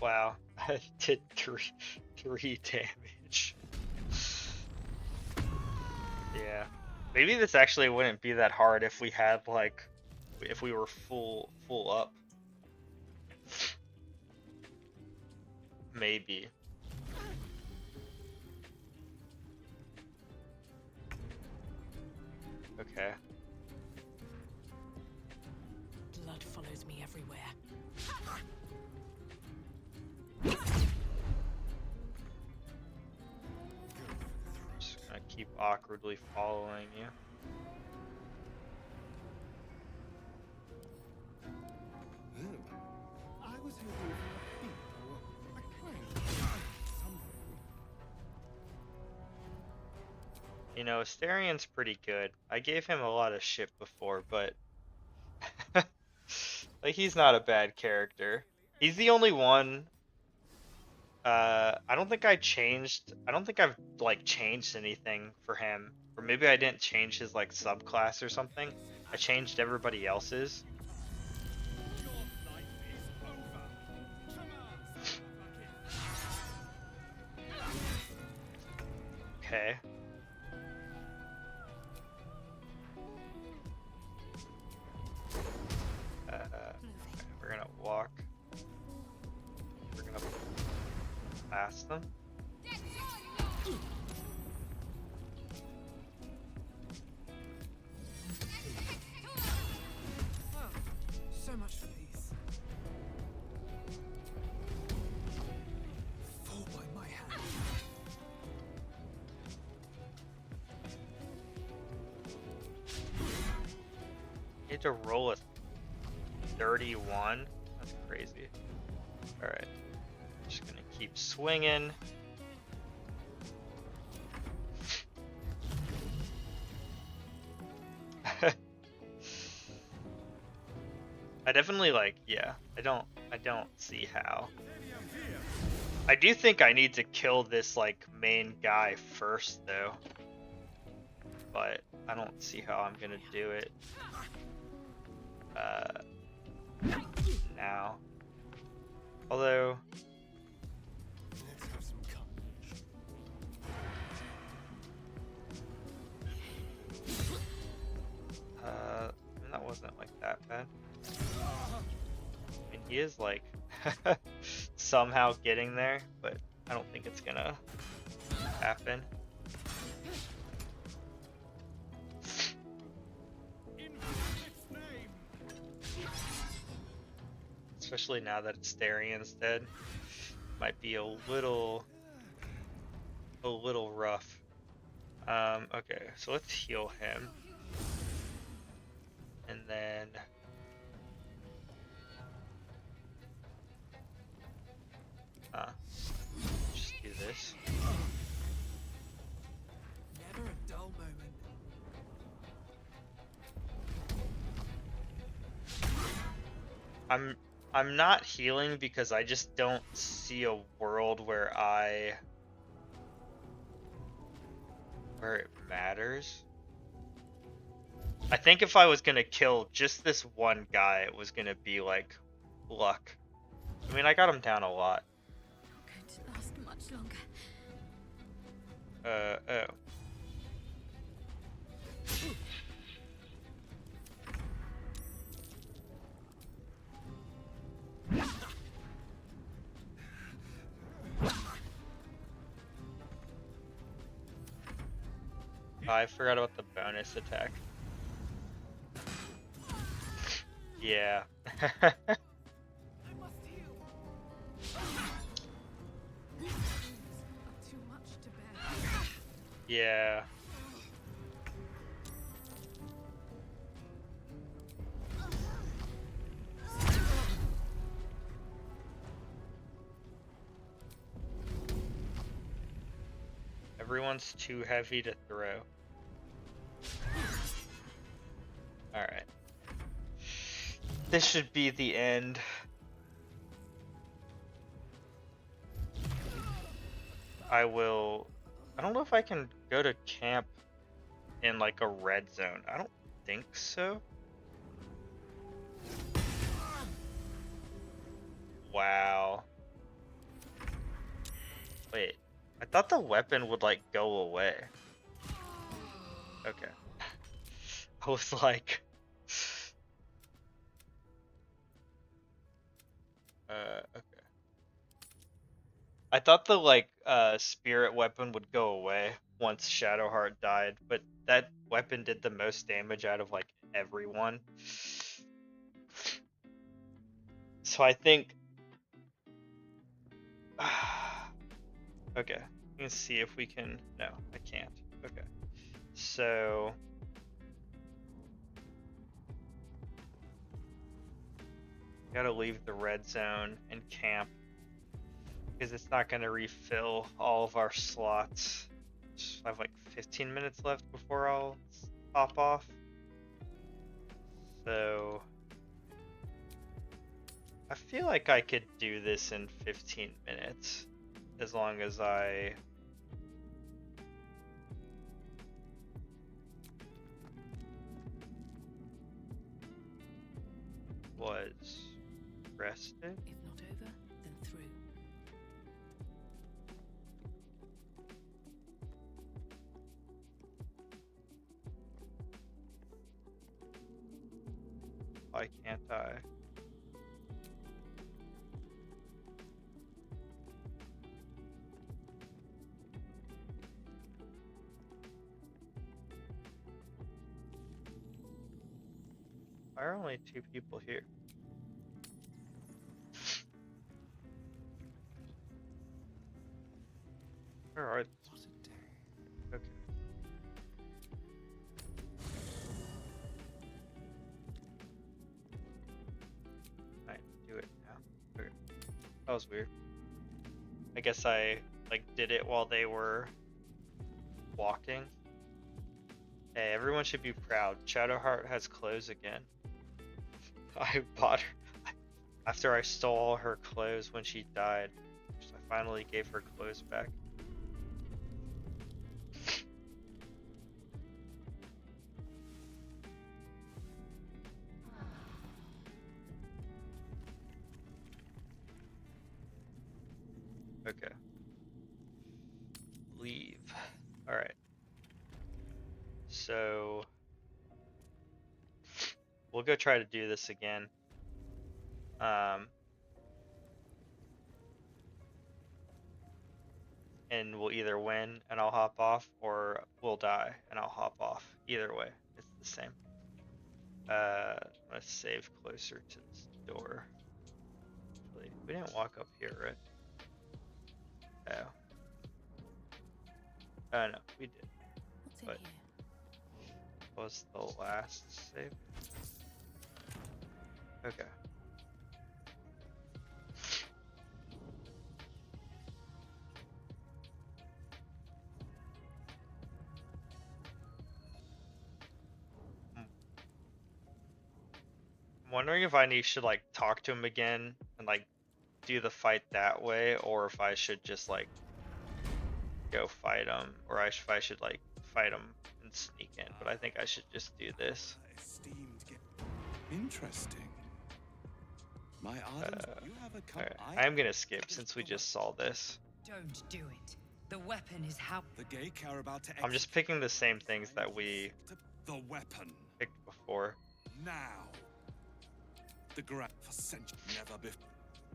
Wow, I did three damage. Yeah, maybe this actually wouldn't be that hard if we had like, if we were full up. Maybe. Okay. Blood follows me everywhere. Just gonna keep awkwardly following you. I was hoping for a peep. You know, Astarion's pretty good. I gave him a lot of shit before, but like, he's not a bad character. He's the only one. I don't think I've like changed anything for him, or maybe I didn't change his like subclass or something. I changed everybody else's. Okay. We're gonna walk. We're gonna past them. Oh, so much for peace. Fall by my hand. Need to roll a 31. That's crazy. All right. Just gonna keep swinging. I definitely like, yeah. I don't see how. I do think I need to kill this like main guy first though. But I don't see how I'm gonna do it. Now. Although Let's have some that wasn't like that bad. I mean, he is like somehow getting there, but I don't think it's gonna happen. especially now that Astarion's dead. Might be a little rough. Okay, so let's heal him. And then just do this. Never a dull moment. I'm not healing because I just don't see a world where it matters. I think if I was gonna kill just this one guy, it was gonna be like luck. I mean, I got him down a lot. Not going to last much longer. Oh. I forgot about the bonus attack. Yeah. Too much to bear. Yeah. Everyone's too heavy to throw. Alright. This should be the end. I don't know if I can go to camp in like a red zone. I don't think so. Wow. Wait, I thought the weapon would like go away. Okay. I was like, okay. I thought the like spirit weapon would go away once Shadowheart died, but that weapon did the most damage out of like everyone. So I think okay, we can see if we can. No, I can't. Okay. So gotta leave the red zone and camp because it's not gonna refill all of our slots. I have like 15 minutes left before I'll hop off. So I feel like I could do this in 15 minutes as long as I was rested. If not over, then through. Why can't I? Why are only 2 people here? Where are they? Okay. I do it now. Okay. That was weird. I guess I like did it while they were walking. Hey, everyone should be proud. Shadowheart has clothes again. I bought her after I stole all her clothes when she died. So I finally gave her clothes back. Okay. Leave. Alright. So we'll go try to do this again. And we'll either win and I'll hop off, or we'll die and I'll hop off. Either way, it's the same. I'm gonna save closer to this door. We didn't walk up here, right? Oh. Oh no, we did. What's in But here? was the last save? Okay. I'm wondering if I should like talk to him again and like do the fight that way, or if I should just like go fight him, or if I should like fight him and sneak in. But I think I should just do this. Interesting. My ardent, you have a Alright, I am gonna skip since we just saw this. Don't do it. The weapon is how the Geik are about to I'm just picking the same things that we the weapon picked before. now. The grand for centuries never before.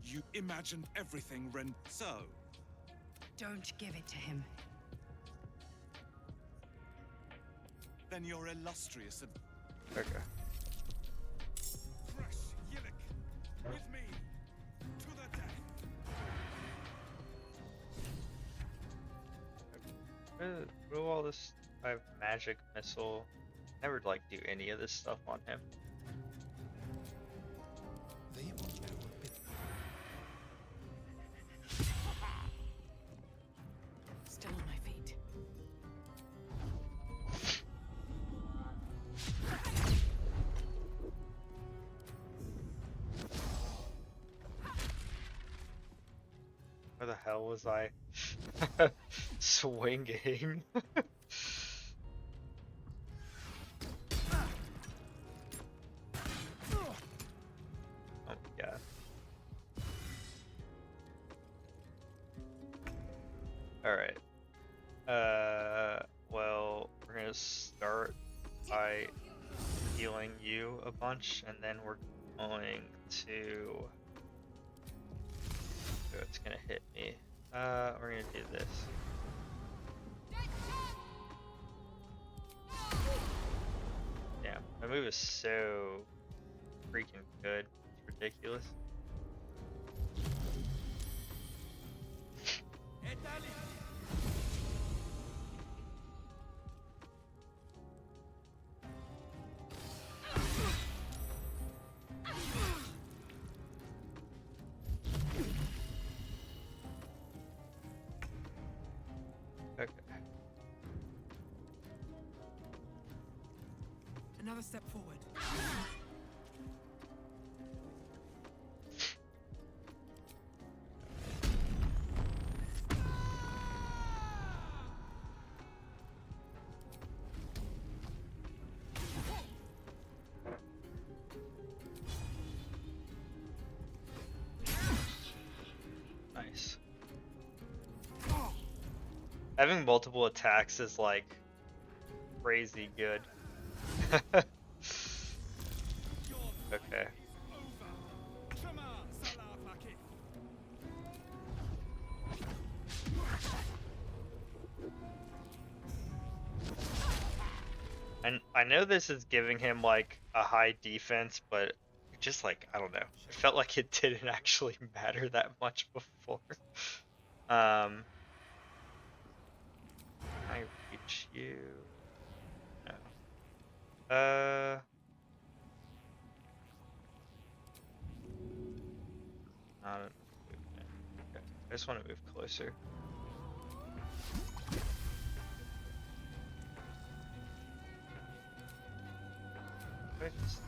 You imagined everything so. Don't give it to him. Then you're illustrious. Okay. Fresh Yillik, with me to the death. What do all this? I have magic missile. Never like do any of this stuff on him. They won't know a bit. Still on my feet. Where the hell was I swinging? Oh my god. Alright. Well, we're gonna start by healing you a bunch, and then we're going to... Oh, it's gonna hit me. We're gonna do this. Damn, my move is so freaking good. It's ridiculous. Okay. Another step forward. Nice. Having multiple attacks is like crazy good. Okay. And I know this is giving him like a high defense, but it just like, I don't know. It felt like it didn't actually matter that much before. I reach you. No. Not enough movement. Okay. I just want to move closer. Wait, this.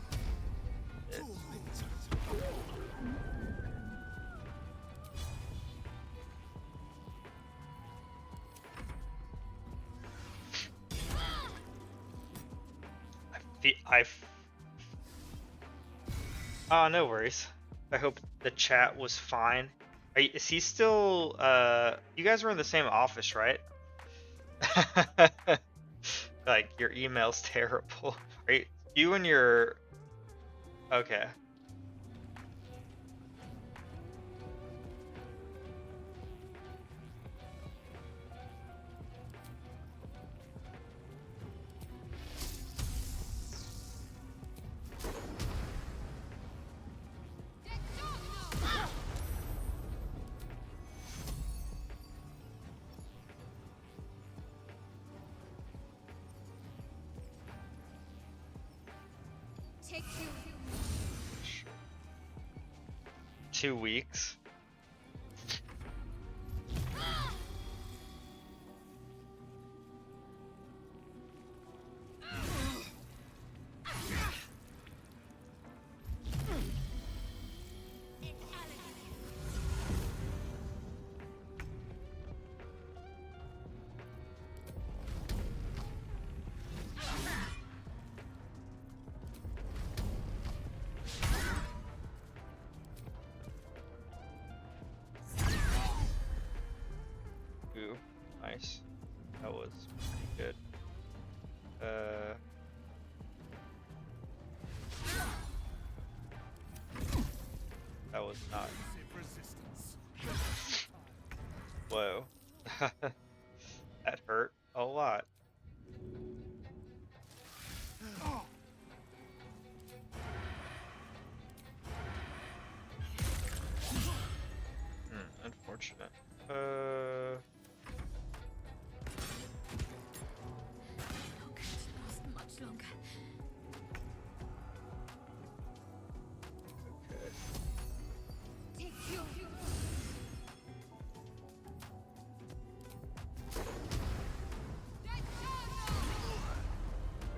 Oh, no worries. I hope the chat was fine. Is he still, you guys were in the same office, right? Like, your email's terrible. Right? You and your, okay. Take two. 2 weeks. Ooh, nice. That was pretty good. That was not. Whoa. That hurt a lot. Unfortunate. Much longer. Okay. Take two.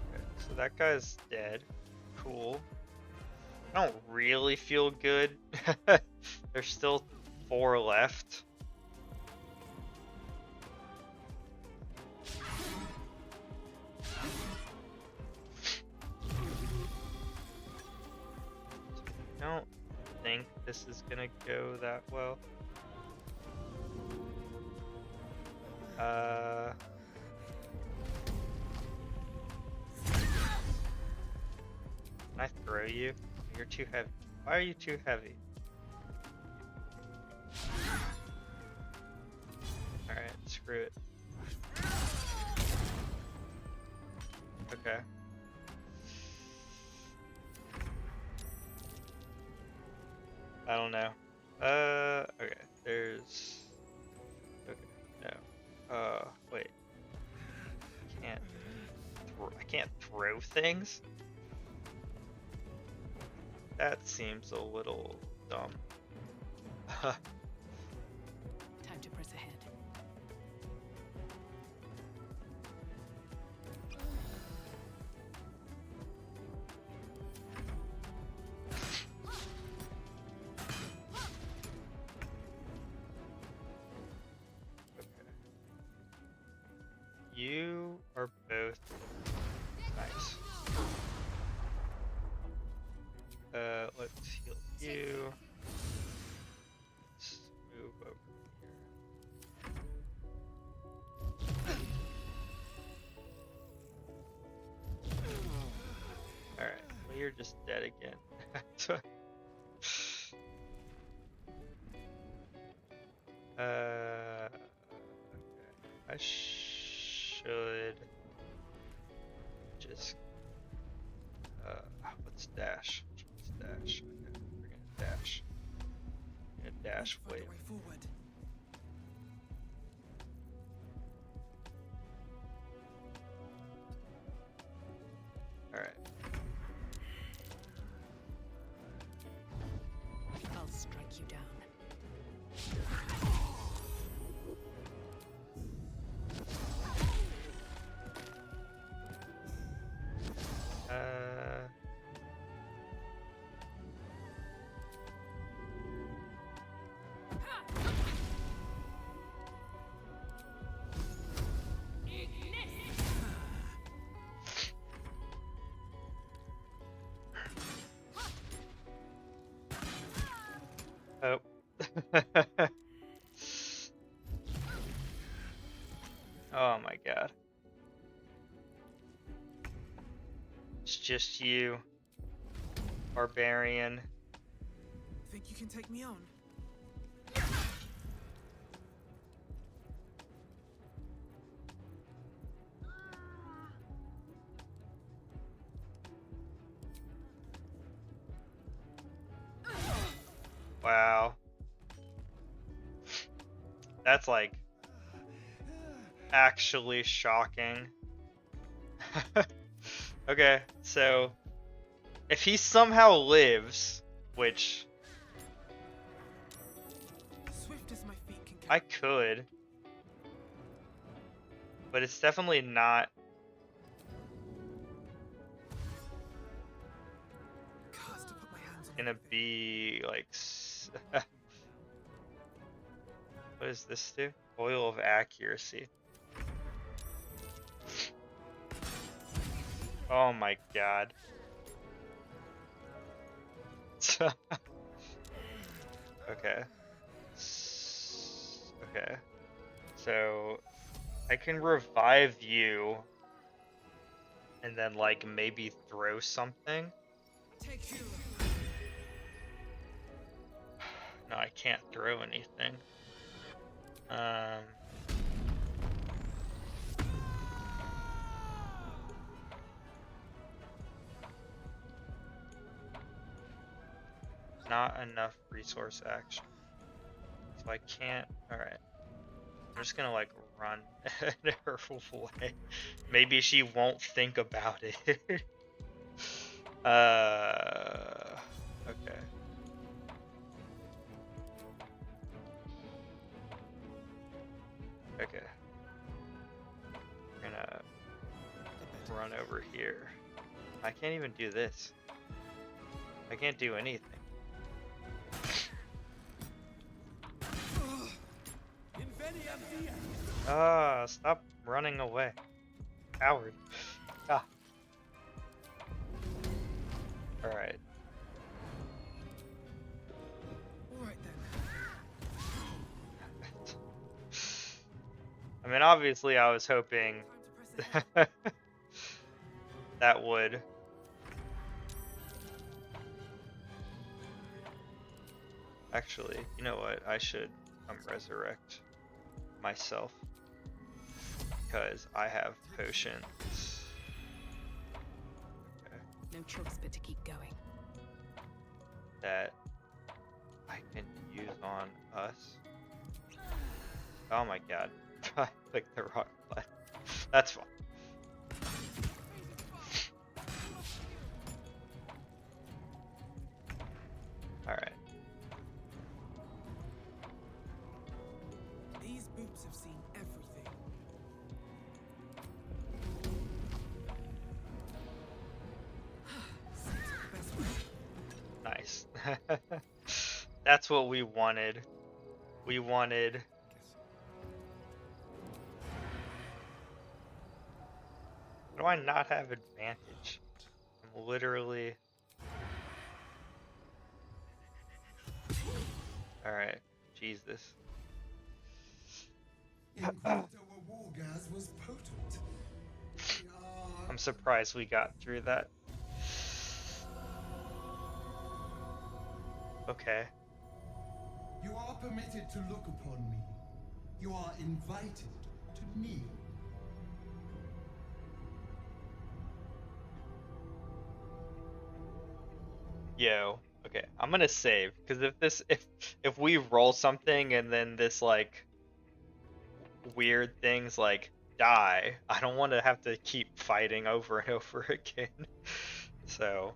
Okay, so that guy's dead. Cool. I don't really feel good. There's still 4 left. I don't think this is gonna go that well. Can I throw you? You're too heavy. Why are you too heavy? Alright, screw it. Okay. I don't know. Okay, there's... Okay, no. Wait. I can't throw things? That seems a little dumb. Time to press ahead. You are both nice. Let's heal you. Let's move over here. Alright, well you're just dead again. Okay. I should just let's dash. Let's dash. Okay, we're gonna dash. We're gonna dash way forward. Alright. I'll strike you down. Oh. Oh my god. It's just you, barbarian. Think you can take me on? Wow. That's like actually shocking. Okay, so If he somehow lives, which Swift as my feet can I could, but it's definitely not. cast to put my hands on Gonna be like what does this do? Oil of accuracy. Oh my god. Okay. Okay. So I can revive you and then like maybe throw something. Take you. No, I can't throw anything. Not enough resource action. So I can't. Alright. I'm just gonna like run her way. Maybe she won't think about it. Okay. Okay. We're gonna run over here. I can't even do this. I can't do anything. Ah, stop running away. Coward. Ah. Alright. Alright then. I mean, obviously I was hoping that would. Actually, you know what? I should resurrect myself because I have potions. Okay. No choice but to keep going. That I can use on us. Oh my god. I clicked the wrong button. That's fine. Alright. These boots have seen everything. Seems like the best way. Nice. That's what we wanted. We wanted. How do I not have advantage? I'm literally. Alright. Jesus. was potent. I'm surprised we got through that. Okay. You are permitted to look upon me. You are invited to kneel. Yo, okay, I'm gonna save because if we roll something and then this like weird things like die, I don't want to have to keep fighting over and over again. So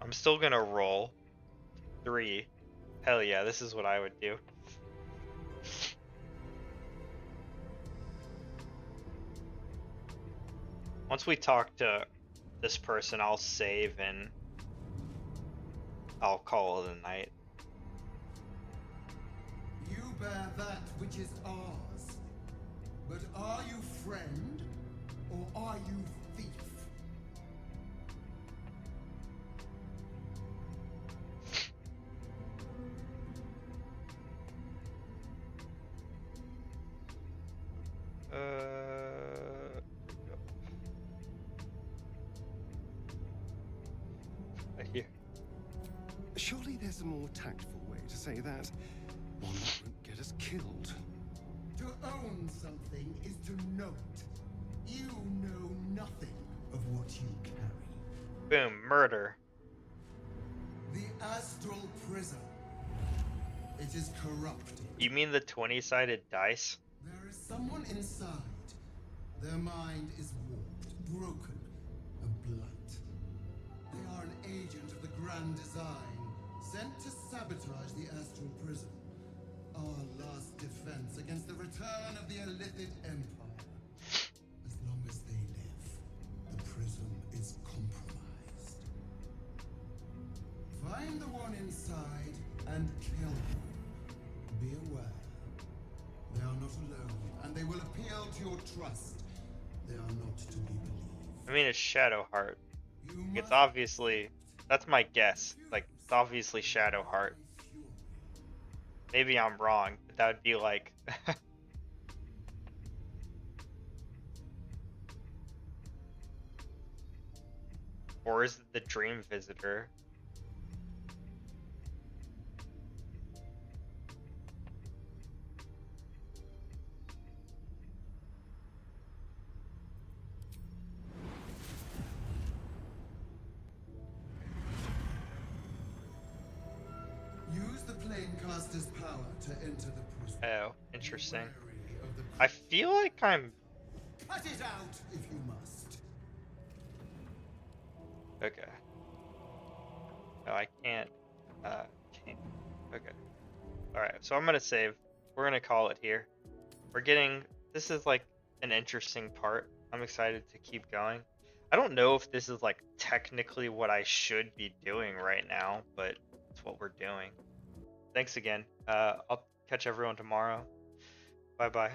I'm still gonna roll 3. Hell yeah, this is what I would do. Once we talk to this person, I'll save and I'll call it a night. You bear that which is ours. But are you friend or are you thief? Here. Surely there's a more tactful way to say that. One that won't get us killed. To own something is to know it. You know nothing of what you carry. Boom, murder. The astral prism. It is corrupted. You mean the 20-sided dice? There is someone inside. Their mind is warped, broken, a blight. They are an agent grand design sent to sabotage the astral prison. Our last defense against the return of the Illithid Empire. As long as they live, the prison is compromised. Find the one inside and kill them. Be aware, they are not alone, and they will appeal to your trust. They are not to be believed. I mean, it's Shadowheart. It's obviously, that's my guess. Like, it's obviously Shadowheart. Maybe I'm wrong, but that would be like. Or is it the Dream Visitor? Use the Planecaster's power to enter the prison. Oh, interesting. I feel like I'm. Cut it out if you must. Okay. No, I can't. Can't. Okay. Alright, so I'm gonna save. We're gonna call it here. We're getting. This is like an interesting part. I'm excited to keep going. I don't know if this is like technically what I should be doing right now, but it's what we're doing. Thanks again. I'll catch everyone tomorrow. Bye bye.